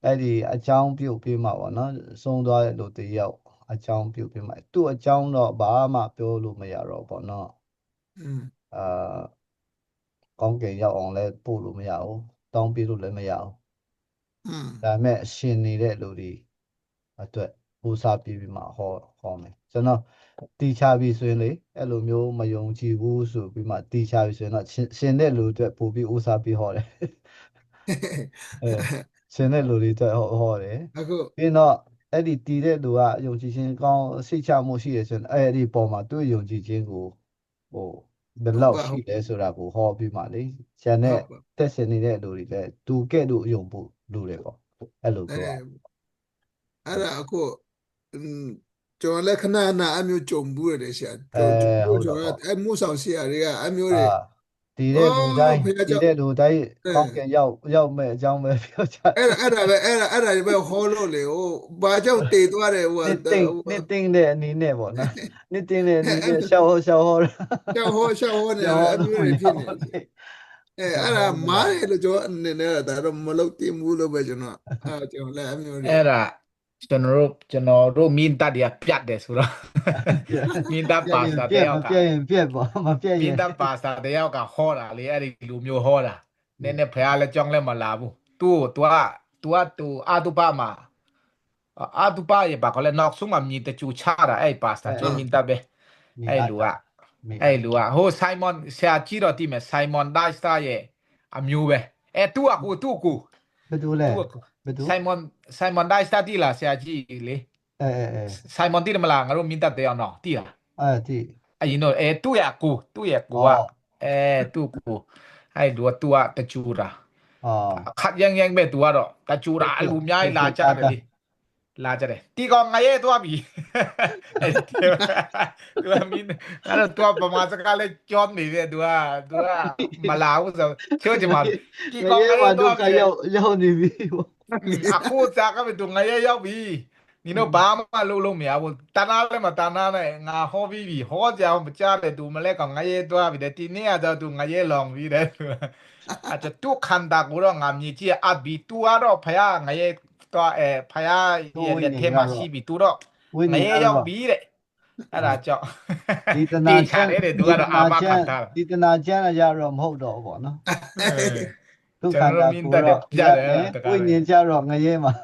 S1: အဲ့ဒီအကြောင်းပြုတ်ပြီးမှပေါ့နော်ဆုံးသွားတဲ့လူတယောက်အကြောင်းပြုတ်ပြီးမှသူ့အကြောင်းတော့ဘာမှပြောလို့မရတော့ပေါ့နော်အာကောင်းကင်ရောက်အောင်လဲပို့လို့မရဘူးတောင်းပြီးလို့လည်းမရဘူးဒါပေမဲ့ရှင်နေတဲ့လူတွေအတွက်ပူစာပြီးပြီးမှဟောမယ်ကျွန်တော်တီချပြီးဆိုရင်လေအဲ့လိုမျိုးမယုံကြည်ဘူးဆိုပြီးမှတီချပြီးဆိုရင်တော့ရှင်တဲ့လူအတွက်ပို့ပြီးဥစားပြီးဟောတယ်ရှင်တဲ့လူတွေအတွက်ဟောတယ်
S8: အခု
S1: ပြီးတော့အဲ့ဒီတီတဲ့လူကယုံကြည်ခြင်းကောင်းစိတ်ချမှုရှိရဆိုရင်အဲ့ဒီပုံမှာသူ့ယုံကြည်ခြင်းကိုဟိုဘယ်လောက်ရှိလဲဆိုတာကိုဟောပြီးမှလေကျန်တဲ့တက်စင်နေတဲ့လူတွေလည်းသူကဲ့သို့ယုံဖို့လူတွေပေါ့အဲ့လိုပြော
S8: အဲ့ဒါအခုကျွန်တော်လည်းခဏအမျိုးကြုံဘူးရတယ်ဆရာကျွန်တော်အဲ့မိုးဆောင်ဆရာတွေကအမျိုးတွေ
S1: ဒီတဲ့လူတိုင်းကောင်းကင်ရောက်မဲ့အကြောင်းပဲပြောကြ
S8: အဲ့ဒါပဲဟောလို့လေဟိုဘာကြောင့်တည်သွားတယ်ဟို
S1: နှစ်တင်းတဲ့အနေနဲ့ပေါ့နော်နှစ်တင်းတဲ့အနေနဲ့ရှောက်ဟော
S8: နေအမျိုးတွေဖြစ်နေအဲ့ဒါမားတယ်လို့ကျွန်တော်အနေနဲ့ဒါတော့မလုပ်တင်ဘူးလို့ပဲကျွန်တော်လည်းအမျိုးတွေ
S2: အဲ့ဒါကျွန်တော်တို့မင်းတပ်တွေကပြတ်တယ်ဆိုတော့မင်းတပ်ပါစာတယောက်က
S1: ပြက်ပေါ့မပြက်ရင်
S2: မင်းတပ်ပါစာတယောက်ကဟောတာလေအဲ့ဒီလူမျိုးဟောတာနည်းနည်းဖះလည်းကြောင်းလည်းမလာဘူးသူအာတုပမှာအာတုပရဲ့ဘာကလည်းနောက်ဆုံးမှမြည်တချူချတာအဲ့ပါစာကျွမင်းတပ်ပဲအဲ့လူကဟိုဆိုင်မွန်ဆရာကြီးတော့တိမယ်ဆိုင်မွန်ဒိုက်စတာရဲ့အမျိုးပဲအဲ့သူ့ကို
S1: ဘယ်သူလဲ
S2: ဆိုင်မွန်ဒိုက်စတာတိလားဆရာကြီးလေဆိုင်မွန်တိတယ်မလားငါတို့မင်းတပ်တဲ့အောင်နော်တိလား
S1: တိ
S2: အရင်တော့သူ့ရဲ့ကိုကသူ့ကိုအဲ့လူကသူကတချူတာခတ်ยังပဲသူကတော့တချူတာအလူများလာကြတယ်လေလာကြတယ်တီကောင်ငရဲသွားပြီသူကမင်းအဲ့တော့ပမာစကားလဲကြောနေတယ်သူကမလာဘူးဆိုချိုးချင်ပါတီကောင်ငရဲသွားပြီ
S1: ရောက်နေပြီ
S2: အခုစားကပဲသူငရဲရောက်ပြီ你那爸妈弄没有？当然了嘛，当然了，俺好比好家伙不假的，都没来讲俺也多比的，今年就都俺也浪比的，啊，这都看到过了，俺们这阿比多了，拍呀，俺也多拍呀，也天嘛西比多了，俺也要比的，啊，那叫，
S1: 地产的
S2: 都那阿妈看到了，
S1: 地产的家人好多不呢？都看到过了，为年家人俺也嘛。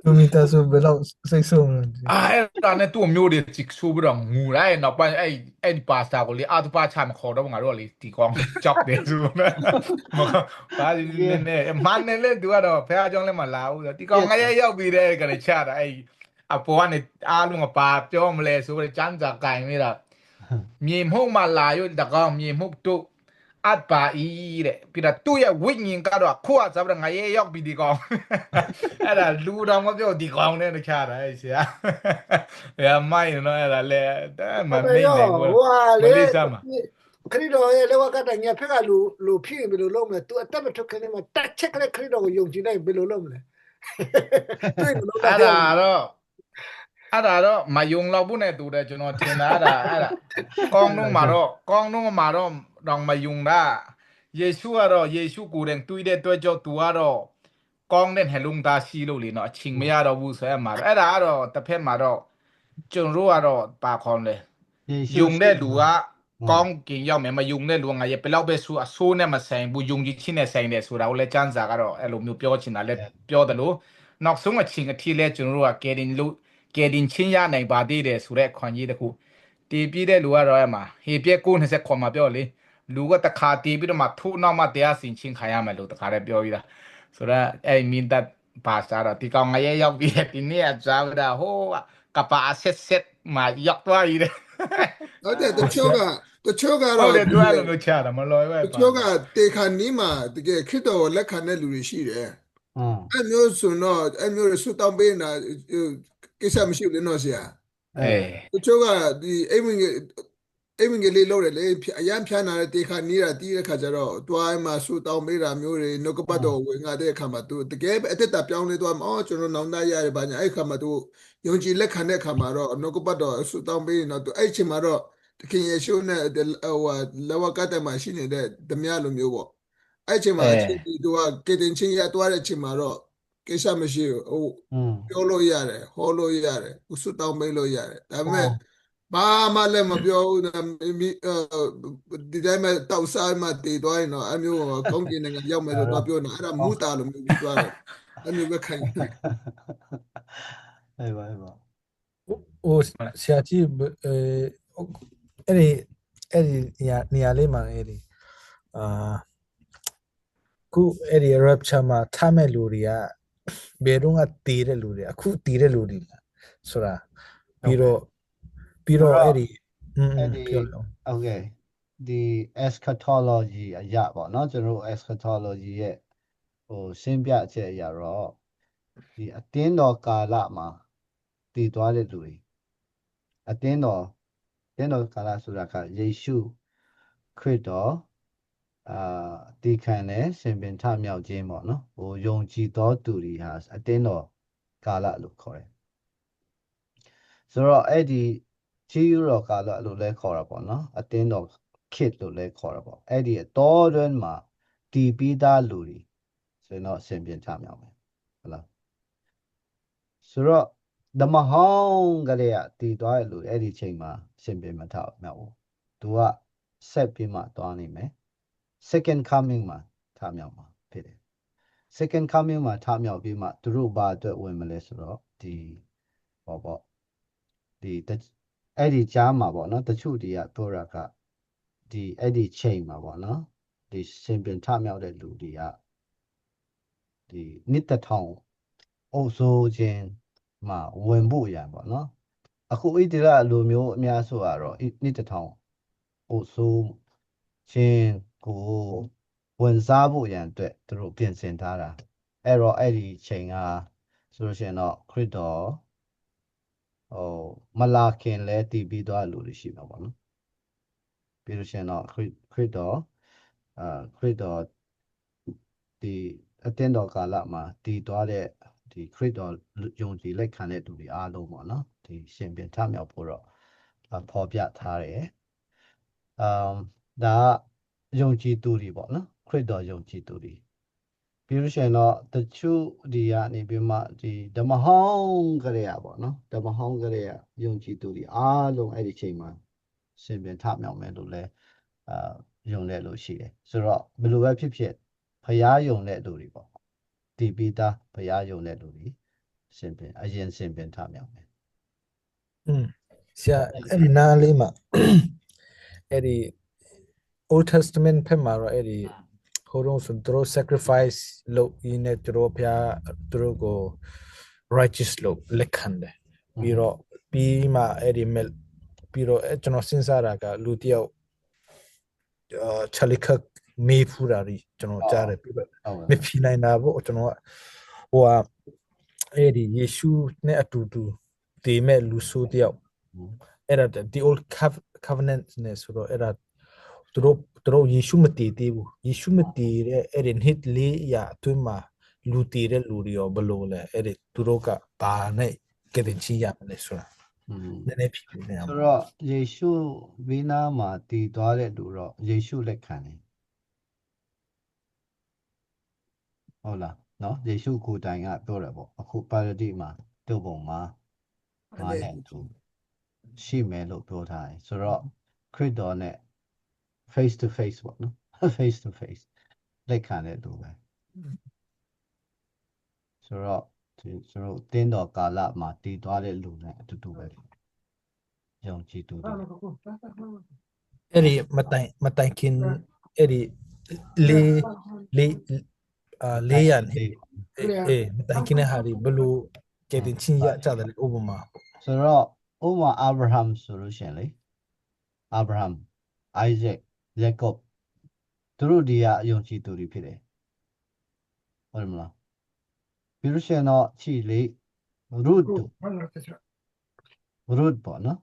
S6: လူမီတာဆိုဘယ်လောက်စိတ်ဆိုးလဲ
S2: အဲ့ဒါနဲ့သူ့မျိုးတွေချစ်ဆိုးပြီးတော့ငူလိုက်နောက်ပိုင်းအဲ့ဒီပါစတာကိုလေအာတူပါချမခေါ်တော့ငါတို့ကလေဒီကောင်ကြောက်တယ်ဆိုတော့ဘာဒီနဲ့မန်နဲ့လေသူကတော့ဖះကြောင်းလည်းမလာဘူးဒီကောင်ငရဲရောက်ပြီးတဲ့ကလေးချတာအဲ့အပေါ်ကနေအားလုံးကပါပြောမလဲဆိုတော့ကျန်းစာကင်နေတာမြေမှုမှလာရွတကောင်မြေမှုတို့ อัดป่าอีเด้พี่ละตู้ရဲ့ဝိညာဉ်ကတော့ခုကစားပြီးငါရဲ့ရောက်ပြီးဒီကောင်အဲ့ဒါလူတော်မပြောဒီကောင်နဲ့တခြားတာအဲ့ဆရာရမိုင်းနော်အဲ့ဒါလေမမေ့နိုင်ဘူး
S4: ဟိုဟာ
S2: မ
S4: လေ
S2: လေးစားမှာ
S4: ခရီးတော်ရဲ့လေဝကတညာဖက်ကလူဖြစ်ဘယ်လိုလုပ်မလဲ तू အတက်မထုတ်ခင်းမှာတက်ချက်ကလေးခရီးတော်ကိုယုံကြည်လိုက်ဘယ်လိုလုပ်မလဲတွေ့လို့
S2: အဲ့ဒါတော့မယုံတော့ဘူးနဲ့တူတယ်ကျွန်တော်ထင်တာအဲ့ဒါကောင်းတော့မှာတော့တော့မယုံတာယေရှုကတော့ယေရှုကိုယ်တိုင်တွေ့တဲ့အတွက်ကြောင့်သူကတော့ကောင်းတဲ့ဟလုံသားရှိလို့လေနော်အချင်းမရတော့ဘူးဆိုရမှာအဲ့ဒါကတော့တစ်ဖက်မှာတော့ကျွန်တော်ကတော့ပါခေါင်းလေယုံတဲ့လူကကောင်းကင်ရောက်မယ်မယုံတဲ့လူကငါရဲ့ဘယ်လောက်ပဲဆိုအဆိုးနဲ့မဆိုင်ဘူးယုံကြည်ခြင်းနဲ့ဆိုင်တယ်ဆိုတာကိုလည်းစံစာကတော့အဲ့လိုမျိုးပြောချင်တာလည်းပြောတယ်လို့နောက်ဆုံးအချင်းအထီးလဲကျွန်တော်တို့ကကယ်တင်ချင်းရနိုင်ပါသေးတယ်ဆိုတဲ့ခွန်ကြီးတခုတည်ပြည့်တဲ့လူကတော့အဲ့မှာဟေပြက်90ခွန်မှာပြောလေလူကတခါတည်ပြီးတော့မှထိုးနောက်မှတရားစင်ချင်းခံရမယ်လို့တခါတည်းပြောပြီးသားဆိုတော့အဲ့မင်းတပ်ပါစားတော့ဒီကောင်ငရဲရောက်ပြီးဒီနေ့အစားတာဟိုကပါဆက်မှာရောက်သွားပြီတဲ့
S8: ဟုတ်တယ်တချို့ကတော့
S2: ဟုတ်တယ်တွားလို့ချတာမလွယ်ပဲ
S8: တချို့ကတေခါနီးမှာတကယ်ခရစ်တော်ကိုလက်ခံတဲ့လူတွေရှိတယ်အဲ့မျိုးဆိုတော့အဲ့မျိုးရဆုတောင်းပေးနေတာကိစ္စမရှိဘူးလေနော်ဆရာတချို့ကဒီအိမ်ဝင်ကလေးလို့လေအရန်ဖြန်းလာတဲ့တေခါနီးတာတီးတဲ့ခါကျတော့တွားမှာဆုတောင်းပေးတာမျိုးတွေနှုတ်ကပတ်တော်ဝင်ငါတဲ့အခါမှာသူတကယ်အသက်တာပြောင်းလဲသွားမှာကျွန်တော်နောင်တရတယ်ဘာညာအဲ့ခါမှာသူယုံကြည်လက်ခံတဲ့အခါမှာတော့နှုတ်ကပတ်တော်ဆုတောင်းပေးတော့သူအဲ့ချိန်မှာတော့တခင်ယေရှုနဲ့ဟိုလဝကတမှာရှိနေတဲ့ဓမြလိုမျိုးပေါ့အဲ့ချိန်မှာသူကကေတင်ချင်းရသွားတဲ့ချိန်မှာတော့ကိစ္စမရှိဘူးဟိုပြောလို့ရတယ်ဟောလို့ရတယ်ဆုတောင်းပေးလို့ရတယ်ဒါပေမဲ့ဘာမှလည်းမပြောဘူးဒီတိုင်းမှာတောက်စားမှတည်သွားရင်တော့အမျိုးကောင်းကင်နိုင်ငံရောက်မယ်လို့တော့ပြောနေတာအဲ့ဒါမူတာလို့မျိုးပြီးသွားတယ်အမျိုးပဲခိုင်းတယ်
S1: အဲ့ပါ
S5: ဟိုဆရာကြီးအဲ့ဒီနေရာလေးမှာအဲ့ဒီခုအဲ့ဒီ rapture မှာထားမဲ့လူတွေကဘယ်တော့ကတည်တဲ့လူတွေအခုတည်တဲ့လူတွေဆိုတာပြီးတော့အဲ့ဒီပြောလို့
S1: okay ဒီ eschatology အရာပေါ့เนาะကျွန်တော် eschatology ရဲ့ဟိုရှင်းပြချက်အရာတော့ဒီအတင်းတော်ကာလမှာတည်သွားတဲ့လူတွေအတင်းတော်ကာလဆိုတာကယေရှုခရစ်တော်တည်ခံတဲ့ရှင်ပင်ထမြောက်ခြင်းပေါ့နော်ဟိုယုံကြည်သောသူတွေဟာအတင်းတော်ကာလလို့ခေါ်တယ်ဆိုတော့အဲ့ဒီချီယူတော်ကာလလို့လည်းခေါ်တာပေါ့နော်အတင်းတော်ခေတ်လို့လည်းခေါ်တာပေါ့အဲ့ဒီတော်တွင်မှာတည်ပြီးသားလူတွေဆိုတော့ရှင်ပင်ထမြောက်မယ်ဟုတ်လားဆိုတော့ဓမ္မဟောင်းကလေးကတည်သွားတဲ့လူအဲ့ဒီချိန်မှာရှင်ပင်မထမြောက်ဘူးသူကဆက်ပြီးမှသွားနေမယ်second coming မှာထားမြောက်မှာဖြစ်တယ် second coming မှာထားမြောက်ပြီးမှသူတို့ဘာအတွက်ဝင်မလဲဆိုတော့ဒီပေါ့ဒီအဲ့ဒီကြားမှာပေါ့နော်တချို့တွေကပြောတာကဒီအဲ့ဒီချိန်မှာပေါ့နော်ဒီရှင်ပြန်ထားမြောက်တဲ့လူတွေကဒီနှစ်တထောင်အုပ်စိုးခြင်းမှာဝင်ဖို့ရပေါ့နော်အခုဣတိရလူမျိုးအများစုကတော့နှစ်တထောင်အုပ်စိုးခြင်းကိုဝန်စားဖို့ရန်အတွက်သူတို့ပြင်ဆင်ထားတာအဲ့တော့အဲ့ဒီချိန်ကဆိုလို့ရှိရင်တော့ခရစ်တော်ဟိုမလာခင်လဲတည်ပြီးသွားလူတွေရှိမှာပေါ့နော်ပြီးလို့ရှိရင်တော့ခရစ်တော်ဒီအတင်းတော်ကာလမှာတည်သွားတဲ့ဒီခရစ်တော်ယုံကြည်လက်ခံတဲ့သူတွေအားလုံးပေါ့နော်ဒီရှင်ပြန်ထမြောက်ဖို့တော့ဖော်ပြထားတယ်ဒါယုံကြည်သူတွေပေါ့နော်ခရစ်တော်ယုံကြည်သူတွေပြီးလို့ရှိရင်တော့တချို့ဒီကနေပြီးမှဒီဓမ္မဟောင်းကလေးပေါ့နော်ဓမ္မဟောင်းကလေးယုံကြည်သူတွေအားလုံးအဲ့ဒီချိန်မှာရှင်ပြန်ထမြောက်မယ်လို့လဲယုံတဲ့လို့ရှိတယ်ဆိုတော့ဘယ်လိုပဲဖြစ်ဖြစ်ဖျားယုံတဲ့လူတွေပေါ့ဒီပိသားဖျားယုံတဲ့လူတွေရှင်ပြန်အရင်ရှင်ပြန်ထမြောက်မယ်
S5: ဆရာအဲ့ဒီနားလေးမှာအဲ့ဒီ Old Testament ဖက်မှာတော့အဲ့ဒီဟိုတော့ဆိုတော့ sacrifice လုပ်ရင်းနဲ့သူတို့ဖျားသူတို့ကို righteous လုပ်လက်ခံတယ်ပြီးတော့ပြီးမှအဲ့ဒီပြီးတော့ကျွန်တော်စဉ်းစားတာကလူတယောက် ချလိခမေးဖူးတာကြီးကျွန်တော်ကြားတယ်ပြပဲမဖြစ်နိုင်တာပေါ့ကျွန်တော်ကဟိုအဲ့ဒီယေရှုနဲ့အတူတူတည်မဲ့လူဆိုးတယောက်အဲ့ဒါ the old covenant နဲ့ဆိုတော့အဲ့ဒါသူတို့ယေရှုမတည်သေးဘူးယေရှုမတည်တဲ့အဲ့ဒီနှစ်လေးရာအတွင်းမှာလူတည်တဲ့လူတွေရောဘလို့လဲအဲ့ဒီသူတို့ကဘာနဲ့ကတဲ့ချီရမလဲဆိုတာနည်းနည်းဖြစ်နေအောင်
S1: ဆိုတော့ယေရှုဝိနာမှာတည်သွားတဲ့လူတော့ယေရှုလက်ခံတယ်ဟုတ်လားနော်ယေရှုကိုယ်တိုင်ကပြောတယ်ပေါ့အခုပါရဒိမှာတုတ်ပုံမှာငါနဲ့သူရှိမယ်လို့ပြောထားတယ်ဆိုတော့ခရစ်တော်နဲ့ face to face ပေါ့နော် face to face လက်ခံတဲ့လူပဲဆိုတော့ကျွန်တော်တင်းတော်ကာလမှာတည်သွားတဲ့လူနဲ့အတူတူပဲယုံကြည်သူတွေ
S5: အဲ့ဒီမတိုင်ခင်အဲ့ဒီလေးရနေမတိုင်ခင်တဲ့ဟာဒီဘလို့ကဲတင်ချင်းရကြတယ်ဥပမာ
S1: ဆိုတော့ဥပမာအာဗြဟံဆိုလို့ရှိရင်လေအာဗြဟံအိုက်ဇက်ယာကုပ်သူတို့ဒီကယုံကြည်သူတွေဖြစ်တယ်ဟုတ်မလားပြီးလို့ရှိရင်တော့ချီလေရုတ်ပေါ့နော်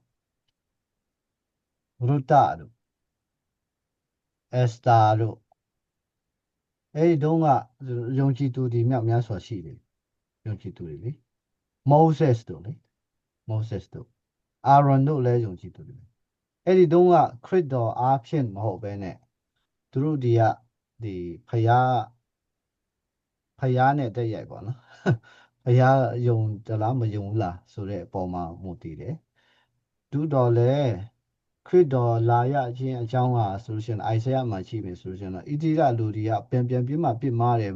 S1: ရုတ်တာတို့အက်စတာတို့အဲ့ဒီတုန်းကယုံကြည်သူတွေများစွာရှိတယ်ယုံကြည်သူတွေလေမောဆက်စ်တို့လေမောဆက်စ်တို့အာရွန်တို့လည်းယုံကြည်သူတွေအဲ့ဒီတုန်းကခရစ်တော်အားဖြင့်မဟုတ်ဘဲနဲ့သူတို့ဒီကဒီဖယားနဲ့တက်ရိုက်ပေါ့နော်ဖယားယုံတလားမယုံလားဆိုတဲ့အပေါ်မှာမူတည်တယ်တူတော်လဲခရစ်တော်လာရခြင်းအကြောင်းဟာဆိုလို့ရှိရင်အိုင်ဇယမှာရှိပြီဆိုလို့ရှိရင်တော့ဣတိရလူတွေကပြန်ပြင်းမှပြစ်မှားတယ်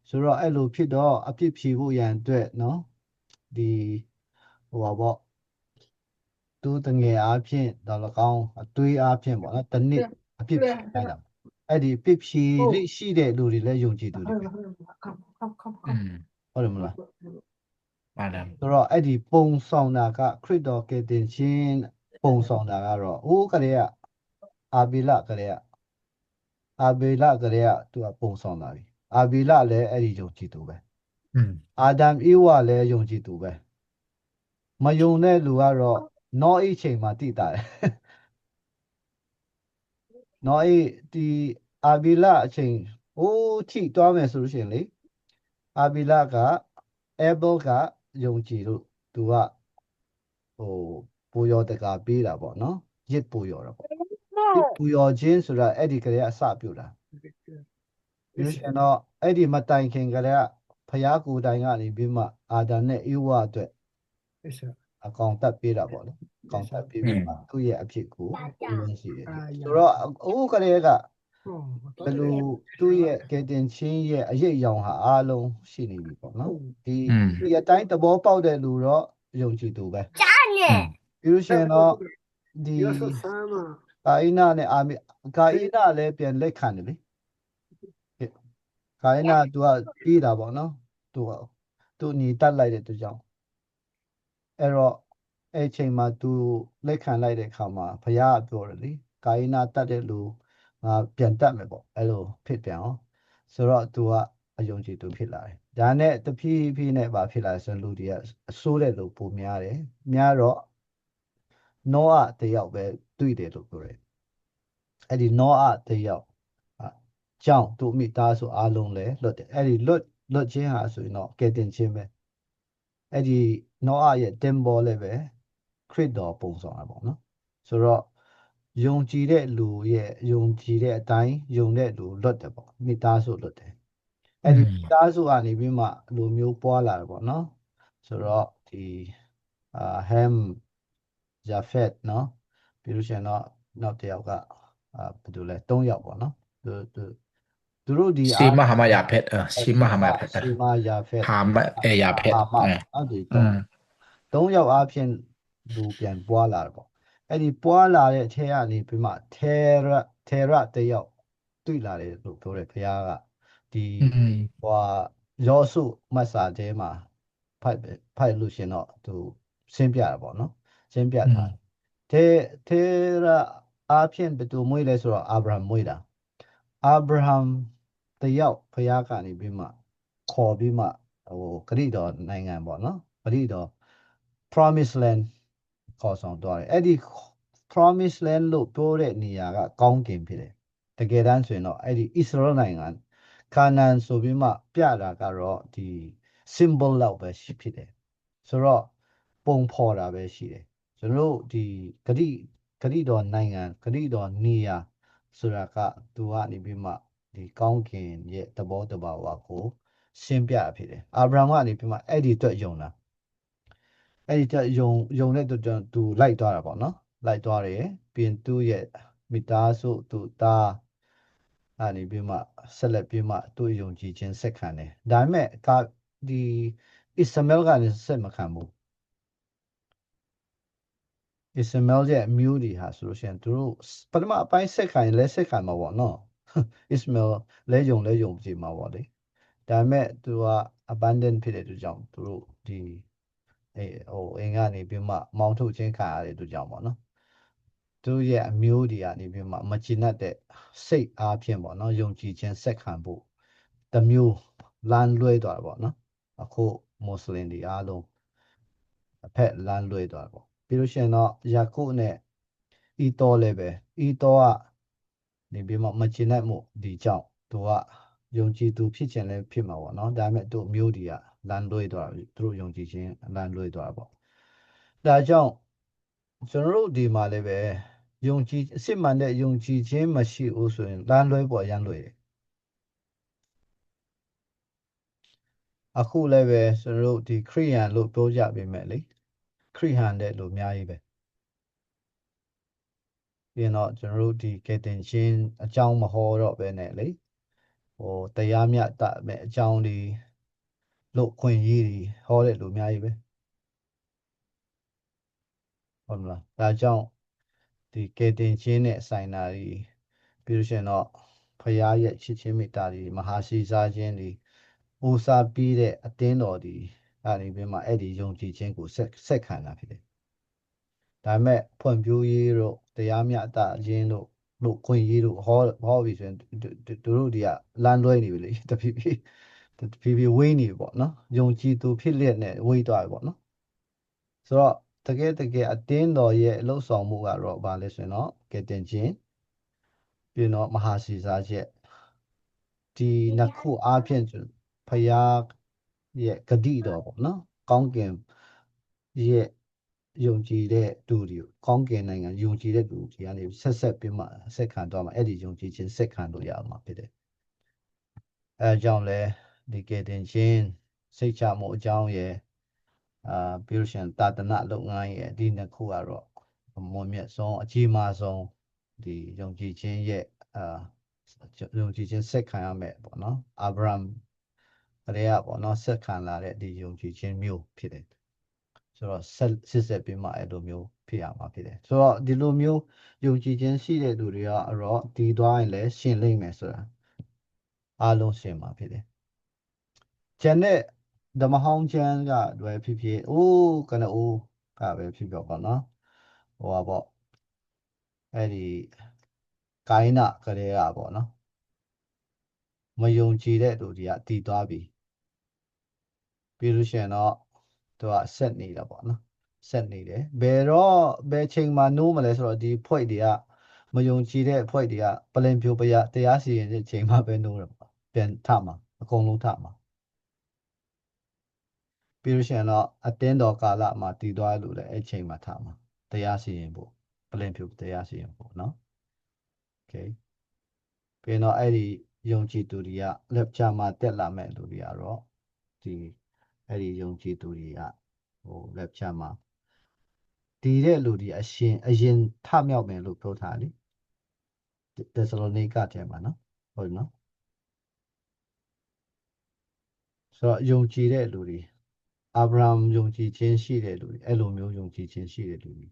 S1: ဆိုတော့အဲ့လိုဖြစ်တော့အပြစ်ဖြေဖို့ရန်အတွက်နော်ဒီဟိုပါပေါ့သူတငယ်အားဖြင့်တော့၎င်းအသွေးအားဖြင့်ပေါ့နော်တနစ်အပြစ်ဖြေနိုင်တာအဲ့ဒီပြစ်ဖြေလေးရှိတဲ့လူတွေလည်းယုံကြည်သူတွေဟုတ်တယ်မလား
S2: မှန်တယ်
S1: ဆိုတော့အဲ့ဒီပုံဆောင်တာကခရစ်တော်ကယ်တင်ခြင်းပုံဆောင်တာကတော့ကလေးကအာဘီလကလေးကသူကပုံဆောင်တာပြီအာဘီလလည်းအဲ့ဒီယုံကြည်သူပဲအာဒမ်ဧဝလည်းယုံကြည်သူပဲမယုံတဲ့လူကတော့နောအိချိန်မှာတည်တာတယ်နောအိဒီအာဘီလအချိန်ထိတွားမယ်ဆိုလို့ရှိရင်လေအာဘီလကအဲဘယ်ကယုံကြည်လို့သူကပူရောတကာပေးတာပေါ့နော်ရစ်ပူရောတာပေါ့ရစ်ပူရောခြင်းဆိုတာအဲ့ဒီကလေးကအစပြုတာပြီးလို့ရှိရင်တော့အဲ့ဒီမတိုင်ခင်ကလေးကဖယားကိုယ်တိုင်ကနေပြီးမှအာဒမ်နဲ့ဧဝအတွက်အကောင်တက်ပေးတာပေါ့လေအကောင်တက်ပေးပြီးမှသူ့ရဲ့အဖြစ်ကိုဝင်ရှိတယ်ဆိုတော့ကလေးကဘယ်လိုသူ့ရဲ့ကယ်တင်ခြင်းရဲ့အရေးအယောင်ဟာအားလုံးရှိနေပြီပေါ့နော်ဒီအတိုင်းသဘောပေါက်တဲ့လူတော့ယုံကြည်သူပဲပြီးလို့ရှိရင်တော့ဒီကာအိနာနဲ့ကာအိနာလည်းပြန်လက်ခံတယ်လေကာအိနာသူကပြီးတာပေါ့နော်သူညီတက်လိုက်တဲ့သူကြောင့်အဲ့တော့အဲ့ချိန်မှာသူလက်ခံလိုက်တဲ့အခါမှာဘုရားပြောတယ်လေကာအိနာတက်တဲ့လူငါပြန်တက်မယ်ပေါ့အဲ့လိုဖြစ်ပြန်အောင်ဆိုတော့သူကအယုံကြည်သူဖြစ်လာတယ်ဒါနဲ့တဖြည်းဖြည်းနဲ့ပါဖြစ်လာဆိုလူတွေကအဆိုးတဲ့လူပုံများတယ်များတော့နောအတယောက်ပဲတွေ့တယ်လို့ပြောတယ်အဲ့ဒီနောအတယောက်ကြောင့်သူမိသားစုအားလုံးလည်းလွတ်တယ်အဲ့ဒီလွတ်ခြင်းဟာဆိုရင်တော့ကယ်တင်ခြင်းပဲအဲ့ဒီနောအရဲ့တင်ပေါ်လည်းပဲခရစ်တော်ပုံဆောင်တာပေါ့နော်ဆိုတော့ယုံကြည်တဲ့လူရဲ့ယုံကြည်တဲ့အတိုင်းယုံတဲ့လူလွတ်တယ်ပေါ့မိသားစုလွတ်တယ်အဲ့ဒီမိသားစုကနေပြီးမှလူမျိုးပွားလာတယ်ပေါ့နော်ဆိုတော့ဒီဟမ်ဂျာဖက်နော်ပြီးလို့ရှိရင်တော့နောက်တစ်ယောက်ကဘယ်လိုလဲ3ယောက်ပေါ့နော်သူတို့ဒီ
S2: စီမဟာမယာဖက်စီမဟာမယာဖက်
S1: စီမယာဖက်
S2: ဟာမယာဖက်
S1: အဲ့ဒီ3ယောက်အားဖြင့်လူပြန်ပွားလာတယ်ပေါ့အဲ့ဒီပွားလာတဲ့အထက်ကနေပြီးမှထေရတယောက်တွေ့လာတယ်လို့ပြောတယ်ဘုရားကဒီယောစုမတ်စာထဲမှာဖိုက်လို့ရှင်တော့သူရှင်းပြတာပေါ့နော်ရှင်းပြထားထေရ အားဖြင့်ဘယ်သူမွေးလဲဆိုတော့အာဗြဟံမွေးတာအာဗြဟံတယောက်ဖယားကနေပြီးမှခေါ်ပြီးမှဂရိတော်နိုင်ငံပေါ့နော်ဂရိတော် promise land ခေါ်ဆောင်သွားတယ်အဲ့ဒီ promise land လို့ပြောတဲ့နေရာကကောင်းကင်ဖြစ်တယ်တကယ်တမ်းဆိုရင်တော့အဲ့ဒီဣသရေလနိုင်ငံခါနန်ဆိုပြီးမှပြတာကတော့ဒီ symbol လောက်ပဲရှိဖြစ်တယ်ဆိုတော့ပုံဖော်တာပဲရှိတယ်ကျွန်တော်တို့ဒီဂရိတော်နိုင်ငံဂရိတော်နေရာဆိုတာကသူကနေပြီးမှဒီကောင်းကင်ရဲ့သဘောတဘာဝကိုရှင်းပြဖြစ်တယ်အာဗြဟံကနေပြီးမှအဲ့ဒီအတွက်ယုံတာအဲ့ဒီတက်ယုံတဲ့သူလိုက်သွားတာပေါ့နော်လိုက်သွားတယ်ပြင်သူ့ရဲ့မိသားစုသူသားအနေပြီးမှဆက်လက်ပြီးမှသူ့ယုံကြည်ခြင်းဆက်ခံတယ်ဒါပေမဲ့ဒီအစ္စမဲလ်ကနေဆက်မခံဘူးအစ္စမဲလ်ရဲ့မျိုးတွေဟာဆိုလို့ရှိရင်သူတို့ပထမအပိုင်းဆက်ခံရင်လည်းဆက်ခံမှာပေါ့နော်အစ္စမဲလ်လဲယုံကြည်မှာပေါ့လေဒါပေမဲ့သူက abandon ဖြစ်တဲ့သူကြောင့်သူတို့ဒီအင်ကနေပြီးမှမောင်းထုတ်ခြင်းခံရတဲ့သူကြောင့်ပေါ့နော်သူရဲ့အမျိုးတွေကနေပြီးမှမချင်တဲ့စိတ်အားဖြင့်ပေါ့နော်ယုံကြည်ခြင်းဆက်ခံဖို့တမျိုးလမ်းလွဲသွားတာပေါ့နော်အခုမွတ်စလင်တွေအားလုံးအဖက်လမ်းလွဲသွားတာပေါ့ပြီးလို့ရှိရင်တော့ယာကုပ်နဲ့ဤတော်လည်းပဲဤတော်ကနေပြီးမှမချင်တဲ့မှုဒီကြောင့်သူကယုံကြည်သူဖြစ်ခြင်းလည်းဖြစ်မှာပေါ့နော်ဒါပေမဲ့သူ့မျိုးတွေကလမ်းလွဲသွားပြီသူတို့ယုံကြည်ခြင်းလမ်းလွဲသွားတာပေါ့ဒါကြောင့်ကျွန်တော်တို့ဒီမှာလည်းပဲယုံကြည်အစစ်မှန်တဲ့ယုံကြည်ခြင်းမရှိဘူးဆိုရင်လမ်းလွဲပေါ်ရမ်းလွဲတယ်အခုလည်းပဲကျွန်တော်တို့ဒီခရိယန်လို့ပြောကြပေမဲ့လေခရိဟန်တဲ့လူအများကြီးပဲပြီးတော့ကျွန်တော်တို့ဒီကယ်တင်ခြင်းအကြောင်းမဟောတော့ပဲနဲ့လေတရားမျှတမဲ့အကြောင်းဒီလို့ခွင့်ရေးတွေဟောတဲ့လူအများကြီးပဲဟုတ်မလားဒါကြောင့်ဒီကယ်တင်ခြင်းနဲ့ဆိုင်တာဒီပြီးလို့ရှိရင်တော့ဖရာရဲ့ချစ်ချင်းမေတ္တာဒီမဟာရှိစားခြင်းဒီဦးစားပြီးတဲ့အတင်းတော်ဒီအဲဒီပြီးမှအဲ့ဒီယုံကြည်ခြင်းကိုဆက်ခံတာဖြစ်တယ်ဒါပေမဲ့ဖွံ့ဖြိုးရေးတို့တရားမျှတခြင်းတို့ခွင့်ရေးတို့ဟောပြီးဆိုရင်သူတို့တွေကလမ်းလွဲနေပြီလေတဖြည်းဖြည်းဝေးနေပြီပေါ့နော်ယုံကြည်သူဖြစ်လျက်နဲ့ဝေးသွားပြီပေါ့နော်ဆိုတော့တကယ်အတင်းတော်ရဲ့အလုပ်ဆောင်မှုကတော့ဘာလဲဆိုရင်တော့ကယ်တင်ခြင်းပြီးတော့မဟာစီစားချက်ဒီနှစ်ခုအားဖြင့်ဖရာရဲ့ဂတိတော်ပေါ့နော်ကောင်းကင်ရဲ့ယုံကြည်တဲ့သူတွေကောင်းကင်နိုင်ငံယုံကြည်တဲ့သူတွေကနေဆက်ပြီးမှဆက်ခံတော့မှအဲ့ဒီယုံကြည်ခြင်းဆက်ခံလို့ရမှာဖြစ်တယ်အဲကြောင့်လဲဒီကယ်တင်ခြင်းစိတ်ချမှုအကြောင်းရဲ့ပြီးလို့ရှိရင်တာသနာလုပ်ငန်းရဲ့ဒီနှစ်ခုကတော့မွန်မြတ်ဆုံးအကြီးမားဆုံးဒီယုံကြည်ခြင်းရဲ့ယုံကြည်ခြင်းဆက်ခံရမယ်ပေါ့နော်အာဗြဟံရေပေါ့နော်ဆက်ခံလာတဲ့ဒီယုံကြည်ခြင်းမျိုးဖြစ်တယ်ဆိုတော့ဆက်ပြီးမှအဲ့လိုမျိုးဖြစ်ရမှာဖြစ်တယ်ဆိုတော့ဒီလိုမျိုးယုံကြည်ခြင်းရှိတဲ့သူတွေကတော့ဒီသွားရင်လည်းရှင်လိမ့်မယ်ဆိုတာအားလုံးရှင်မှာဖြစ်တယ်ကျန်တဲ့ဓမ္မဟောင်းကျမ်းကလွယ်ဖြစ်ဖြစ်ကနဦးကပဲဖြစ်ပြောပေါ့နော်ပေါ့အဲ့ဒီကိုင်းနာကလေးကပေါ့နော်မယုံကြည်တဲ့သူတွေကတည်သွားပြီပြီးလို့ရှိရင်တော့သူကဆက်နေတာပေါ့နော်ဆက်နေတယ်ဘယ်ချိန်မှာနိုးမလဲဆိုတော့ဒီဖွဲ့တွေကမယုံကြည်တဲ့ဖွဲ့တွေကပလင်ပြိုပရတရားစီရင်တဲ့ချိန်မှာပဲနိုးတယ်ပေါ့ပြန်ထမှာအကုန်လုံးထမှာပြီးလို့ရှိရင်တော့အတင်းတော်ကာလမှာတည်သွားလို့လည်းအဲ့ချိန်မှာထမှာတရားစီရင်ဖို့ပလင်ပြိုတရားစီရင်ဖို့နော်โอเคပြီးတော့အဲ့ဒီယုံကြည်သူတွေကလက်ချမှာတက်လာမဲ့လူတွေကတော့ဒီအဲ့ဒီယုံကြည်သူတွေကလက်ချမှာဒီတဲ့လူတွေအရင်ထမြောက်မယ်လို့ပြောထားတယ်တက်စလောနီကထဲမှာနော်ဟုတ်နော်ဆိုတော့ယုံကြည်တဲ့လူတွေအာဗြဟံယုံကြည်ခြင်းရှိတဲ့လူတွေအဲ့လိုမျိုးယုံကြည်ခြင်းရှိတဲ့လူတွေ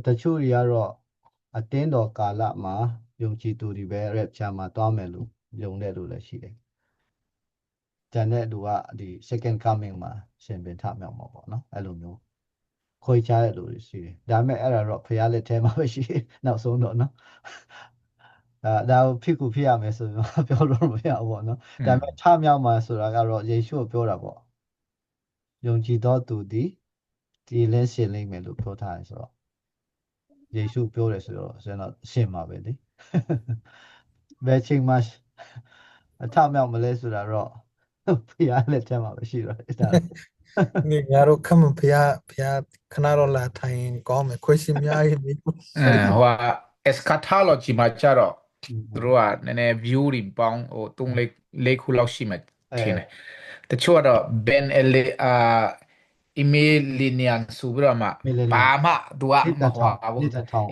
S1: တချို့တွေကတော့အတင်းတော်ကာလမှာယုံကြည်သူတွေပဲရက်ချမှာသွားမယ်လို့ယုံတဲ့လူလည်းရှိတယ်ကျန်တဲ့လူကဒီ second coming မှာရှင်ပင်ထမြောက်မှာပေါ့နော်အဲ့လိုမျိုး ခွေချတဲ့လူတွေရှိတယ်ဒါပေမဲ့အဲ့ဒါတော့ဖျားလက်ထဲမှာပဲရှိနောက်ဆုံးတော့နော်ဒါဖြစ်ကူဖြစ်ရမယ်ဆိုရင်ပြောလို့မရဘူးပေါ့နော်ဒါပေမဲ့ထမြောက်မှာဆိုတာကတော့ယေရှုကိုပြောတာပေါ့ယုံကြည်သောသူသည်ဒီလင်းရှင်လိမ့်မယ်လို့ပြောထားတယ်ဆိုတော့ယေရှုပြောတယ်ဆိုတော့ကျွန်တော်ရှင်းပါပဲလေဘယ်ချိန်မှအထမြောက်မလဲဆိုတာတော့ဖျားလက်ထဲမှာပဲရှိတော့ဒါ
S5: နေငါတို့ခမဖျားခဏတော့လာထိုင်ကောင်းမယ်ခွေးရှင်များရေးမိ
S2: ဟိုက eschatology မှာကျတော့သူတို့ကနည်းနည်း view တွေပေါင်းဟို3 ခုလောက်ရှိမှထင်တယ်တချို့ကတော့ Ben Emilian ဆိုပြီးတော့မှဘာမှသူကမဟောဘူး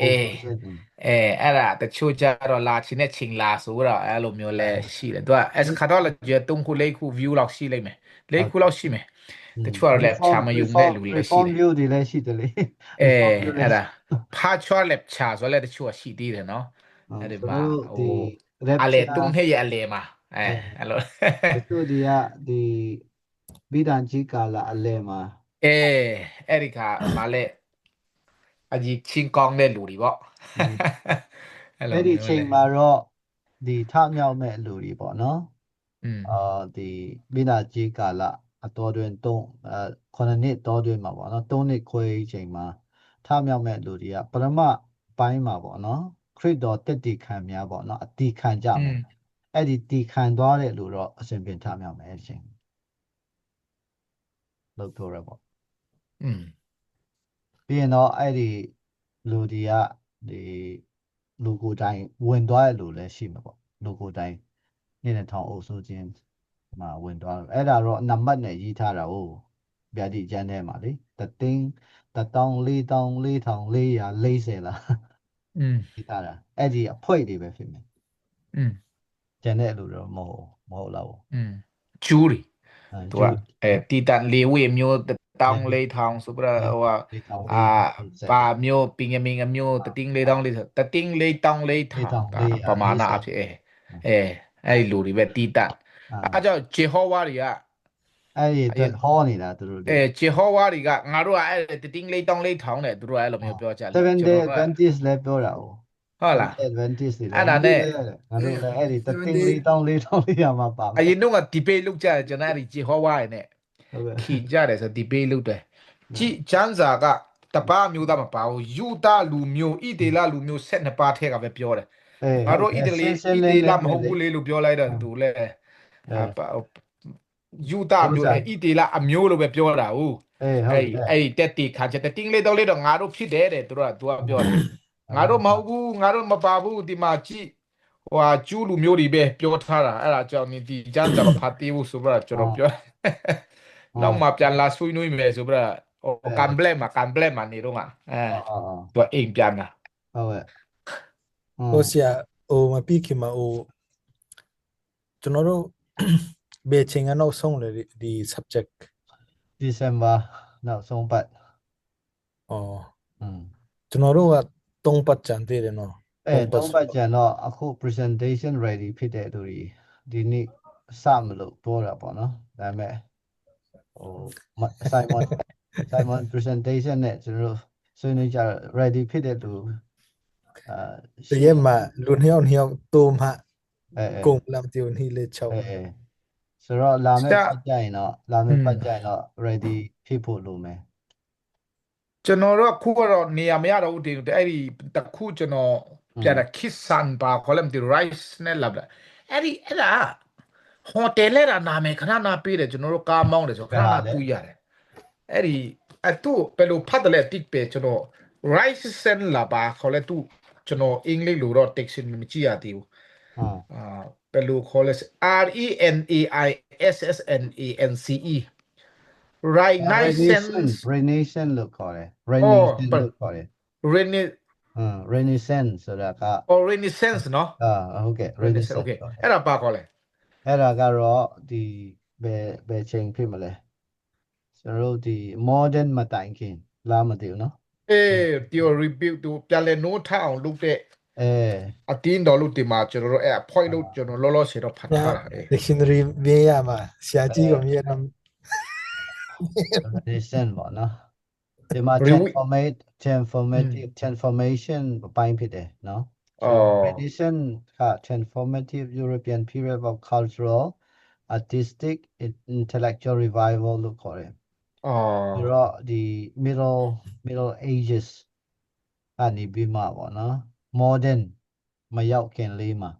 S2: အဲ့ဒါတချို့ကျတော့လာချင်းနဲ့ချင်းလာဆိုတော့အဲ့လိုမျိုးလဲရှိတယ်သူက eschatology 3 ခု 4 ခု view လောက်ရှိလိမ့်မယ်4 ခုလောက်ရှိမယ်တချို့ကတော့လည်းချာမယုံတဲ့လူလည်းရှိတယ်
S1: view တွေလည်းရှိတယ်လေ
S2: အဲ့ဒါဖာချောလက်ချာဆိုလည်းတချို့ရှိသေးတယ်နော်အဲ့ဒီမှာဟိုအလေတုံးဟဲ့ရအလေမှာအဲ့လို
S1: တချို့ဒီဗိဒန်ကြီးကာလာအလေမှာ
S2: အဲ့ဒီခါမလဲအကြီးချင်းကောင်းတဲ့လူတွေပေါ့
S1: အဲ့ဒီချိန်မှာတော့ဒီထမြောက်မဲ့လူတွေပေါ့နော်ဒီဗိဒန်ကြီးကာလာအတော်တွင်9နှစ်တော်တွင်မှာပေါ့နော်3နှစ်ခွဲချိန်မှာထမြောက်မဲ့လူတွေကပရမပိုင်းမှာပေါ့နော်ခရစ်တော်တက်တည်ခံများပေါ့နော်အတီခံကြမယ်အဲ့ဒီတီခံသွားတဲ့လူတော့အစဉ်ပြင်ထမြောက်မယ်အဲ့ဒီချိန်လောက်တော့ရပေါ့ပြီးရင်တော့အဲ့ဒီလူတွေကဒီလူကိုယ်တိုင်ဝင်သွားတဲ့လူလည်းရှိမှာပေါ့လူကိုယ်တိုင်နေတဲ့ထောင်အုပ်စုချင်းမှာဝင်သွားတယ်အဲ့ဒါတော့နံပါတ်နဲ့ရေးထားတာဟုတ်ဗျာဒီကျမ်းထဲမှာလေ1,440လားရေးထားတာအဲ့ဒီအဖွဲ့တွေပဲဖြစ်မယ်ကျန်တဲ့လူတော့မဟုတ်လားဘူး
S2: ကျူးရီသူကတီတန်လေးဝေမျိုး1,400ဆိုပြီးတော့ပါမျိုးပင်ငမင်းမျိုး1,400ပမာဏအဖြစ်အဲ့ဒီလူတွေပဲတီတန်အဲ့ကြောင့်ဂျေဟောဝါတွေက
S1: အဲ့ဒီဟောနေတာသူတို့
S2: ဂျေဟောဝါတွေကငါတို့ကအဲ့1,400နဲ့သူတို့အဲ့လိုမျိုးပြောကြတယ်
S1: 7-day Adventist လည်းပြောတာ
S2: ဟုတ်လား
S1: Adventist တွေ
S2: အဲ့ဒါနဲ့
S1: ငါတို့လည်းအဲ့ဒီ1,400မှာပါ
S2: အရင်တော့ debate လုပ်ကြတယ်ကျွန်တော်အဲ့ဒီဂျေဟောဝါတွေနဲ့ခင်ကြတယ်ဆို debate လုပ်တယ်ကြည်ချမ်းစာကတပါးမျိုးသားမပါဘူးယူတာလူမျိုးဣတေလလူမျိုး12ပါးထဲကပဲပြောတယ်ငါတို့ဣတေလမဟုတ်ဘူးလေလို့ပြောလိုက်တော့သူလည်းယူတာမျိုးဣတေလအမျိုးလို့ပဲပြောတာဟုတ်အဲ့တက်တီခါချက်တင်းလေးတော့ငါတို့ဖြစ်တယ်တဲ့သူကပြောတယ်ငါတို့မဟုတ်ဘူးငါတို့မပါဘူးဒီမှာကြည့်ဟိုကျူးလူမျိုးတွေပဲပြောထားတာအဲ့ဒါကြောင့်ဒီကျမ်းစာမဖတ်သေးဘူးဆိုတော့ကျွန်တော်ပြောနောက်မှပြန်လာဆွေးနွေးမယ်ဆိုတော့ကန်ဘလက်မှာနေတော့သူအိမ်ပြန်တာ
S1: ဟုတ်ကဲ့
S5: ဟိုဆရာမပြီးခင်မှာကျွန်တော်တို့ဘယ်ချိန်ကနောက်ဆုံးလဲဒီ subject
S1: December နောက်ဆုံးပတ်
S5: ကျွန်တော်တို့က3ပတ်ကြံသေးတယ်နော်
S1: 3ပတ်ကြံတော့အခု presentation ready ဖြစ်တဲ့သူတွေဒီနေ့စမလို့ပြောတာပေါ့နော်ဒါပေမဲ့Simon presentation နဲ့ကျွန်တော်ဆွေးနွေးကြ ready ဖြစ်တဲ့သူ
S5: တကယ်မှလူနှစ်ယောက်တိုးမှကုန်လမ်းtiêuနေလေချောင်း
S1: ဆိုတော့လာမယ့်ပတ်ကြရင်တော့ ready ဖြစ်ဖို့လိုမယ်
S2: ကျွန်တော်တို့ခုကတော့နေရာမရတော့ဘူးတင်အဲ့ဒီတခုကျွန်တော်ပြန်တာခစ်ဆန်ပါခေါ်လိုက်တယ် rice နဲ့လာတယ်အဲ့ဒါဟိုတယ်လဲတာနာမည်ခဏနာပေးတယ်ကျွန်တော်တို့ကားမောင်းတယ်ဆိုခဏနာကူးရတယ်အဲ့ဒီအတူဘယ်လိုဖတ်တယ်လဲတစ်ပေကျွန်တော် rice ဆန်လာပါခေါ်လိုက်သူကျွန်တော်အင်္ဂလိပ်လိုတော့ text မကြည့်ရသေးဘူးဘယ်လိုခေါ်လဲ RENAISSNANCE
S1: Renaissance လို့ခေါ်တယ် Renaissance ဆိုတာက
S2: Renaissance နော်
S1: ဟုတ်ကဲ့ Renaissance
S2: ဟုတ်ကဲ့အဲ့ဒါပါခေါ်လဲ
S1: အဲ့ဒါကတော့ဒီဘယ်ချိန်ဖြစ်မလဲကျွန်တော်တို့ဒီ modern မတိုင်ခင်လားမသိဘူးနော်
S2: theory build သူပြန်လဲ note ထားအောင်လုပ်တဲ့အတင်းတော်လို့ဒီမှာကျွန်တော်တို့အဲ့ point လို့ကျွန်တော်လောလောဆယ်တော့ဖတ်ထားတာ
S5: dictionary မြင်ရမှာဆရာကြီးကမြင်တော့
S1: Renaissance ပေါ့နော် ဒီမှာ
S2: Rewi-
S1: transformation ပိုင်းဖြစ်တယ်နော် so tradition က transformative European period of cultural artistic intellectual revival လို့ခေါ်တယ်ပြီးတော့ဒီ middle ages ကနေပြီးမှပေါ့နော် modern မရောက်ခင်လေးမှာ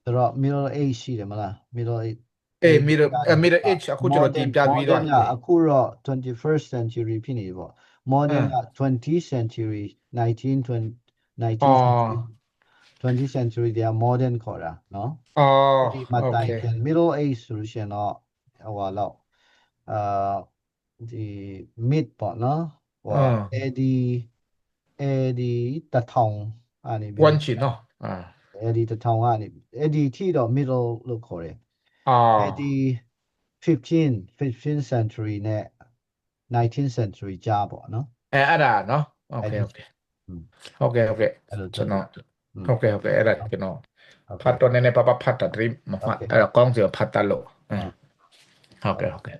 S1: ဆိုတော့ middle age ရှိတယ်မလား middle age
S2: middle age အခုကျွန်တော်တင်ပြပြီးတော့
S1: အခုတော့ 21st century ဖြစ်နေပြီပေါ့ modern က 20th century 19th century 20th century တွေက modern ခေါ်တာနော်ဒီမှာတိုင်ခင် middle age ဆိုလို့ရှိရင်တော့ဟိုလောက်ဒီ mid ပေါ့နော်ဟိုAD 1000အနေပြီး
S2: one ချီနော်
S1: AD 1000ကနေ AD ထိတော့ middle လို့ခေါ်တယ်AD 15th century နဲ့ 19th century ကြားပေါ့နော်
S2: အဲ့ဒါနော် okay ကျွန်တော်okay အဲ့ဒါကျွန်တော်ဖတ်တော့နည်းနည်းပါပါဖတ်တာ dream မဖတ်အဲ့တော့ကောင်းစီဖတ်တလို့ဟုတ်ကဲ့